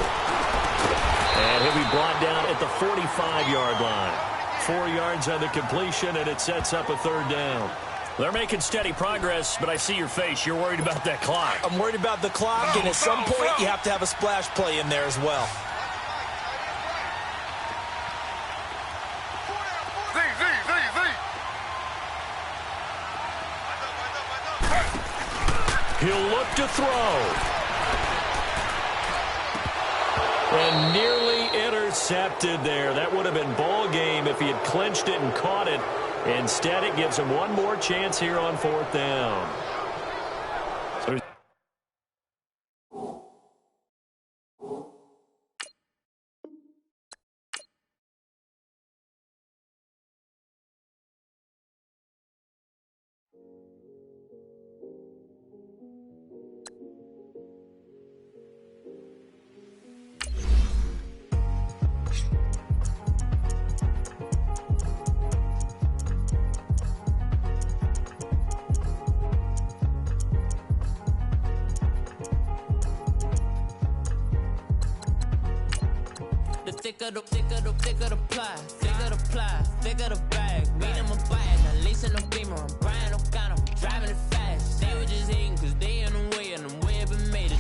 And he'll be brought down at the 45-yard line. 4 yards on the completion, and it sets up a 3rd down. They're making steady progress, but I see your face. You're worried about that clock. I'm worried about the clock, and at some point you have to have a splash play in there as well. He'll look to throw. And nearly intercepted there. That would have been ball game if he had clinched it and caught it. Instead, it gives him one more chance here on 4th down. So thicker the ply, thicker the bag. Meet him a bag, at least in the beamer. I'm Brian O'Connor, driving it fast. They were just hating cause they in the way, and the way I've been made it.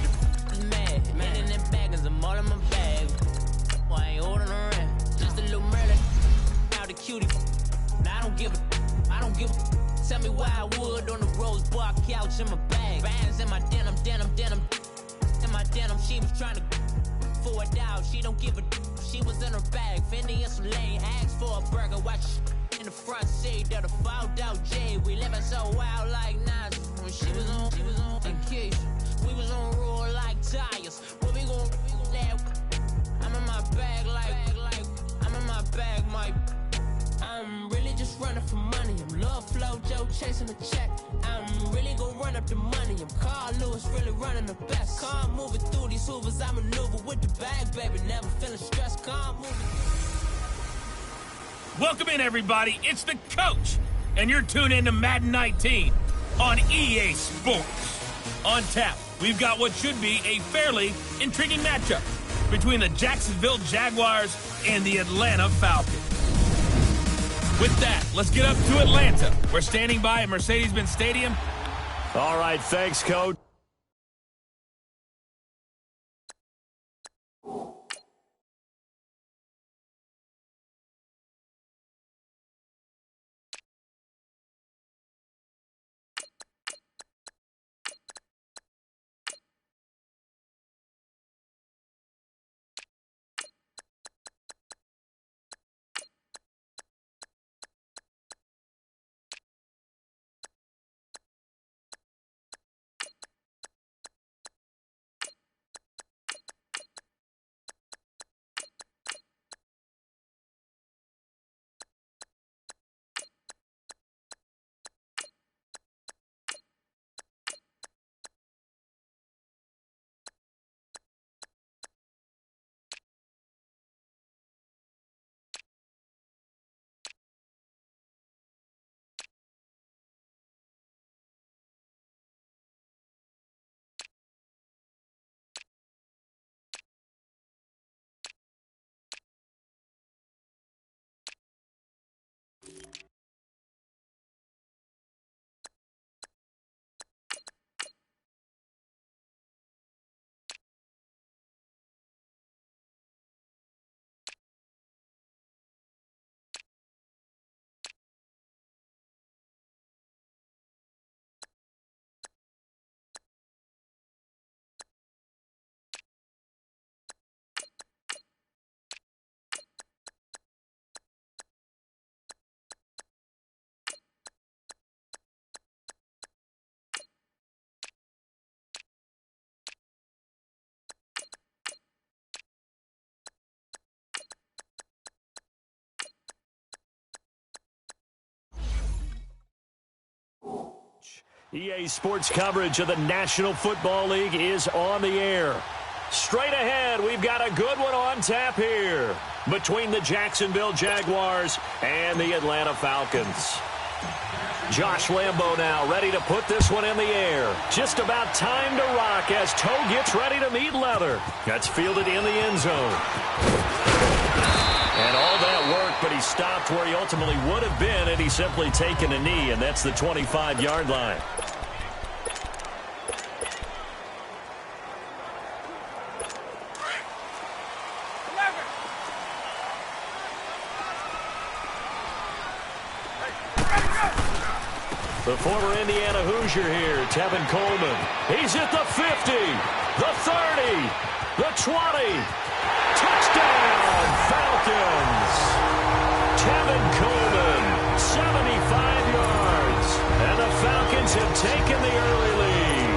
The mad, man in that bag, cause I'm all in my bag. Well, I ain't holding around, just a little murder. Now the cutie, now I don't give a. Tell me why I would on the rose bar couch in my bag. Bands in my denim. In my denim, she was trying to for it out, she don't give a. She was in her bag, Fendi and some lane, asked for a burger, watch in the front seat of the fouled out J. We living so wild like Nas. When she was on vacation, we was on roll like tires. Where we gon' that? I'm in my bag like I'm in my bag, Mike. I'm really just running for money. I'm love flow, Joe chasing the check. I'm really gon' run up up the money. I'm Carl Lewis, really running the best. Calm moving through these hoovers, I maneuver with the bag, baby. Never feeling stressed, calm moving. Welcome in, everybody. It's the coach, and you're tuned in to Madden 19 on EA Sports. On tap, we've got what should be a fairly intriguing matchup between the Jacksonville Jaguars and the Atlanta Falcons. With that, let's get up to Atlanta. We're standing by at Mercedes-Benz Stadium. All right, thanks, Coach. EA Sports coverage of the National Football League is on the air. Straight ahead, we've got a good one on tap here between the Jacksonville Jaguars and the Atlanta Falcons. Josh Lambo now ready to put this one in the air. Just about time to rock as Toe gets ready to meet leather. That's fielded in the end zone. And all that work, but he stopped where he ultimately would have been had he simply taken a knee, and that's the 25-yard line. The former Indiana Hoosier here, Tevin Coleman. He's at the 50, the 30, the 20. Touchdown, Falcons. Tevin Coleman, 75 yards. And the Falcons have taken the early lead.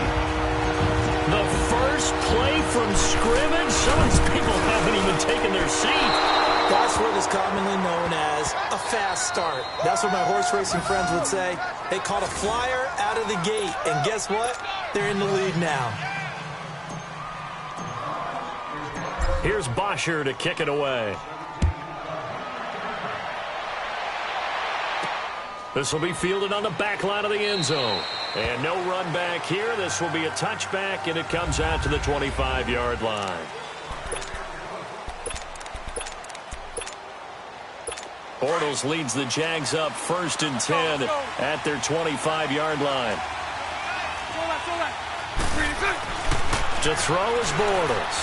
The first play from scrimmage. Some of these people haven't even taken their seat. That's what is commonly known as a fast start. That's what my horse racing friends would say. They caught a flyer out of the gate, and guess what? They're in the lead now. Here's Bosher to kick it away. This will be fielded on the back line of the end zone. And no run back here. This will be a touchback, and it comes out to the 25-yard line. Bortles leads the Jags up 1st and 10 at their 25-yard line. To throw is Bortles.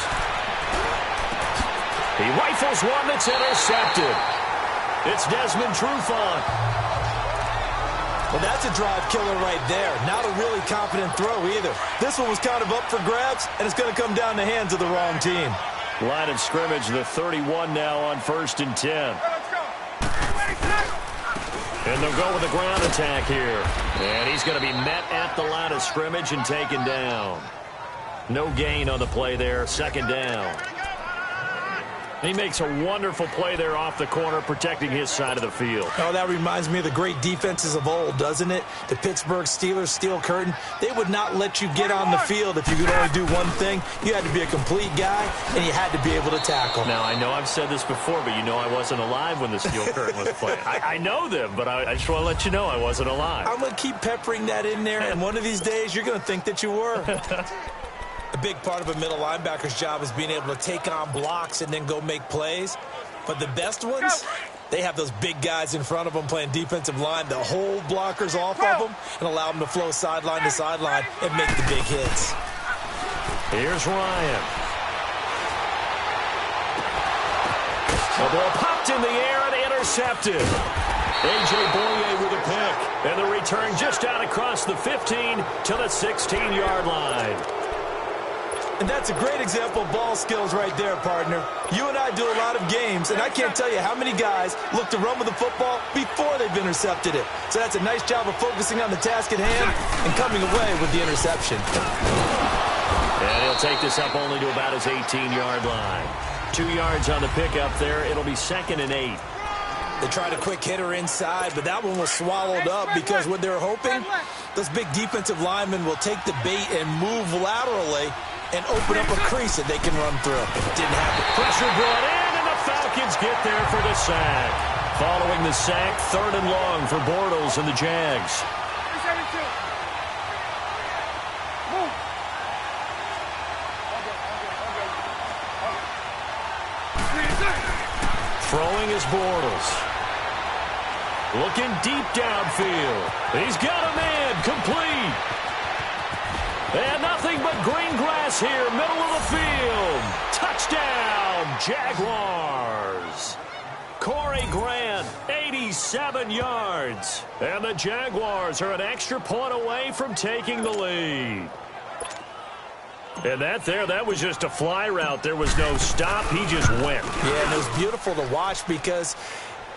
He rifles one that's intercepted. It's Desmond Trufant. Well, that's a drive killer right there. Not a really confident throw either. This one was kind of up for grabs, and it's going to come down the hands of the wrong team. Line of scrimmage, the 31 now on 1st and 10. And they'll go with a ground attack here. And he's going to be met at the line of scrimmage and taken down. No gain on the play there, 2nd down. He makes a wonderful play there off the corner, protecting his side of the field. Oh, that reminds me of the great defenses of old, doesn't it? The Pittsburgh Steelers, Steel Curtain, they would not let you get on the field if you could only do one thing. You had to be a complete guy, and you had to be able to tackle. Now, I know I've said this before, but you know I wasn't alive when the Steel Curtain was playing. I know them, but I just want to let you know I wasn't alive. I'm going to keep peppering that in there, and one of these days you're going to think that you were. A big part of a middle linebacker's job is being able to take on blocks and then go make plays. But the best ones, they have those big guys in front of them playing defensive line to hold blockers off of them and allow them to flow sideline to sideline and make the big hits. Here's Ryan. The ball popped in the air and intercepted. A.J. Boye with a pick. And the return just out across the 15 to the 16-yard line. And that's a great example of ball skills right there, partner. You and I do a lot of games, and I can't tell you how many guys look to run with the football before they've intercepted it. So that's a nice job of focusing on the task at hand and coming away with the interception. And he'll take this up only to about his 18-yard line. 2 yards on the pickup there. It'll be 2nd and 8. They tried a quick hitter inside, but that one was swallowed up because what they're hoping, those big defensive linemen will take the bait and move laterally and open up a crease that they can run through. Didn't happen. Pressure brought in, and the Falcons get there for the sack. Following the sack, 3rd and long for Bortles and the Jags. Throwing is Bortles. Looking deep downfield. He's got a man complete. And nothing but green grass here, middle of the field. Touchdown, Jaguars. Corey Grant, 87 yards. And the Jaguars are an extra point away from taking the lead. And that was just a fly route. There was no stop. He just went. Yeah, and it was beautiful to watch because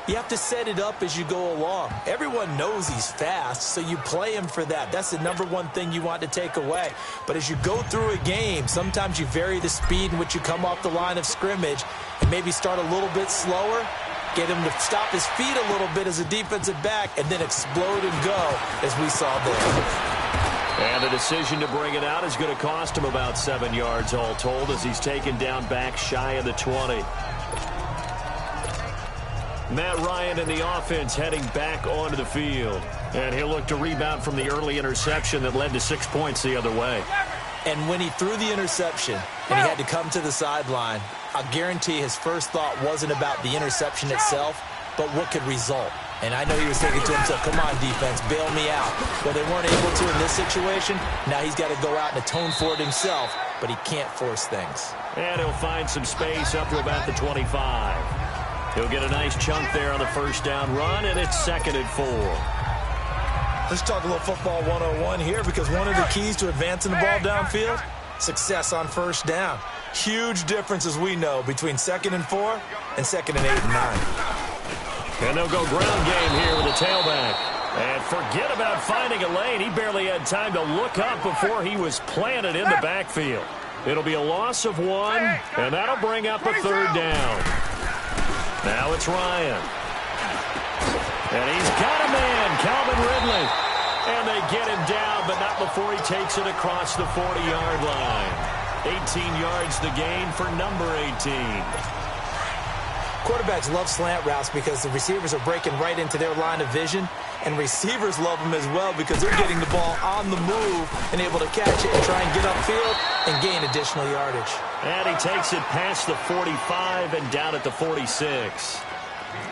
you have to set it up as you go along. Everyone knows he's fast, so you play him for that. That's the number one thing you want to take away. But as you go through a game, sometimes you vary the speed in which you come off the line of scrimmage and maybe start a little bit slower, get him to stop his feet a little bit as a defensive back, and then explode and go, as we saw there. And the decision to bring it out is going to cost him about 7 yards all told as he's taken down back shy of the 20. Matt Ryan and the offense heading back onto the field. And he'll look to rebound from the early interception that led to 6 points the other way. And when he threw the interception and he had to come to the sideline, I'll guarantee his first thought wasn't about the interception itself, but what could result. And I know he was thinking to himself, come on, defense, bail me out. Well, they weren't able to in this situation. Now he's got to go out and atone for it himself, but he can't force things. And he'll find some space up to about the 25. He'll get a nice chunk there on the first down run, and it's 2nd and 4. Let's talk a little football 101 here because one of the keys to advancing the ball downfield, success on first down. Huge difference, as we know, between 2nd and 4 and 2nd and 8 and 9. And they'll go ground game here with the tailback. And forget about finding a lane. He barely had time to look up before he was planted in the backfield. It'll be a loss of 1, and that'll bring up a 3rd down. Now it's Ryan. And he's got a man, Calvin Ridley. And they get him down, but not before he takes it across the 40-yard line. 18 yards the gain for number 18. Quarterbacks love slant routes because the receivers are breaking right into their line of vision, and receivers love them as well because they're getting the ball on the move and able to catch it and try and get upfield and gain additional yardage. And he takes it past the 45 and down at the 46.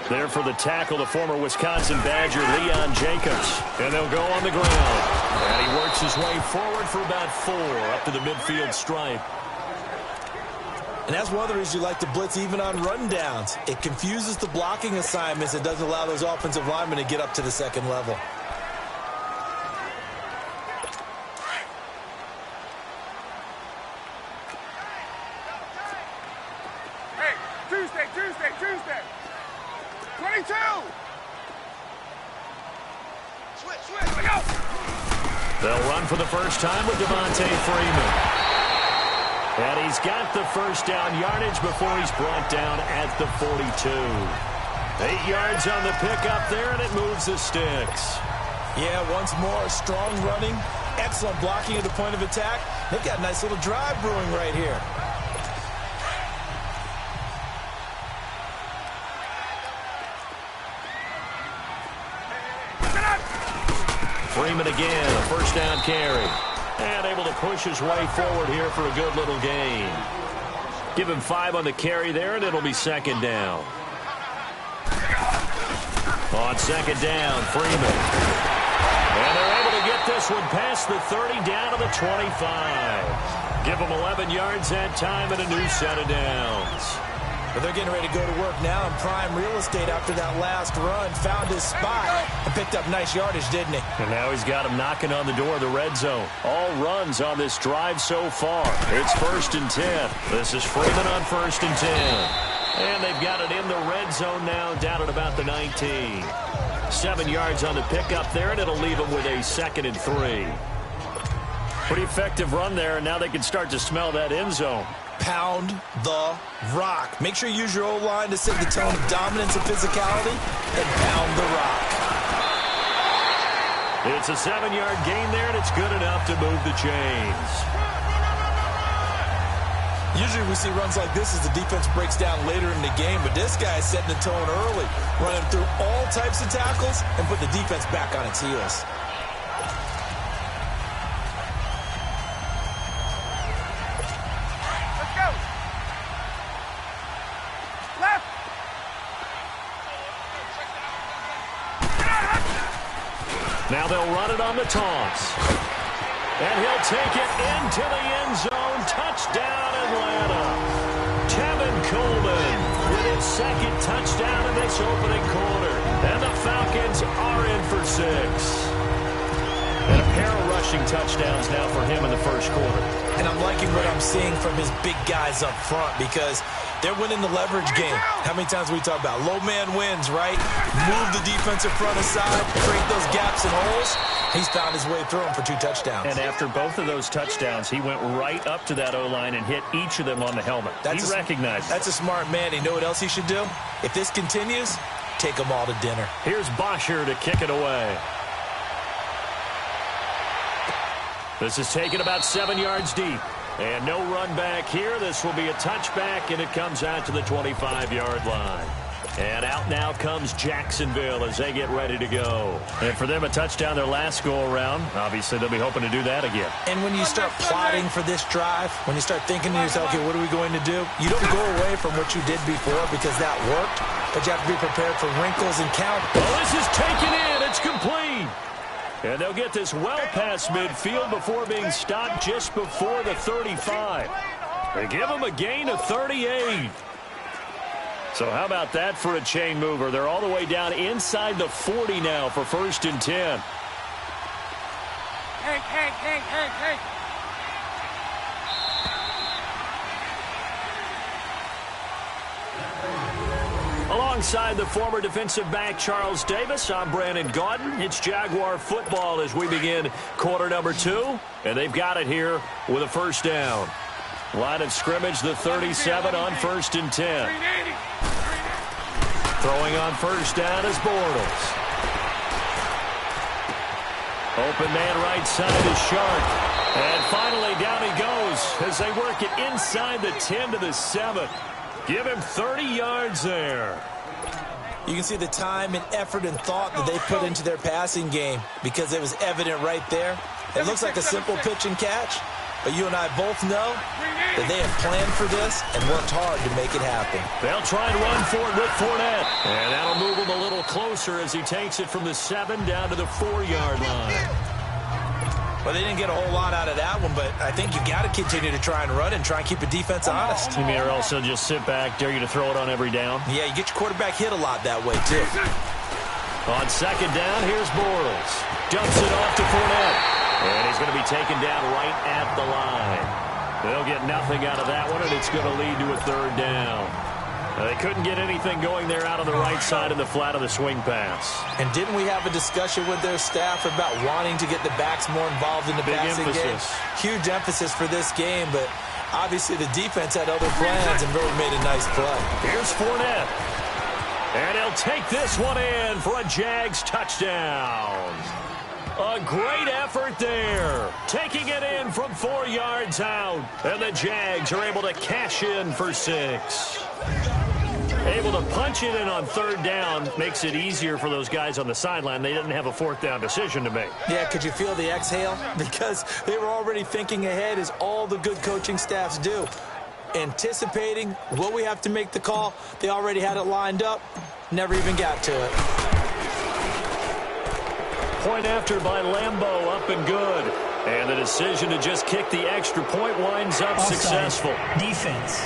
There for the tackle, the former Wisconsin Badger, Leon Jacobs. And they'll go on the ground. And he works his way forward for about 4 up to the midfield stripe. And that's one of the reasons you like to blitz even on rundowns. It confuses the blocking assignments. It doesn't allow those offensive linemen to get up to the second level. Hey, Tuesday. 22. Switch, go. They'll run for the first time with Devontae Freeman. And he's got the first down yardage before he's brought down at the 42. 8 yards on the pickup there, and it moves the sticks. Yeah, once more, strong running, excellent blocking at the point of attack. They've got a nice little drive brewing right here. Freeman again, a first down carry. And able to push his way forward here for a good little gain. Give him 5 on the carry there, and it'll be second down. On second down, Freeman. And they're able to get this one past the 30 down to the 25. Give them 11 yards that time and a new set of downs. But they're getting ready to go to work now in prime real estate after that last run. Found his spot and picked up nice yardage, didn't he? And now he's got him knocking on the door of the red zone. All runs on this drive so far. It's 1st and 10. This is Freeman on 1st and 10. And they've got it in the red zone now, down at about the 19. 7 yards on the pickup there, and it'll leave them with a 2nd and 3. Pretty effective run there, and now they can start to smell that end zone. Pound the rock. Make sure you use your O-line to set the tone of dominance and physicality, and pound the rock. It's a 7-yard gain there, and it's good enough to move the chains. Usually we see runs like this as the defense breaks down later in the game, but this guy is setting the tone early, running through all types of tackles and put the defense back on its heels. Now they'll run it on the toss. And he'll take it into the end zone. Touchdown, Atlanta. Tevin Coleman with his 2nd touchdown in this opening quarter. And the Falcons are in for 6. And a pair of rushing touchdowns now for him in the first quarter. And I'm liking what I'm seeing from his big guys up front because they're winning the leverage game. How many times we talk about low man wins, right? Move the defensive front aside, create those gaps and holes. He's found his way through them for 2 touchdowns. And after both of those touchdowns, he went right up to that O-line and hit each of them on the helmet. He recognized it. That's a smart man. You know what else he should do? If this continues, take them all to dinner. Here's Bosher to kick it away. This is taken about 7 yards deep. And no run back here. This will be a touchback, and it comes out to the 25-yard line. And out now comes Jacksonville as they get ready to go. And for them, a touchdown their last go-around. Obviously, they'll be hoping to do that again. And when you start plotting for this drive, when you start thinking to yourself, okay, what are we going to do? You don't go away from what you did before because that worked, but you have to be prepared for wrinkles and count. Oh, this is taken in. It's complete. And they'll get this well past midfield before being stopped just before the 35. They give them a gain of 38. So how about that for a chain mover? They're all the way down inside the 40 now for 1st and 10. Hank. Alongside the former defensive back Charles Davis, I'm Brandon Gaudin. It's Jaguar football as we begin quarter number 2. And they've got it here with a first down. Line of scrimmage, the 37 on 1st and 10. Throwing on first down is Bortles. Open man right side is Sharp. And finally down he goes as they work it inside the 10 to the 7. Give him 30 yards there. You can see the time and effort and thought that they put into their passing game because it was evident right there. It looks like a simple pitch and catch, but you and I both know that they have planned for this and worked hard to make it happen. They'll try and run for it with Fournette. And that'll move him a little closer as he takes it from the 7 down to the 4-yard line. Well, they didn't get a whole lot out of that one, but I think you got to continue to try and run and try and keep the defense honest. You mean, or also just sit back, dare you to throw it on every down? Yeah, you get your quarterback hit a lot that way, too. On second down, here's Bortles. Dumps it off to Fournette. And he's going to be taken down right at the line. They'll get nothing out of that one, and it's going to lead to a 3rd down. They couldn't get anything going there out on the right side of the flat of the swing pass. And didn't we have a discussion with their staff about wanting to get the backs more involved in the passing game? Huge emphasis for this game, but Obviously, the defense had other plans and really made a nice play. Here's Fournette. And he'll take this one in for a Jags touchdown. A great effort there. Taking it in from 4 yards out. And the Jags are able to cash in for 6. Able to punch it in on 3rd down makes it easier for those guys on the sideline. They didn't have a 4th down decision to make. Yeah, could you feel the exhale? Because they were already thinking ahead, as all the good coaching staffs do. Anticipating, will we have to make the call? They already had it lined up. Never even got to it. Point after by Lambeau, up and good. And the decision to just kick the extra point winds up successful. Defense.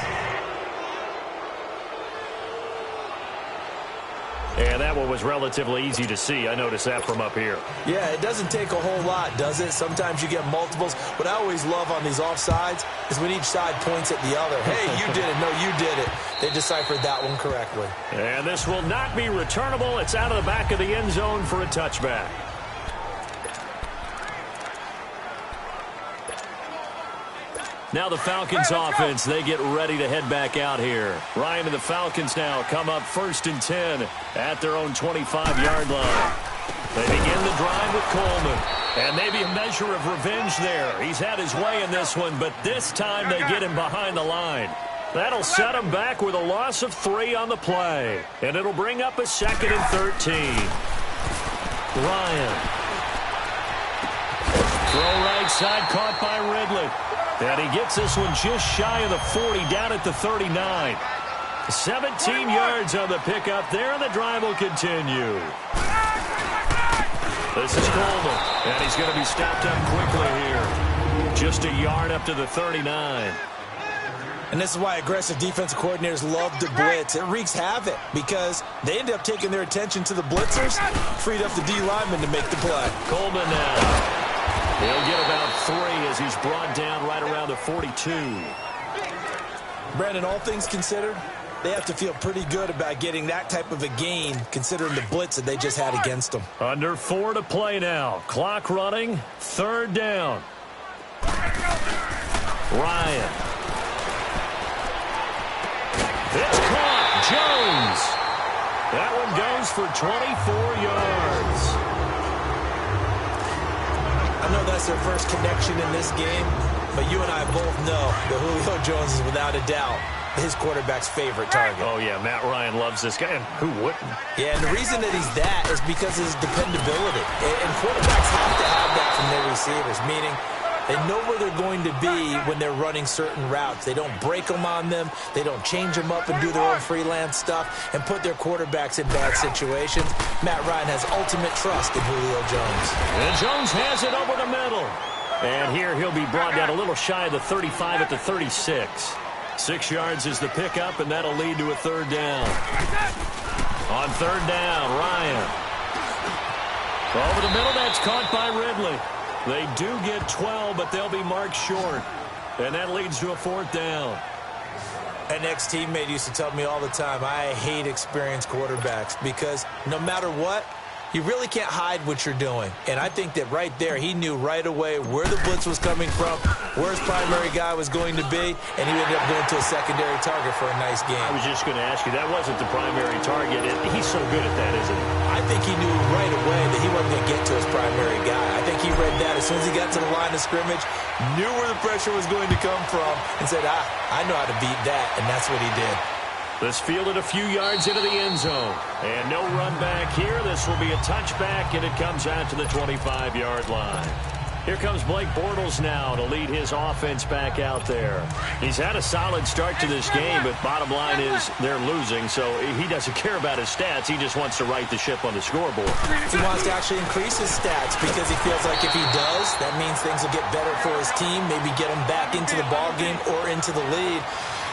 And that one was relatively easy to see. I noticed that from up here. Yeah, it doesn't take a whole lot, does it? Sometimes you get multiples. What I always love on these offsides is when each side points at the other. Hey, you did it. No, you did it. They deciphered that one correctly. And this will not be returnable. It's out of the back of the end zone for a touchback. Now the Falcons offense, they get ready to head back out here. Ryan and the Falcons now come up 1st and 10 at their own 25-yard line. They begin the drive with Coleman. And maybe a measure of revenge there. He's had his way in this one, but this time they get him behind the line. That'll set him back with a loss of 3 on the play. And it'll bring up a 2nd and 13. Ryan. Throw right side, caught by Ridley. And he gets this one just shy of the 40, down at the 39. 17 yards on the pickup there, and the drive will continue. This is Coleman, and he's going to be stopped up quickly here. Just a yard up to the 39. And this is why aggressive defensive coordinators love to blitz. It wreaks havoc because they end up taking their attention to the blitzers, freed up the D lineman to make the play. Coleman now. He'll get about 3 as he's brought down right around the 42. Brandon, all things considered, they have to feel pretty good about getting that type of a gain considering the blitz that they just had against them. Under 4 to play now. Clock running. 3rd down. Ryan. It's caught. Jones. That one goes for 24 yards. I know that's their first connection in this game, but you and I both know that Julio Jones is without a doubt his quarterback's favorite target. Oh, yeah, Matt Ryan loves this guy, and who wouldn't? Yeah, and the reason that he's that is because of his dependability. And quarterbacks have to have that from their receivers, meaning they know where they're going to be when they're running certain routes. They don't break them on them. They don't change them up and do their own freelance stuff and put their quarterbacks in bad situations. Matt Ryan has ultimate trust in Julio Jones. And Jones has it over the middle. And here he'll be brought down a little shy of the 35 at the 36. 6 yards is the pickup, and that'll lead to a 3rd down. On 3rd down, Ryan. Over the middle, that's caught by Ridley. They do get 12, but they'll be marked short. And that leads to a 4th down. An ex-teammate used to tell me all the time, I hate experienced quarterbacks because no matter what, you really can't hide what you're doing. And I think that right there, he knew right away where the blitz was coming from, where his primary guy was going to be, and he ended up going to a secondary target for a nice game. I was just going to ask you, that wasn't the primary target. He's so good at that, isn't he? I think he knew right away that he wasn't going to get to his primary guy. I think he read that as soon as he got to the line of scrimmage, knew where the pressure was going to come from, and said, I know how to beat that, and that's what he did. This fielded a few yards into the end zone. And no run back here. This will be a touchback, and it comes out to the 25-yard line. Here comes Blake Bortles now to lead his offense back out there. He's had a solid start to this game, but bottom line is they're losing, so he doesn't care about his stats. He just wants to right the ship on the scoreboard. He wants to actually increase his stats because he feels like if he does, that means things will get better for his team, maybe get him back into the ball game or into the lead.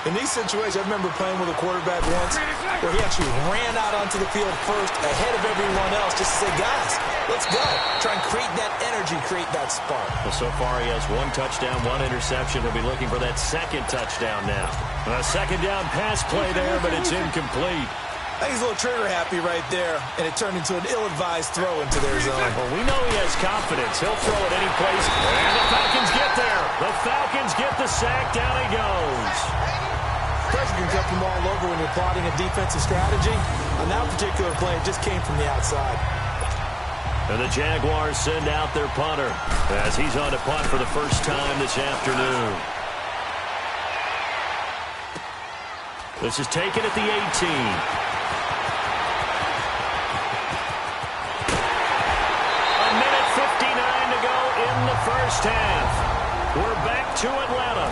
In these situations, I remember playing with a quarterback once where he actually ran out onto the field first ahead of everyone else just to say, guys, let's go. Try and create that energy, create that spark. Well, so far he has 1 touchdown, 1 interception. He'll be looking for that 2nd touchdown now. A 2nd down pass play there, but it's incomplete. I think he's a little trigger happy right there, and it turned into an ill-advised throw into their zone. Well, we know he has confidence. He'll throw it any place. And the Falcons get there. The Falcons get the sack. Down he goes. Pressure can come from all over when you're plotting a defensive strategy. On that particular play, it just came from the outside. And the Jaguars send out their punter as he's on to punt for the first time this afternoon. This is taken at the 18. First half. We're back to Atlanta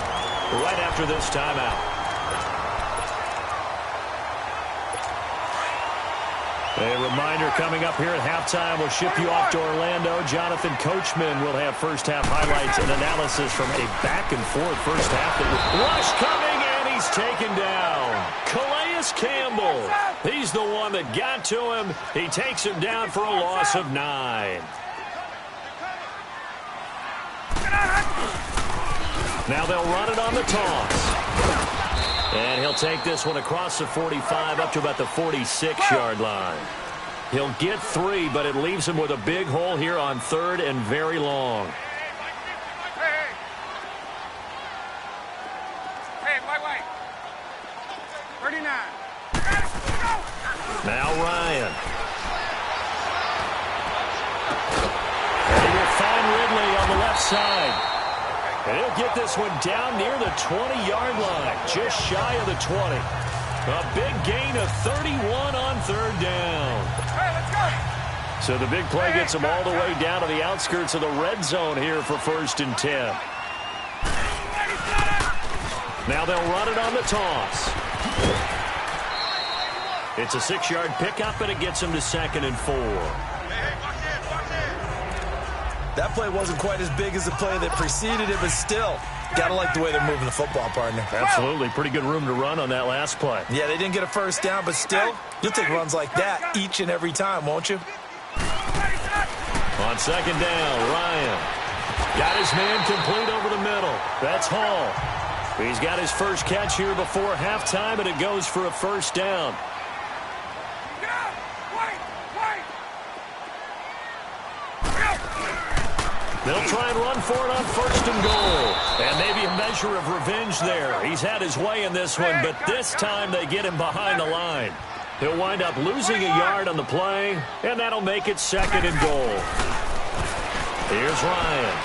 right after this timeout. A reminder coming up here at halftime. We'll ship you off to Orlando. Jonathan Coachman will have first half highlights and analysis from a back-and-forth first half. Rush coming, and he's taken down. Calais Campbell. He's the one that got to him. He takes him down for a loss of 9. Now they'll run it on the toss. And he'll take this one across the 45 up to about the 46-yard line. He'll get 3, but it leaves him with a big hole here on 3rd and very long. Hey, white. 39. Now Ryan. And he will find Ridley on the left side. And he'll get this one down near the 20-yard line, just shy of the 20. A big gain of 31 on 3rd down. Hey, let's go. So the big play gets him all the way down to the outskirts of the red zone here for 1st and 10. Now they'll run it on the toss. It's a 6-yard pickup, and it gets him to 2nd and 4. That play wasn't quite as big as the play that preceded it, but still, gotta like the way they're moving the football, partner. Absolutely. Pretty good room to run on that last play. Yeah, they didn't get a first down, but still, you'll take runs like that each and every time, won't you? On 2nd down, Ryan got his man complete over the middle. That's Hall. He's got his first catch here before halftime, and it goes for a first down. They'll try and run for it on 1st and goal. And maybe a measure of revenge there. He's had his way in this one, but this time they get him behind the line. He'll wind up losing a yard on the play, and that'll make it 2nd and goal. Here's Ryan.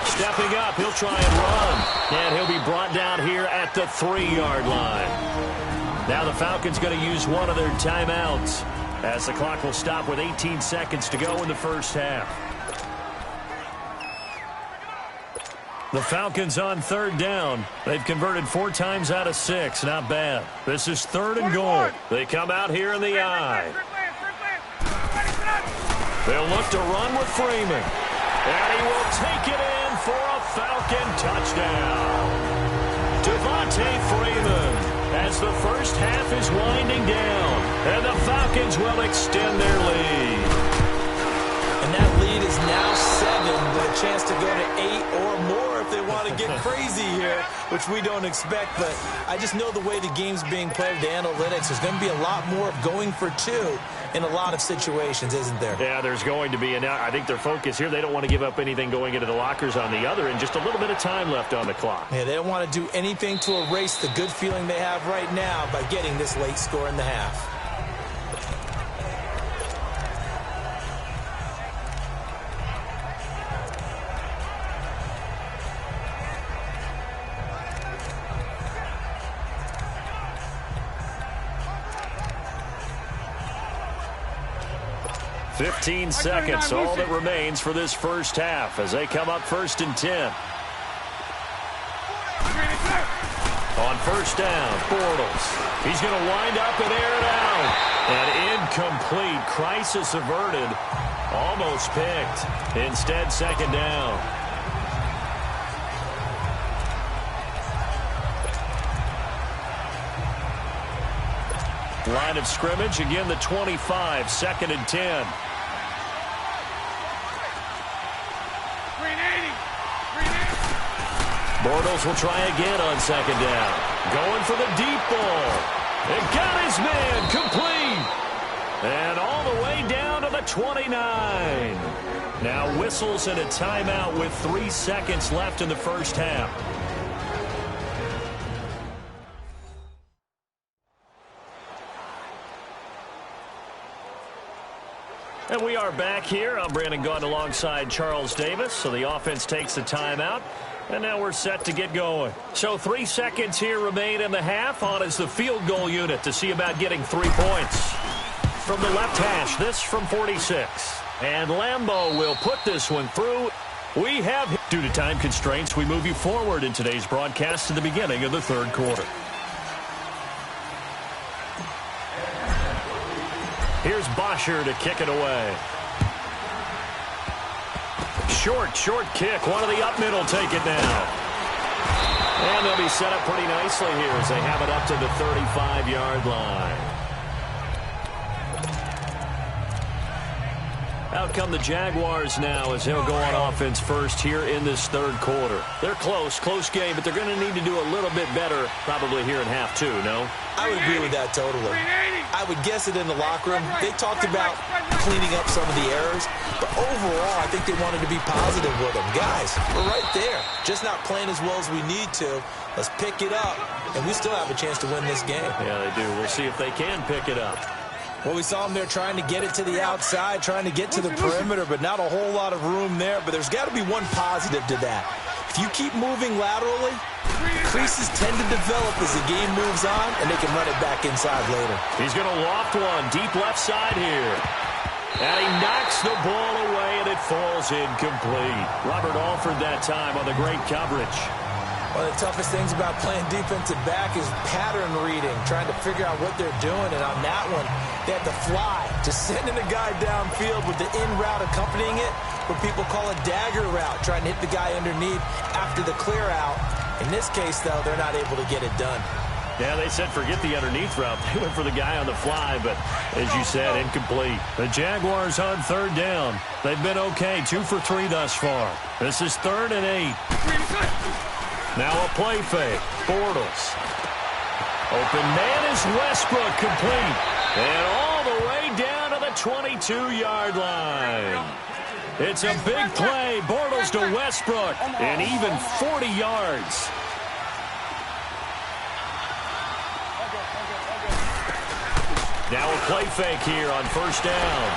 Stepping up, he'll try and run. And he'll be brought down here at the 3-yard line. Now the Falcons going to use one of their timeouts as the clock will stop with 18 seconds to go in the first half. The Falcons on 3rd down. They've converted 4 times out of 6. Not bad. This is 3rd and goal. They come out here in the I. They'll look to run with Freeman. And he will take it in for a Falcon touchdown. Devontae Freeman as the first half is winding down. And the Falcons will extend their lead. And that lead is now 7 with a chance to go to 8 or more if they want to get crazy here, which we don't expect. But I just know the way the game's being played, the analytics, there's going to be a lot more of going for 2 in a lot of situations, isn't there? Yeah, there's going to be. And I think their focus here, they don't want to give up anything going into the lockers on the other, and just a little bit of time left on the clock. Yeah, they don't want to do anything to erase the good feeling they have right now by getting this late score in the half. Fifteen seconds, all that remains for this first half as they come up 1st and 10. On 1st down, Bortles. He's going to wind up and air it out. And incomplete. Crisis averted. Almost picked. Instead, 2nd down. Line of scrimmage, again the 25, 2nd and 10. Bortles will try again on 2nd down. Going for the deep ball. And got his his man, complete. And all the way down to the 29. Now whistles and a timeout with 3 seconds left in the first half. And we are back here. I'm Brandon Gaudin alongside Charles Davis. So the offense takes the timeout. And now we're set to get going. So 3 seconds here remain in the half. On is the field goal unit to see about getting 3 points. From the left hash, this from 46. And Lambeau will put this one through. We have, due to time constraints, we move you forward in today's broadcast to the beginning of the third quarter. Here's Bosher to kick it away. Short kick. One of the up middle take it now. And they'll be set up pretty nicely here as they have it up to the 35-yard line. Out come the Jaguars now as they'll go on offense first here in this third quarter. They're close game, but they're going to need to do a little bit better probably here in half two, no? I would agree with that totally. I would guess it in the locker room. They talked about cleaning up some of the errors, but overall I think they wanted to be positive with them. Guys, we're right there. Just not playing as well as we need to. Let's pick it up, and we still have a chance to win this game. Yeah, they do. We'll see if they can pick it up. Well, we saw them there trying to get it to the outside, trying to get to the perimeter, but not a whole lot of room there. But there's got to be one positive to that. If you keep moving laterally, creases tend to develop as the game moves on, and they can run it back inside later. He's going to loft one deep left side here. And he knocks the ball away, and it falls incomplete. Robert Alford that time on the great coverage. One of the toughest things about playing defensive back is pattern reading, trying to figure out what they're doing. And on that one, they had to fly, just sending a guy downfield with the in route accompanying it, what people call a dagger route, trying to hit the guy underneath after the clear out. In this case, though, they're not able to get it done. Yeah, they said forget the underneath route. They went for the guy on the fly, but as you said, incomplete. The Jaguars on third down. They've been okay, 2 for 3 thus far. This is 3rd and 8. Now a play fake. Bortles. Open man is Westbrook, complete. And all the way down to the 22-yard line. It's a big play. Bortles to Westbrook. And even 40 yards. Now a play fake here on first down.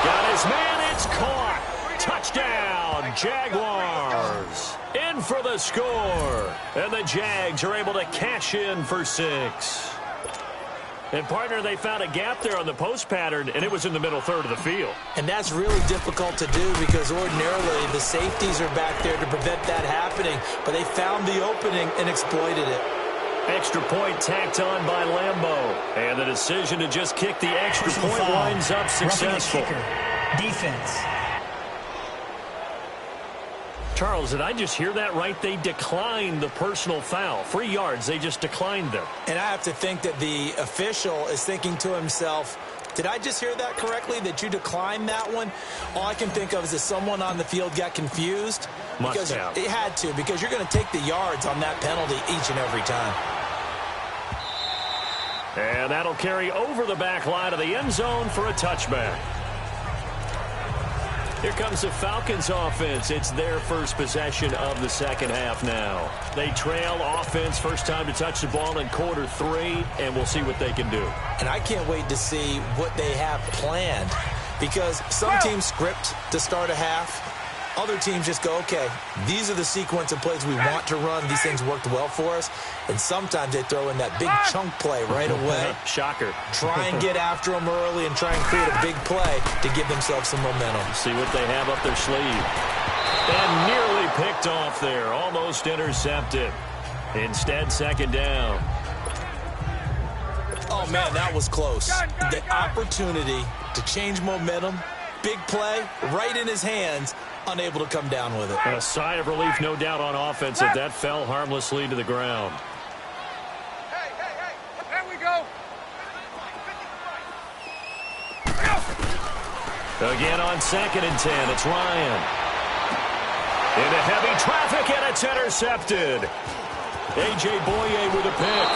Got his man. It's caught. Touchdown, Jaguars. In for the score. And the Jags are able to cash in for 6. And, partner, they found a gap there on the post pattern, and it was in the middle third of the field. And that's really difficult to do because ordinarily the safeties are back there to prevent that happening. But they found the opening and exploited it. Extra point tacked on by Lambeau. And the decision to just kick the extra point winds up successful. Defense. Charles, did I just hear that right? They declined the personal foul. 3 yards, they just declined them. And I have to think that the official is thinking to himself, did I just hear that correctly, that you declined that one? All I can think of is that someone on the field got confused. Must have. It had to, because you're going to take the yards on that penalty each and every time. And that'll carry over the back line of the end zone for a touchback. Here comes the Falcons offense. It's their first possession of the second half now. They trail offense, first time to touch the ball in quarter 3, and we'll see what they can do. And I can't wait to see what they have planned, because some teams script to start a half. Other teams just go, okay, these are the sequence of plays we want to run. These things worked well for us. And sometimes they throw in that big chunk play right away. Shocker. Try and get after them early and try and create a big play to give themselves some momentum. See what they have up their sleeve. And nearly picked off there. Almost intercepted. Instead, second down. Oh, man, that was close. The opportunity to change momentum, big play, right in his hands, unable to come down with it. And a sigh of relief, no doubt, on offense if that fell harmlessly to the ground. Hey, there we go. Again on 2nd and 10, it's Ryan. Into heavy traffic, and it's intercepted. A.J. Boye with a pick.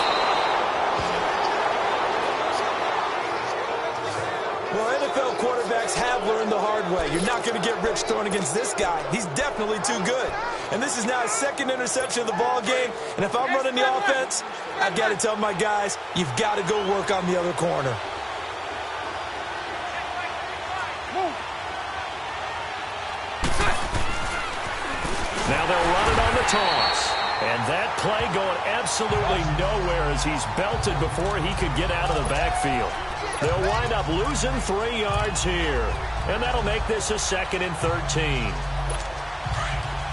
quarterbacks have learned the hard way. You're not going to get rich throwing against this guy. He's definitely too good. And this is now his second interception of the ball game. And if I'm running the offense, I've got to tell my guys, you've got to go work on the other corner. Now they'll run it on the toss. And that play going absolutely nowhere as he's belted before he could get out of the backfield. They'll wind up losing 3 yards here. And that'll make this a 2nd and 13.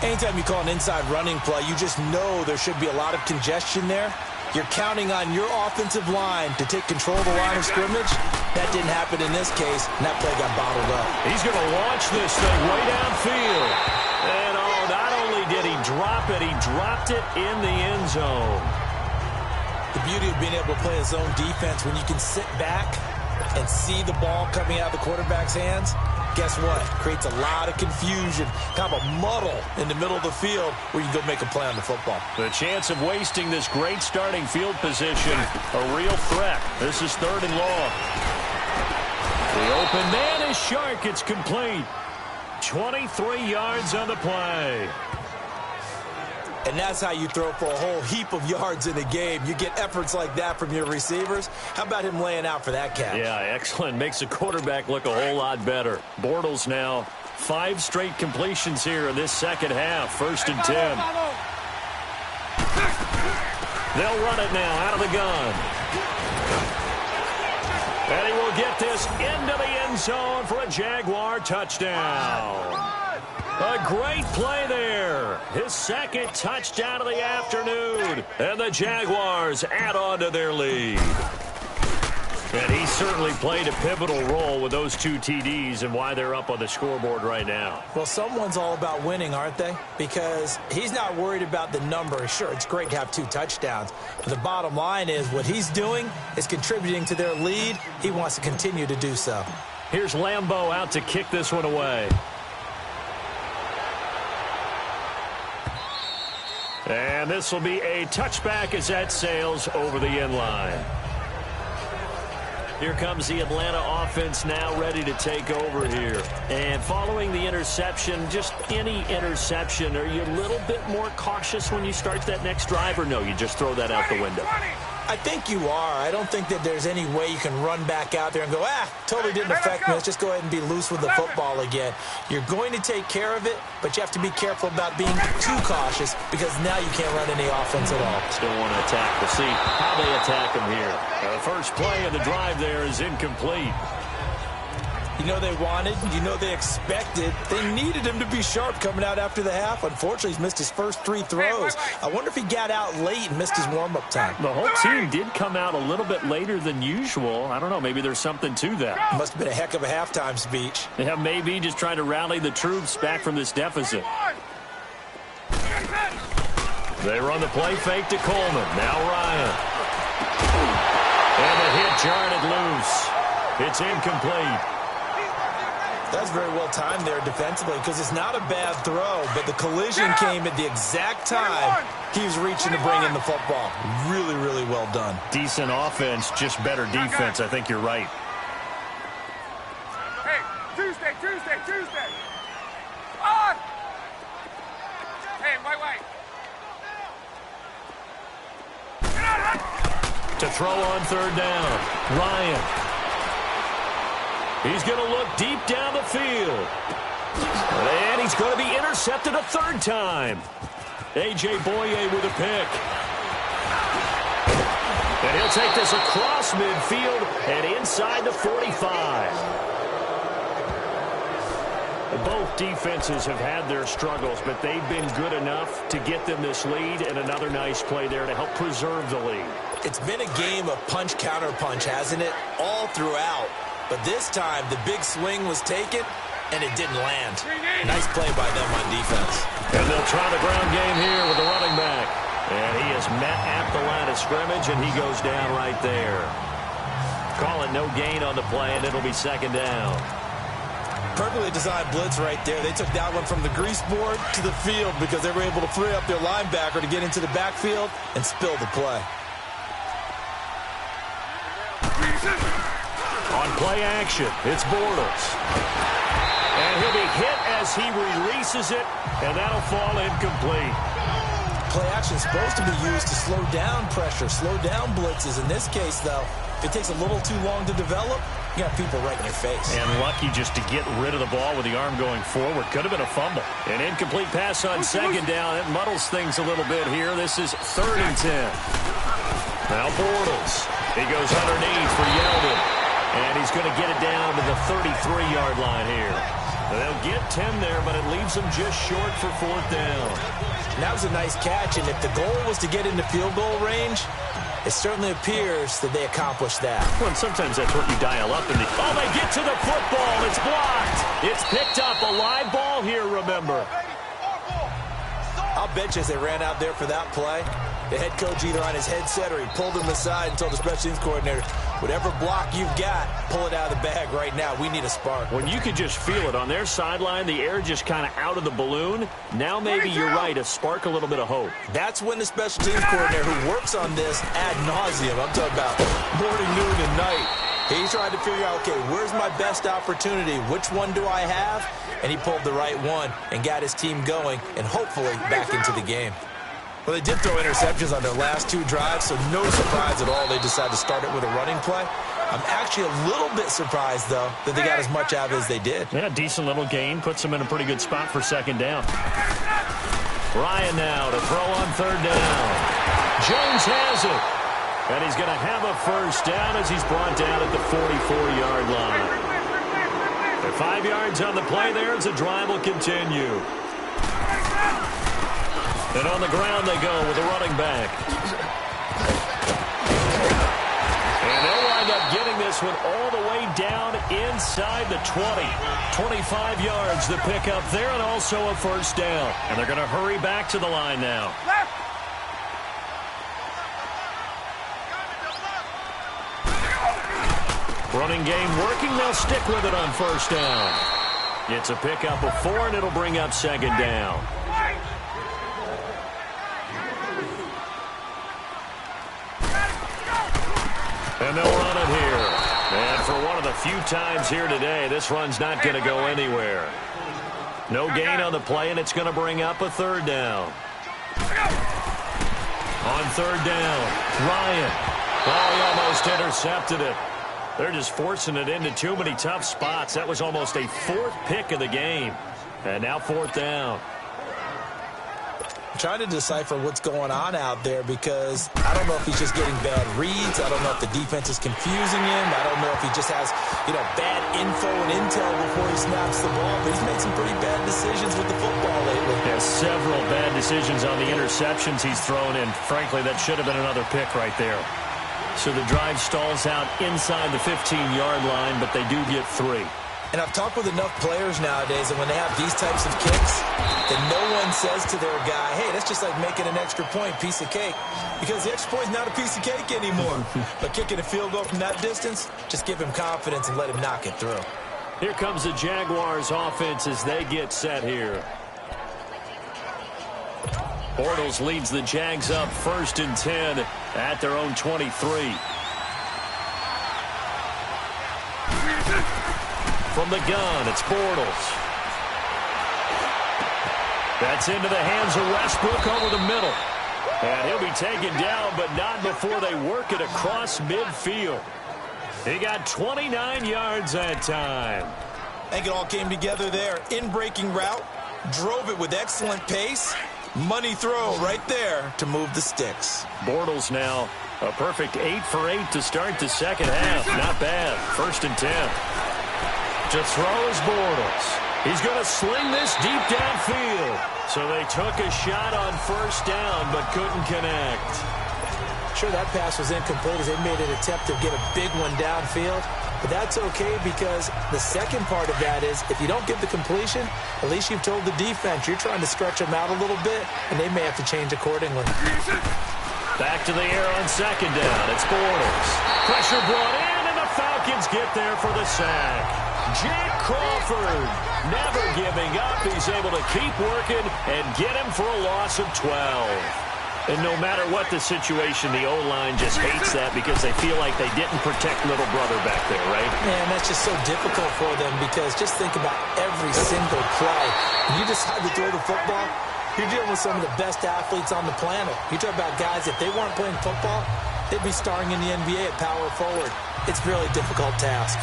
Anytime you call an inside running play, you just know there should be a lot of congestion there. You're counting on your offensive line to take control of the line of scrimmage. That didn't happen in this case, and that play got bottled up. He's going to launch this thing way downfield. And not only did he drop it, he dropped it in the end zone. The beauty of being able to play a zone defense when you can sit back and see the ball coming out of the quarterback's hands, guess what? Creates a lot of confusion, kind of a muddle in the middle of the field where you can go make a play on the football. The chance of wasting this great starting field position, a real threat. This is 3rd and long. The open man is Shark. It's complete. 23 yards on the play. And that's how you throw for a whole heap of yards in a game. You get efforts like that from your receivers. How about him laying out for that catch? Yeah, excellent. Makes the quarterback look a whole lot better. Bortles now 5 straight completions here in this second half. 1st and 10. They'll run it now out of the gun. And he will get this into the end zone for a Jaguar touchdown. A great play there. His 2nd touchdown of the afternoon. And the Jaguars add on to their lead. And he certainly played a pivotal role with those 2 TDs and why they're up on the scoreboard right now. Well, someone's all about winning, aren't they? Because he's not worried about the number. Sure, it's great to have 2 touchdowns. But the bottom line is what he's doing is contributing to their lead. He wants to continue to do so. Here's Lambeau out to kick this one away. And this will be a touchback as that sails over the end line. Here comes the Atlanta offense now ready to take over here. And following the interception, just any interception, are you a little bit more cautious when you start that next drive, or no, you just throw that out the window? I think you are. I don't think that there's any way you can run back out there and go, totally didn't affect me. Let's just go ahead and be loose with the football again. You're going to take care of it, but you have to be careful about being too cautious because now you can't run any offense at all. Still want to attack. We'll see how they attack him here. The first play of the drive there is incomplete. You know they wanted, you know they expected. They needed him to be sharp coming out after the half. Unfortunately, he's missed his first 3 throws. I wonder if he got out late and missed his warm-up time. The whole team did come out a little bit later than usual. I don't know, maybe there's something to that. Must have been a heck of a halftime speech. Yeah, maybe just trying to rally the troops back from this deficit. They run the play fake to Coleman. Now Ryan. And the hit jarred it loose. It's incomplete. That's very well timed there defensively because it's not a bad throw, but the collision came at the exact time he was reaching to bring in the football. Really, really well done. Decent offense, just better defense. I think you're right. Hey, Tuesday. On! Hey, wait. To throw on 3rd down, Ryan. He's going to look deep down the field. And he's going to be intercepted a 3rd time. A.J. Boye with a pick. And he'll take this across midfield and inside the 45. Both defenses have had their struggles, but they've been good enough to get them this lead, and another nice play there to help preserve the lead. It's been a game of punch-counter-punch, hasn't it? All throughout. But this time, the big swing was taken, and it didn't land. Nice play by them on defense. And they'll try the ground game here with the running back. And he is met at the line of scrimmage, and he goes down right there. Call it no gain on the play, and it'll be 2nd down. Perfectly designed blitz right there. They took that one from the grease board to the field because they were able to free up their linebacker to get into the backfield and spill the play. On play action, it's Bortles. And he'll be hit as he releases it, and that'll fall incomplete. Play action is supposed to be used to slow down pressure, slow down blitzes. In this case, though, if it takes a little too long to develop, you got people right in your face. And lucky just to get rid of the ball with the arm going forward. Could have been a fumble. An incomplete pass on second down. It muddles things a little bit here. This is 3rd and 10. Now Bortles. He goes underneath for Yeldon. And he's going to get it down to the 33-yard line here. They'll get 10 there, but it leaves them just short for 4th down. That was a nice catch, and if the goal was to get into field goal range, it certainly appears that they accomplished that. Well, and sometimes that's what you dial up. They get to the football. It's blocked. It's picked up. A live ball here, remember. I'll bet you as they ran out there for that play, the head coach either on his headset or he pulled him aside and told the special teams coordinator, whatever block you've got, pull it out of the bag right now. We need a spark. When you could just feel it on their sideline, the air just kind of out of the balloon. Now maybe you're right, a spark, a little bit of hope. That's when the special teams coordinator who works on this ad nauseum, I'm talking about morning, noon, and night, he's trying to figure out, okay, where's my best opportunity? Which one do I have? And he pulled the right one and got his team going and hopefully back into the game. Well, they did throw interceptions on their last 2 drives, so no surprise at all they decided to start it with a running play. I'm actually a little bit surprised, though, that they got as much out of it as they did. Yeah, decent little gain. Puts them in a pretty good spot for 2nd down. Ryan now to throw on 3rd down. Jones has it. And he's going to have a 1st down as he's brought down at the 44-yard line. They're 5 yards on the play there as the drive will continue. And on the ground they go with the running back. And they'll wind up getting this one all the way down inside the 20. 25 yards to pick up there and also a 1st down. And they're going to hurry back to the line now. Running game working. They'll stick with it on 1st down. It's a pickup of 4, and it'll bring up 2nd down. And they'll run it here. And for one of the few times here today, this run's not going to go anywhere. No gain on the play, and it's going to bring up a 3rd down. On 3rd down, Ryan. Oh, he almost intercepted it. They're just forcing it into too many tough spots. That was almost a 4th pick of the game. And now 4th down. I'm trying to decipher what's going on out there because I don't know if he's just getting bad reads. I don't know if the defense is confusing him. I don't know if he just has, bad info and intel before he snaps the ball. But he's made some pretty bad decisions with the football lately. Has several bad decisions on the interceptions he's thrown in. Frankly, that should have been another pick right there. So the drive stalls out inside the 15-yard line, but they do get 3. And I've talked with enough players nowadays that when they have these types of kicks, that no one says to their guy, hey, that's just like making an extra point, piece of cake. Because the extra point is not a piece of cake anymore. But kicking a field goal from that distance, just give him confidence and let him knock it through. Here comes the Jaguars offense as they get set here. Bortles leads the Jags up 1st and 10 at their own 23. From the gun, it's Bortles. That's into the hands of Westbrook over the middle. And he'll be taken down, but not before they work it across midfield. He got 29 yards that time. I think it all came together there. In-breaking route, drove it with excellent pace. Money throw right there to move the sticks. Bortles now a perfect 8 for 8 to start the 2nd half. Not bad. 1st and 10. To throw is Bortles. He's going to sling this deep downfield. So they took a shot on 1st down but couldn't connect. Sure, that pass was incomplete as they made an attempt to get a big one downfield. But that's okay because the second part of that is if you don't get the completion, at least you've told the defense you're trying to stretch them out a little bit, and they may have to change accordingly. Back to the air on 2nd down. It's Bortles. Pressure brought in, and the Falcons get there for the sack. Jack Crawford never giving up. He's able to keep working and get him for a loss of 12. And no matter what the situation, the O-line just hates that because they feel like they didn't protect little brother back there, right? Man, that's just so difficult for them because just think about every single play. When you decide to throw the football, you're dealing with some of the best athletes on the planet. You talk about guys, if they weren't playing football, they'd be starring in the NBA at power forward. It's a really difficult task.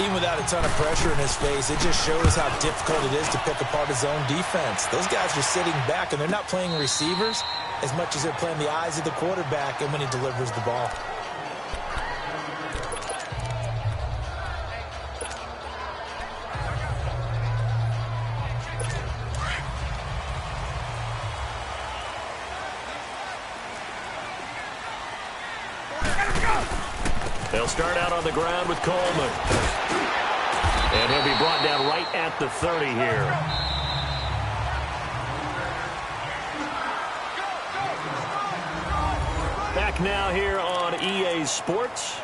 Even without a ton of pressure in his face, it just shows how difficult it is to pick apart his own defense. Those guys are sitting back, and they're not playing receivers as much as they're playing the eyes of the quarterback and when he delivers the ball. They'll start out on the ground with Coleman. And he'll be brought down right at the 30 here. Back now here on EA Sports.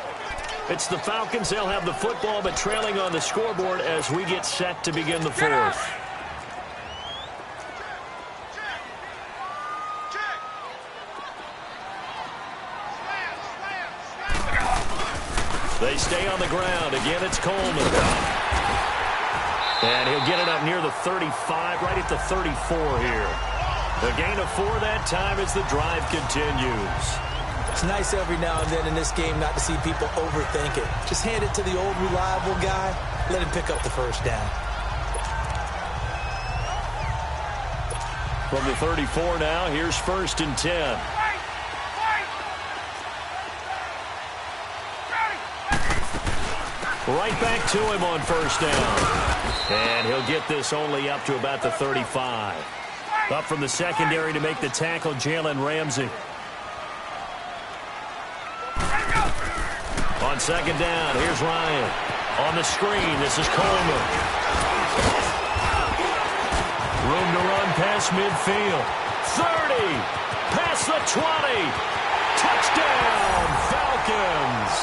It's the Falcons. They'll have the football, but trailing on the scoreboard as we get set to begin the fourth. They stay on the ground. Again, it's Coleman. And he'll get it up near the 35, right at the 34 here. The gain of 4 that time as the drive continues. It's nice every now and then in this game not to see people overthink it. Just hand it to the old reliable guy. Let him pick up the first down. From the 34 now, here's 1st and 10. Right back to him on 1st down. And he'll get this only up to about the 35. Up from the secondary to make the tackle, Jalen Ramsey. On 2nd down, here's Ryan. On the screen, this is Coleman. Room to run past midfield. 30, past the 20. Touchdown, Falcons.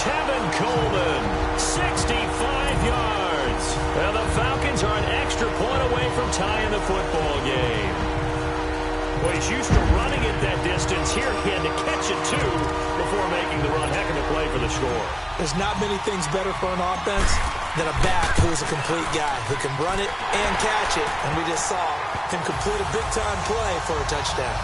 Tevin Coleman, 65 yards. And the Falcons are an extra point away from tying the football game. Well, he's used to running it that distance. Here he had to catch it, too, before making the run. Heck of a play for the score. There's not many things better for an offense than a back who's a complete guy who can run it and catch it. And we just saw him complete a big-time play for a touchdown.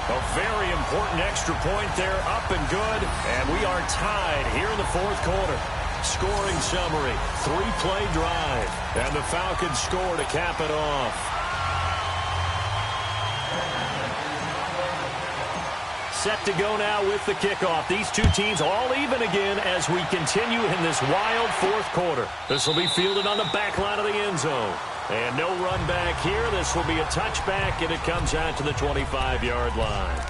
A very important extra point there, up and good. And we are tied here in the 4th quarter. Scoring summary, 3-play drive. And the Falcons score to cap it off. Set to go now with the kickoff. These two teams all even again as we continue in this wild 4th quarter. This will be fielded on the back line of the end zone. And no run back here. This will be a touchback, and it comes out to the 25-yard line.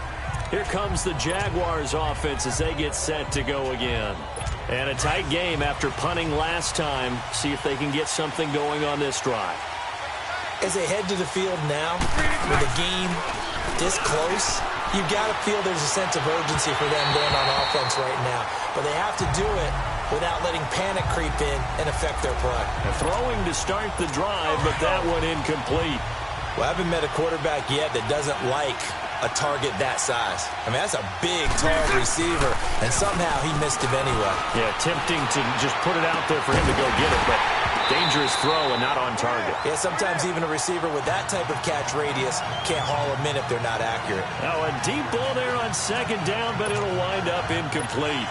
Here comes the Jaguars offense as they get set to go again. And a tight game after punting last time. See if they can get something going on this drive. As they head to the field now, with the game this close, you've got to feel there's a sense of urgency for them going on offense right now. But they have to do it without letting panic creep in and affect their play. Throwing to start the drive, but that one incomplete. Well, I haven't met a quarterback yet that doesn't like a target that size. I mean, that's a big, tall receiver, and somehow he missed him anyway. Yeah, tempting to just put it out there for him to go get it, but dangerous throw and not on target. Yeah, sometimes even a receiver with that type of catch radius can't haul them in if they're not accurate. Now, a deep ball there on 2nd down, but it'll wind up incomplete.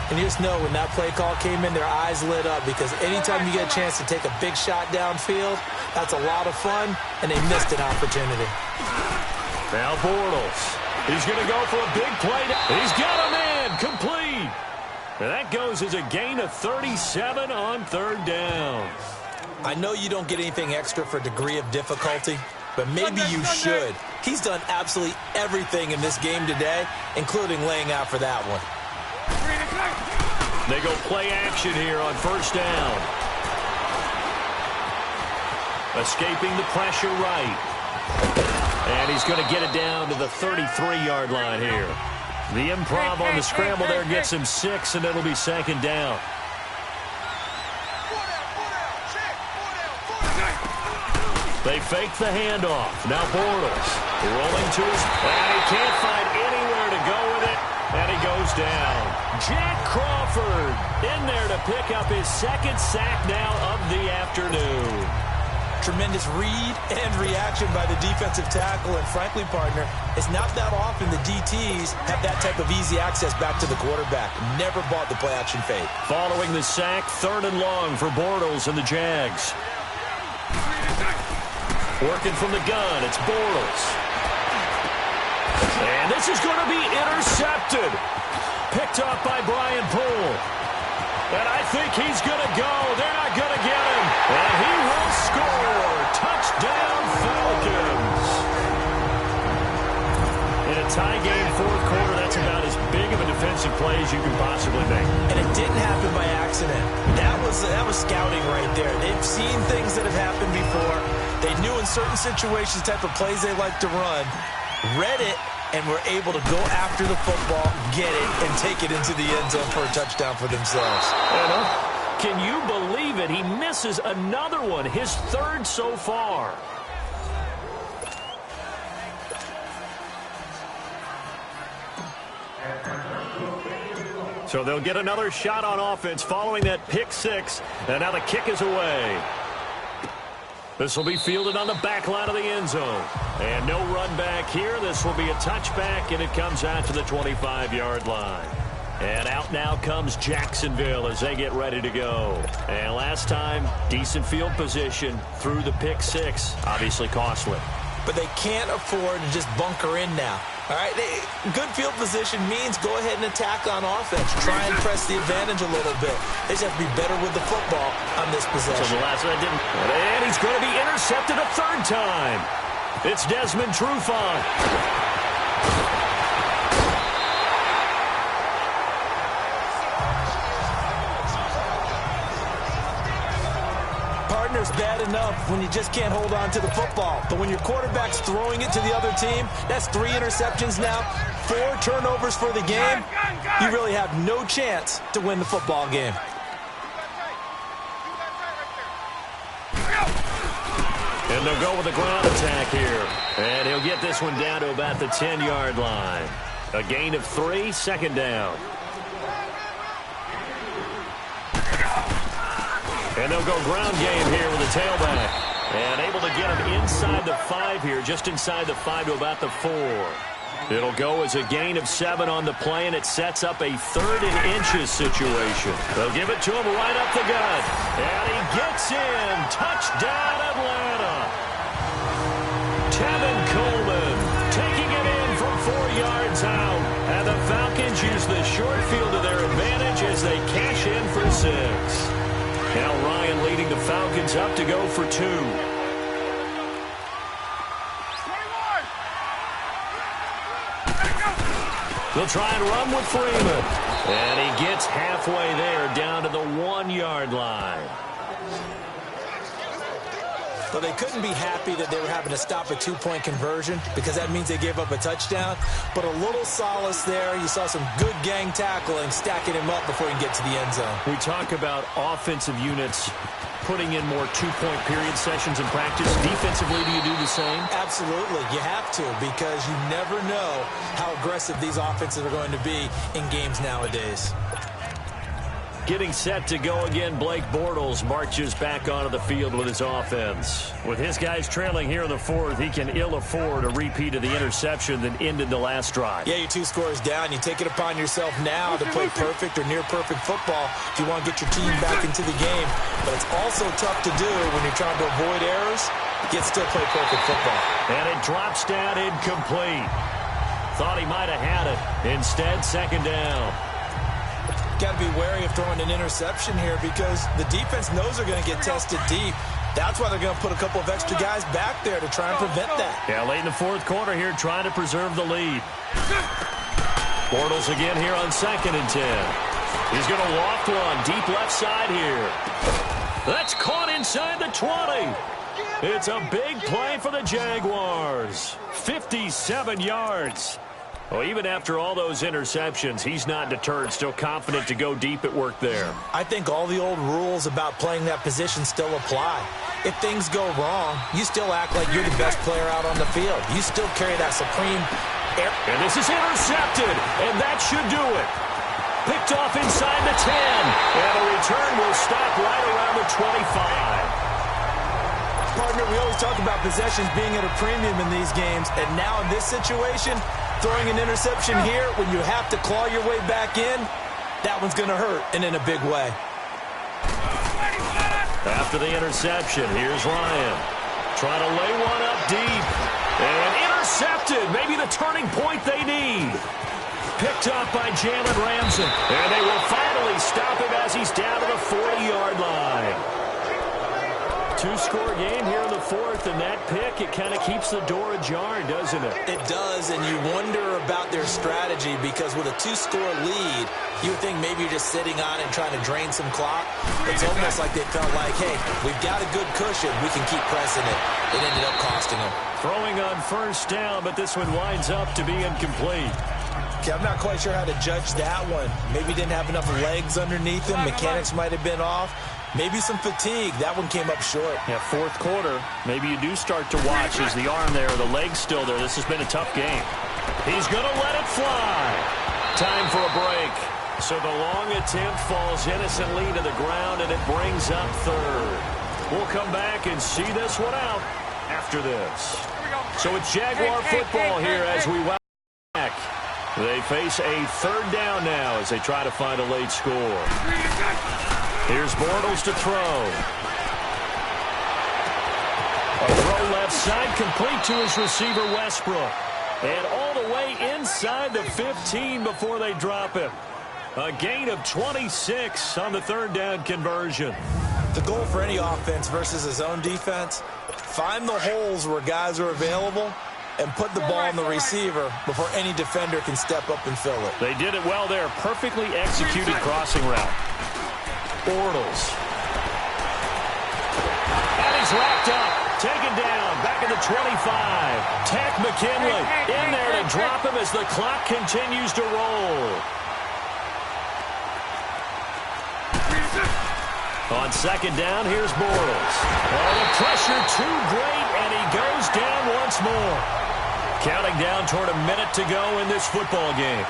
And you just know when that play call came in, their eyes lit up because anytime you get a chance to take a big shot downfield, that's a lot of fun, and they missed an opportunity. Now Bortles. He's going to go for a big play. He's got him in. Complete. And that goes as a gain of 37 on 3rd down. I know you don't get anything extra for degree of difficulty, but maybe you should. He's done absolutely everything in this game today, including laying out for that one. They go play action here on 1st down. Escaping the pressure right. And he's going to get it down to the 33-yard line here. The improv on the scramble there gets him 6, and it'll be 2nd down. They fake the handoff. Now Bortles. Rolling to his, and he can't find anywhere to go with it, and he goes down. Jack Crawford in there to pick up his second sack now of the afternoon. Tremendous read and reaction by the defensive tackle, and frankly, partner, it's not that often the DTs have that type of easy access back to the quarterback. Never bought the play-action fake. Following the sack, 3rd and long for Bortles and the Jags. Working from the gun, it's Bortles. And this is going to be intercepted. Picked up by Brian Poole. And I think he's going to go. They're not going to get him. And he will score. Touchdown, Falcons. In a tie game 4th quarter, that's about as big of a defensive play as you can possibly make. And it didn't happen by accident. That was scouting right there. They've seen things that have happened before. They knew in certain situations the type of plays they like to run, read it, and were able to go after the football, get it, and take it into the end zone for a touchdown for themselves. Can you believe it? He misses another one, his 3rd so far. So they'll get another shot on offense following that pick 6, and now the kick is away. This will be fielded on the back line of the end zone. And no run back here. This will be a touchback, and it comes out to the 25-yard line. And out now comes Jacksonville as they get ready to go. And last time, decent field position through the pick 6. Obviously costly. But they can't afford to just bunker in now. All right, good field position means go ahead and attack on offense. Try and press the advantage a little bit. They just have to be better with the football on this possession. So the last one didn't. And he's going to be intercepted a 3rd time. It's Desmond Trufant. Partner's bad enough when you just can't hold on to the football. But when your quarterback's throwing it to the other team, that's 3 interceptions now, 4 turnovers for the game. You really have no chance to win the football game. And they'll go with a ground attack here. And he'll get this one down to about the 10-yard line. A gain of 3, 2nd down. And they'll go ground game here with the tailback. And able to get him inside the 5 here, just inside the 5 to about the 4. It'll go as a gain of 7 on the play, and it sets up a 3rd and inches situation. They'll give it to him right up the gut. And he gets in. Touchdown, Atlanta. Tevin Coleman taking it in from 4 yards out. And the Falcons use the short field to their advantage as they cash in for 6. Now Ryan leading the Falcons up to go for 2. They'll try and run with Freeman. And he gets halfway there down to the 1-yard line. Well, they couldn't be happy that they were having to stop a 2-point conversion because that means they gave up a touchdown. But a little solace there. You saw some good gang tackling, stacking him up before he can get to the end zone. We talk about offensive units putting in more 2-point period sessions in practice. Defensively, do you do the same? Absolutely. You have to because you never know how aggressive these offenses are going to be in games nowadays. Getting set to go again, Blake Bortles marches back onto the field with his offense. With his guys trailing here in the 4th, he can ill afford a repeat of the interception that ended the last drive. Yeah, you're 2 scores down. You take it upon yourself now to play perfect or near-perfect football if you want to get your team back into the game. But it's also tough to do when you're trying to avoid errors, yet still play perfect football. And it drops down incomplete. Thought he might have had it. Instead, 2nd down. Got to be wary of throwing an interception here because the defense knows they're going to get tested deep. That's why they're going to put a couple of extra guys back there to try and prevent that. Yeah, late in the 4th quarter here trying to preserve the lead. Bortles again here on 2nd and 10. He's going to loft one deep left side here. That's caught inside the 20. It's a big play for the Jaguars. 57 yards. Well, even after all those interceptions, he's not deterred, still confident to go deep at work there. I think all the old rules about playing that position still apply. If things go wrong, you still act like you're the best player out on the field. You still carry that supreme air. And this is intercepted, and that should do it. Picked off inside the 10, and a return will stop right around the 25. Partner, we always talk about possessions being at a premium in these games, and now in this situation, throwing an interception here when you have to claw your way back in, that one's going to hurt, and in a big way. After the interception, here's Ryan. Trying to lay one up deep. And intercepted. Maybe the turning point they need. Picked up by Jalen Ramsey. And they will finally stop him as he's down to the 40-yard line. Two-score game here in the fourth, and that pick, it kind of keeps the door ajar, doesn't it? It does, and you wonder about their strategy because with a two-score lead, you would think maybe you're just sitting on it and trying to drain some clock. It's almost like they felt like, hey, we've got a good cushion. We can keep pressing it. It ended up costing them. Throwing on first down, but this one winds up to be incomplete. Okay, I'm not quite sure how to judge that one. Maybe didn't have enough legs underneath him. Mechanics might have been off. Maybe some fatigue. That one came up short. Yeah, fourth quarter. Maybe you do start to watch. Is the arm there, the leg's still there? This has been a tough game. He's going to let it fly. Time for a break. So the long attempt falls innocently to the ground, and it brings up third. We'll come back and see this one out after this. So it's Jaguar football here as we welcome back. They face a third down now as they try to find a late score. Here's Bortles to throw. A throw left side complete to his receiver Westbrook. And all the way inside the 15 before they drop him. A gain of 26 on the third down conversion. The goal for any offense versus his own defense, find the holes where guys are available and put the ball on the receiver before any defender can step up and fill it. They did it well there. Perfectly executed crossing route. Bortles. And he's locked up. Taken down. Back at the 25. Tech McKinley in there to drop him as the clock continues to roll. On second down, here's Bortles. Oh, the pressure too great, and he goes down once more. Counting down toward a minute to go in this football game.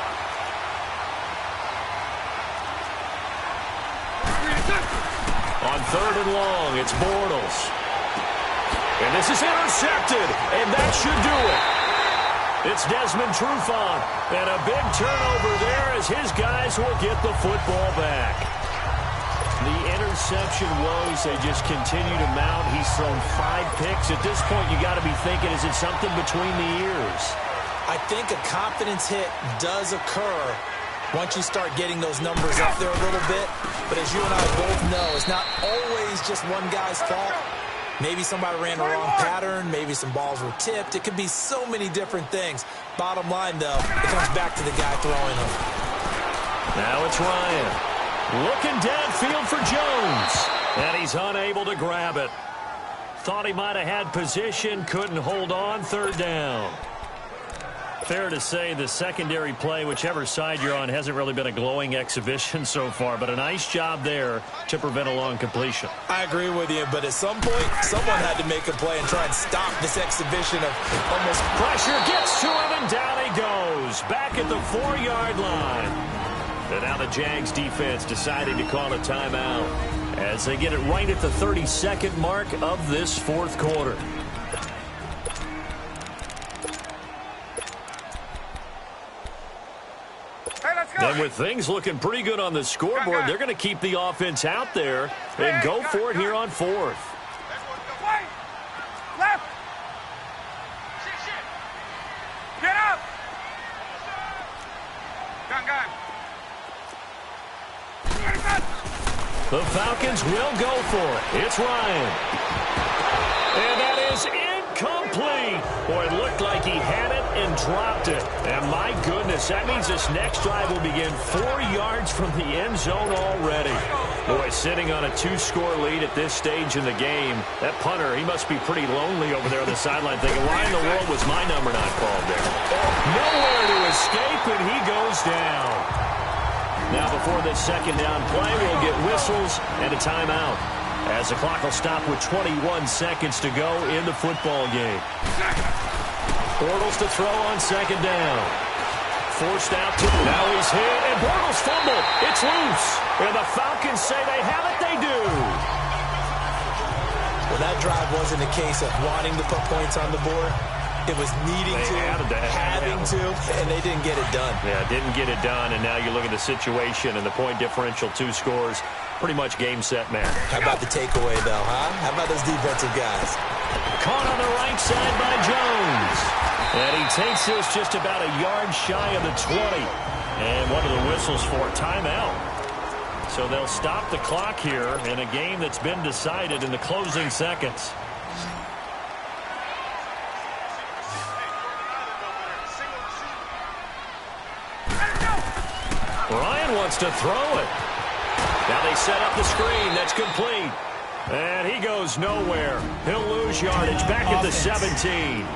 On third and long, it's Bortles. And this is intercepted, and that should do it. It's Desmond Trufant, and a big turnover there as his guys will get the football back. The interception woes, they just continue to mount. He's thrown 5 picks. At this point, you got to be thinking, is it something between the ears? I think a confidence hit does occur once you start getting those numbers up there a little bit. But as you and I both know, it's not always just one guy's fault. Maybe somebody ran the wrong pattern. Maybe some balls were tipped. It could be so many different things. Bottom line, though, it comes back to the guy throwing them. Now it's Ryan. Looking downfield for Jones. And he's unable to grab it. Thought he might have had position. Couldn't hold on. Third down. Fair to say the secondary play, whichever side you're on, hasn't really been a glowing exhibition so far, but a nice job there to prevent a long completion. I agree with you, but at some point, someone had to make a play and try and stop this exhibition of almost... Pressure gets to him, and down he goes. Back at the 4-yard line. And now the Jags defense deciding to call a timeout as they get it right at the 32nd mark of this fourth quarter. And with things looking pretty good on the scoreboard, they're going to keep the offense out there and go for it here on fourth. Left. Get up. Gun. The Falcons will go for it. It's Ryan. And that is incomplete. Boy, it looked like he had it and dropped it. And my goodness, this. That means this next drive will begin 4 yards from the end zone already. Boy, sitting on a 2-score lead at this stage in the game. That punter, he must be pretty lonely over there on the sideline thinking, why in the world was my number not called there? Nowhere to escape, and he goes down. Now before this second down play, we'll get whistles and a timeout, as the clock will stop with 21 seconds to go in the football game. Bortles to throw on second down. Forced out to now he's hit, and Bortles fumbled. It's loose. And the Falcons say they have it, they do. Well, that drive wasn't a case of wanting to put points on the board. It was needing to, having to, and they didn't get it done. Yeah, didn't get it done, and now you look at the situation and the point differential, 2 scores, pretty much game, set, match. How about the takeaway, though, huh? How about those defensive guys? Caught on the right side by Jones. And he takes this just about a yard shy of the 20. And one of the whistles for a timeout. So they'll stop the clock here in a game that's been decided in the closing seconds. Ryan wants to throw it. Now they set up the screen. That's complete. And he goes nowhere. He'll lose yardage back at the 17.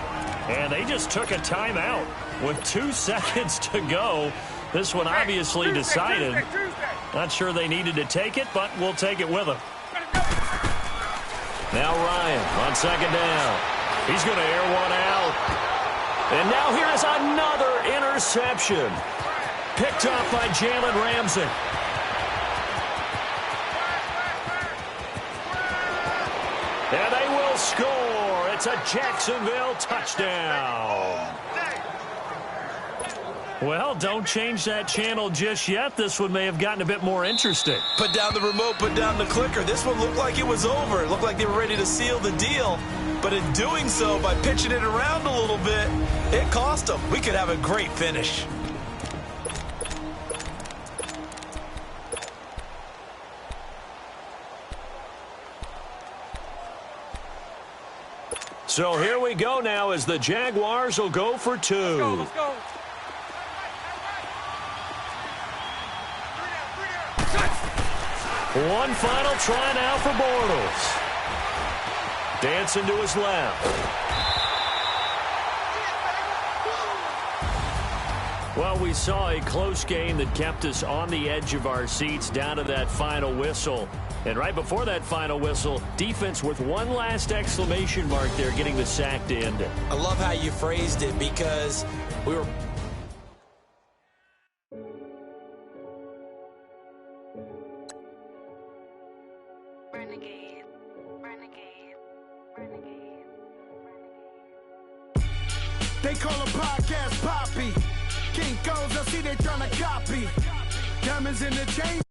And they just took a timeout with 2 seconds to go. This one obviously decided. Not sure they needed to take it, but we'll take it with them. Now Ryan on second down. He's going to air one out. And now here's another interception. Picked up by Jalen Ramsey. And they will score. It's a Jacksonville touchdown. Well, don't change that channel just yet. This one may have gotten a bit more interesting. Put down the remote, put down the clicker. This one looked like it was over. It looked like they were ready to seal the deal. But in doing so, by pitching it around a little bit, it cost them. We could have a great finish. So here we go now as the Jaguars will go for 2. Let's go. One final try now for Bortles. Dancing to his left. Well, we saw a close game that kept us on the edge of our seats down to that final whistle. And right before that final whistle, defense with one last exclamation mark there, getting the sack to end it. I love how you phrased it because we were... They call a podcast Poppy. King goes, I see they tryna copy. Diamonds in the chain,